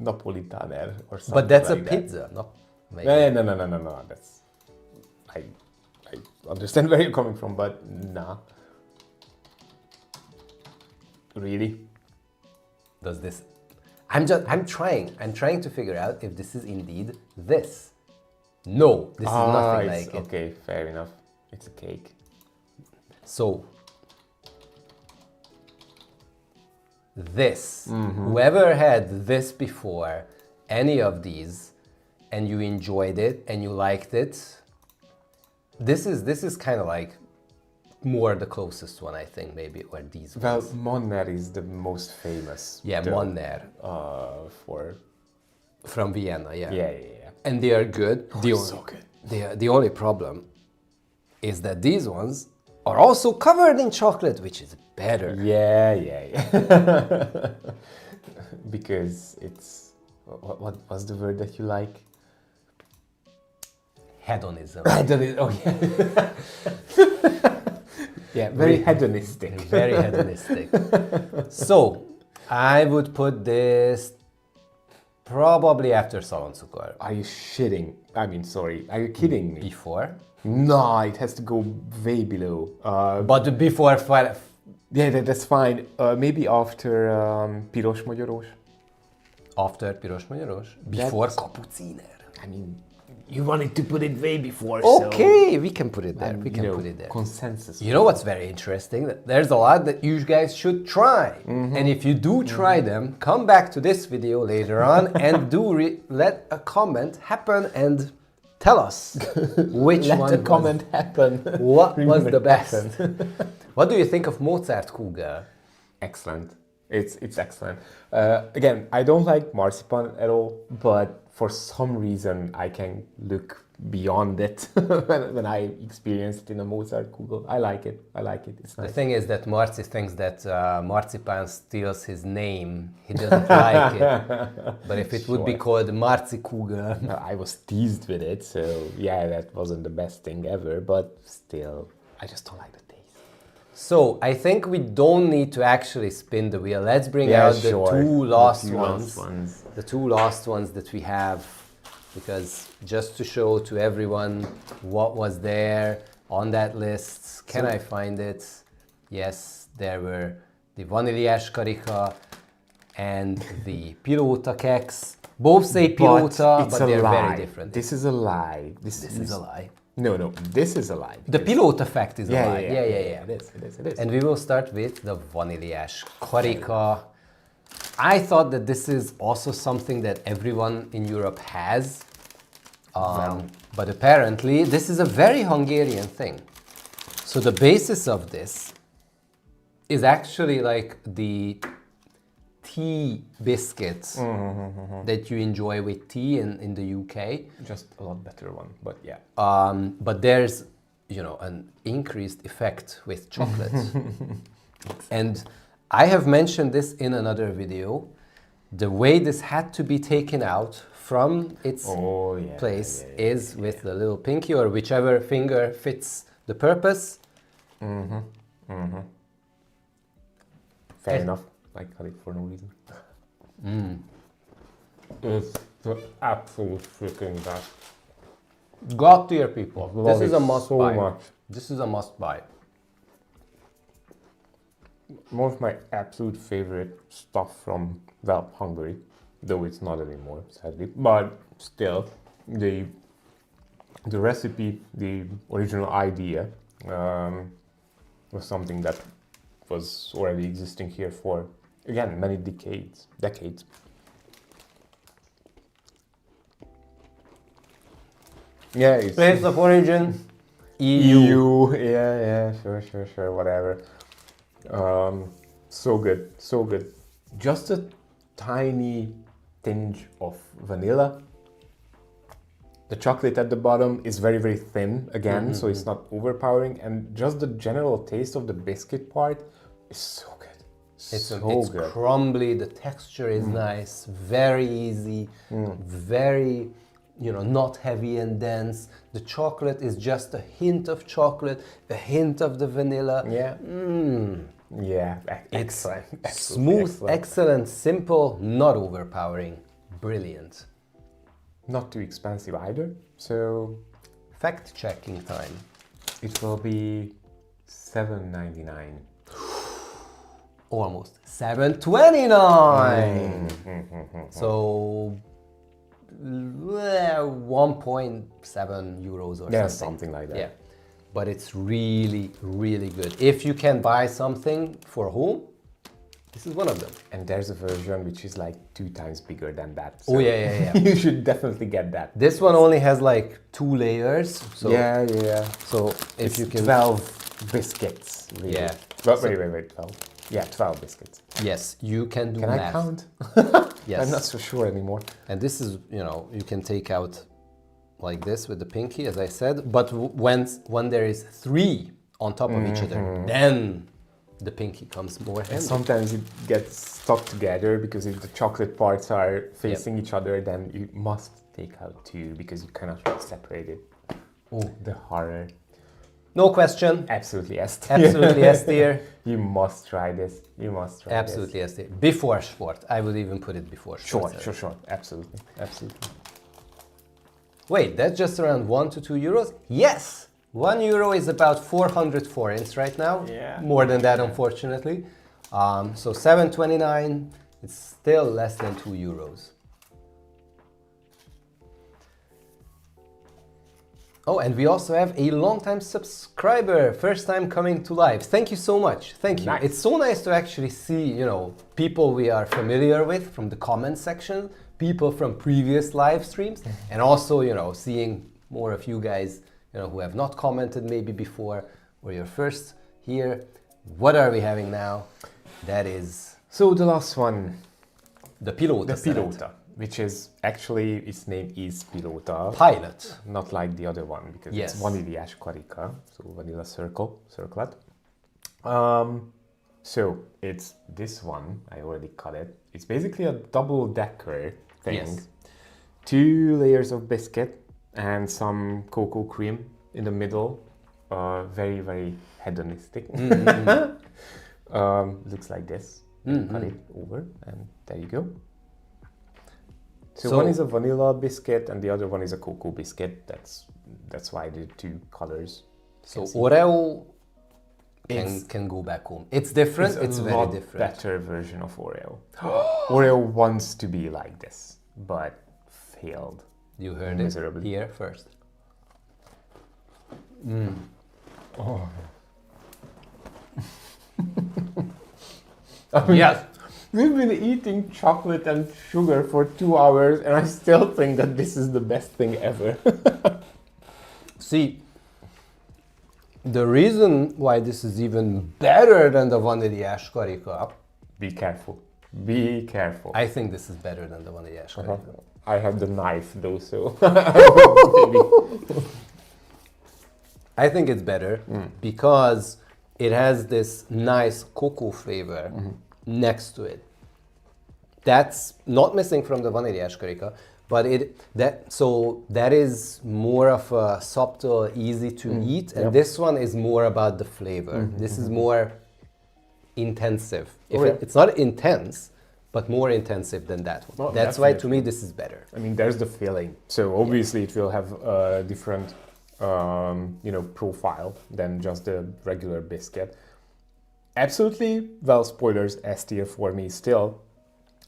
Napolitaner or something. But that's like a that. pizza, no? Maybe. No. That's I understand where you're coming from, but nah. Really? Does this... I'm trying to figure out if this is indeed this. No, this is nothing like it. Okay, fair enough. It's a cake. So, this, whoever had this before, any of these, and you enjoyed it and you liked it, this is kind of like more the closest one, I think, maybe, or these Well, ones. Monner is the most famous. Yeah, though, Monner for from Vienna, yeah. yeah. And they are good. So good. The only problem is that these ones are also covered in chocolate, which is better. Yeah. Because it's what was the word that you like? Hedonism. Oh yeah. Yeah, very hedonistic. Very hedonistic. So, I would put this probably after Szaloncukor. Are you shitting? I mean, sorry. Are you kidding me? Before. No, it has to go way below. But before... Yeah, that's fine. Maybe after Piros Magyaros. After Piros Magyaros? Before That's- Kapuciner. I mean, you wanted to put it way before. Okay, we can put it there. So, We can put it there. Consensus. You know what's very interesting? That there's a lot that you guys should try. And if you do try them, come back to this video later on and let a comment happen and tell us which Let one the comment happen. what was Remember the it best. happened. What do you think of Mozart Kugel? Excellent. It's excellent. Again, I don't like marzipan at all, but for some reason I can look beyond it when I experience it in a Mozart Kugel. I like it. It's The nice. thing is that Marci thinks that marzipan steals his name. He doesn't like it. But if it would be Sure. called Marci Kugel, I was teased with it, so yeah, that wasn't the best thing ever, but still, I just don't like the taste. so I think we don't need to actually spin the wheel. Let's bring Yeah, out the sure. two The last two ones. last ones. The two last ones that we have, because just to show to everyone what was there on that list. Can I find it? Yes, there were the Vanilliás Karika and the Pilóta Keks. Both say Pilóta, it's but a they're lie. very different. This is a lie. This is a lie. No, this is a lie. The Pilóta fact is a lie. Yeah. It is. And we will start with the Vanilliás Karika. I thought that this is also something that everyone in Europe has. But apparently this is a very Hungarian thing. So the basis of this is actually like the tea biscuits that you enjoy with tea in the UK. Just a lot better one, but yeah. But there's, an increased effect with chocolate. And I have mentioned this in another video. The way this had to be taken out from its place is with the little pinky or whichever finger fits the purpose. Fair enough. I cut it for no reason. It's the absolute freaking best. God tier, people. Love This is a it must so buy. much. This is a must buy. One of my absolute favorite stuff from, Hungary, though it's not anymore, sadly. But still, the recipe, the original idea, was something that was already existing here for, again, many decades. Yeah, it's Place of origin, EU. Yeah, sure, whatever. So good. Just a tiny tinge of vanilla. The chocolate at the bottom is very, very thin again, so it's not overpowering. And just the general taste of the biscuit part is so good. It's good. crumbly, the texture is nice, very easy, very not heavy and dense. The chocolate is just a hint of chocolate, a hint of the vanilla. Yeah. Yeah, It's excellent. Absolutely smooth, excellent, simple, not overpowering. Brilliant. Not too expensive either. So Fact checking time. it will be $7.99. Almost $7.29. So 1.7 euros or Yeah, something. something like that. Yeah. But it's really, really good. If you can buy something for home, this is one of them. And there's a version which is like 2 times bigger than that. Oh, yeah. You should definitely get that. This one only has like 2 layers. So, yeah. So if It's you can... 12 biscuits. Really. Yeah. But wait, 12. Yeah, 12 biscuits. Yes, you can do Can math. I count? Yes. I'm not so sure anymore. And this is, you can take out like this with the pinky, as I said. But when there is 3 on top of each other, then the pinky comes more And handy. sometimes it gets stuck together because if the chocolate parts are facing each other, then you must take out 2 because you cannot separate it. Oh, the horror. No question. Absolutely yes. Absolutely S tier. You must try this. You must try Absolutely S tier. Before Sport. I would even put it before this. Sport. Sure. Absolutely. Wait, that's just around 1 to 2 euros? Yes! 1 euro is about 400 forints right now. Yeah. More than that, unfortunately. So 7.29, it's still less than 2 euros. Oh, and we also have a long-time subscriber, first time coming to live. Thank you so much. Thank you. Nice. It's so nice to actually see, people we are familiar with from the comment section, people from previous live streams, and also, seeing more of you guys, who have not commented maybe before, or you're first here. What are we having now? That is... So the last one. The Pilota. The salad. Pilota, which is actually, its name is Pilota. Pilot. Not like the other one, because Yes. it's vaníliás karika, so vanilla circlet. So it's this one, I already cut it. It's basically a double-decker thing. Yes. 2 layers of biscuit and some cocoa cream in the middle. Very, very hedonistic. Looks like this. Cut it over, and there you go. So one is a vanilla biscuit and the other one is a cocoa biscuit. That's why the 2 colors. So Oreo can go back home. It's different. It's a very lot different. better version of Oreo. Oreo wants to be like this, but failed. You heard miserably. it here first. Oh. Yes. We've been eating chocolate and sugar for 2 hours and I still think that this is the best thing ever. See, the reason why this is even better than the vaníliás karika, Be careful. Be careful. I think this is better than the vaníliás karika. I have the knife though, so I think it's better because it has this nice cocoa flavor next to it. That's not missing from the vaníliás karika, but that is more of a subtle, easy to eat, and this one is more about the flavor. This is more intensive. It's not intense, but more intensive than that one. Well, that's why to definitely. me this is better. I mean, there's the filling. So obviously it will have a different, profile than just the regular biscuit. Absolutely, well, spoilers, S tier for me still.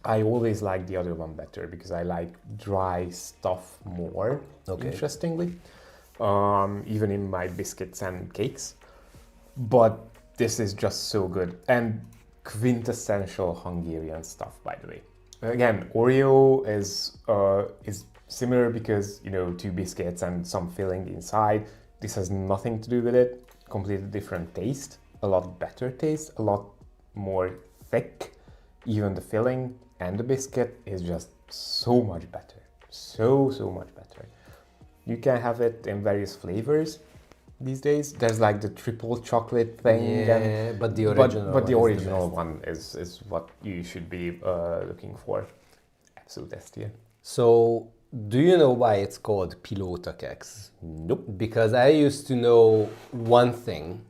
I always like the other one better because I like dry stuff more, interestingly, even in my biscuits and cakes. But this is just so good and quintessential Hungarian stuff, by the way. Again, Oreo is similar because, 2 biscuits and some filling inside. This has nothing to do with it. Completely different taste, a lot better taste, a lot more thick. Even the filling and the biscuit is just so much better. So much better. You can have it in various flavors these days. There's like the triple chocolate thing. Yeah, but the original but the one original is one is what you should be looking for. Absolute S tier. So do you know why it's called pilóta keks? Nope. Because I used to know one thing,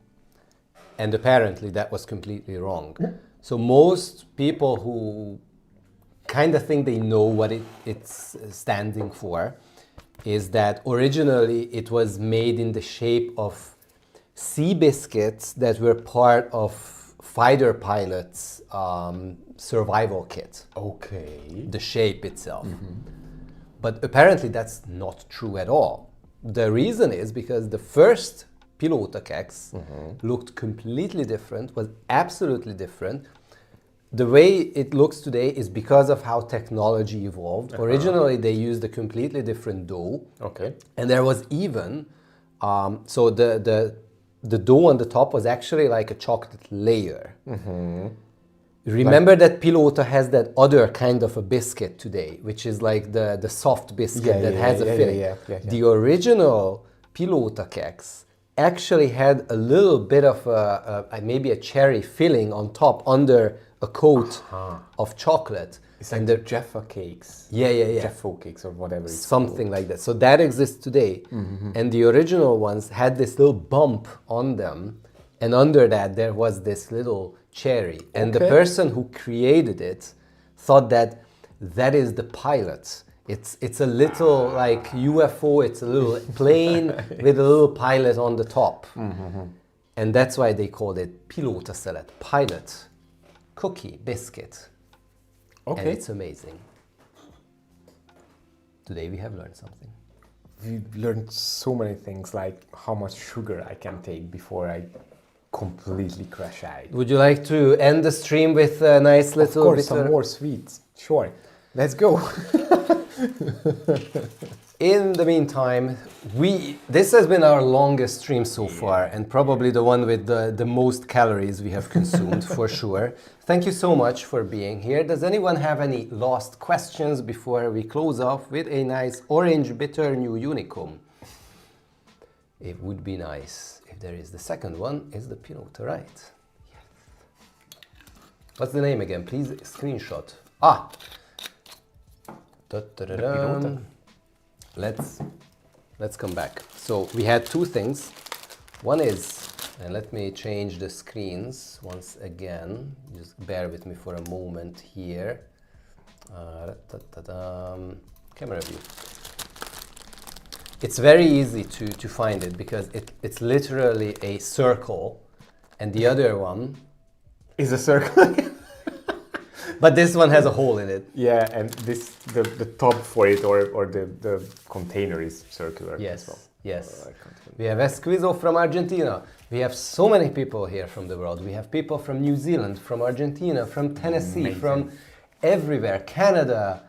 and apparently that was completely wrong. So most people who kind of think they know what it's standing for is that originally it was made in the shape of sea biscuits that were part of fighter pilots' survival kit. Okay. The shape itself. But apparently that's not true at all. The reason is because the first pilóta keks looked completely different, was absolutely different. The way it looks today is because of how technology evolved. Originally they used a completely different dough. Okay. And there was even, so the dough on the top was actually like a chocolate layer. Remember that pilóta has that other kind of a biscuit today, which is like the soft biscuit that has a filling. Yeah. The original pilóta keks actually had a little bit of maybe a cherry filling on top under a coat of chocolate. It's like the Jaffa cakes. Yeah. Jaffa cakes or whatever it's Something like that. So that exists today. And the original ones had this little bump on them. And under that, there was this little cherry. And the person who created it thought that that is the pilot. It's a little like UFO. It's a little plane with a little pilot on the top. And that's why they called it pilóta szelet, pilot cookie biscuit. And it's amazing. Today we have learned something. We learned so many things, like how much sugar I can take before I completely crash out. Would you like to end the stream with a nice little Of course, bit some more sweets. Sure. Let's go. In the meantime, this has been our longest stream so far, and probably the one with the most calories we have consumed, for sure. Thank you so much for being here. Does anyone have any last questions before we close off with a nice orange bitter new unicum? It would be nice if there is. The second one is the pilóta, right? Yes. What's the name again? Please screenshot. Let's come back. So we had two things. One is, and let me change the screens once again. Just bear with me for a moment here. Camera view. It's very easy to find it because it's literally a circle, and the other one is a circle. But this one has a hole in it. Yeah, and the top for it or the container is circular. Yes, as well. yes. We have Esquizo from Argentina. We have so many people here from the world. We have people from New Zealand, from Argentina, from Tennessee, from everywhere, Canada.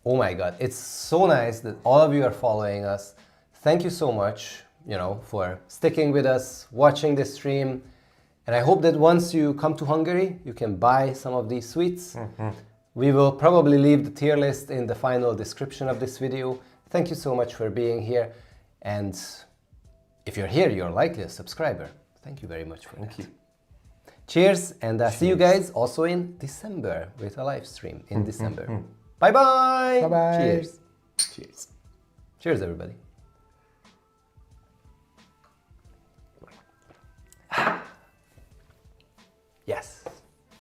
Oh my God, it's so nice that all of you are following us. Thank you so much, for sticking with us, watching this stream. And I hope that once you come to Hungary, you can buy some of these sweets. We will probably leave the tier list in the final description of this video. Thank you so much for being here. And if you're here, you're likely a subscriber. Thank you very much for that. you. Cheers, and see you guys also in December with a live stream in December. Bye-bye. Bye-bye. Cheers. Cheers. Cheers, everybody.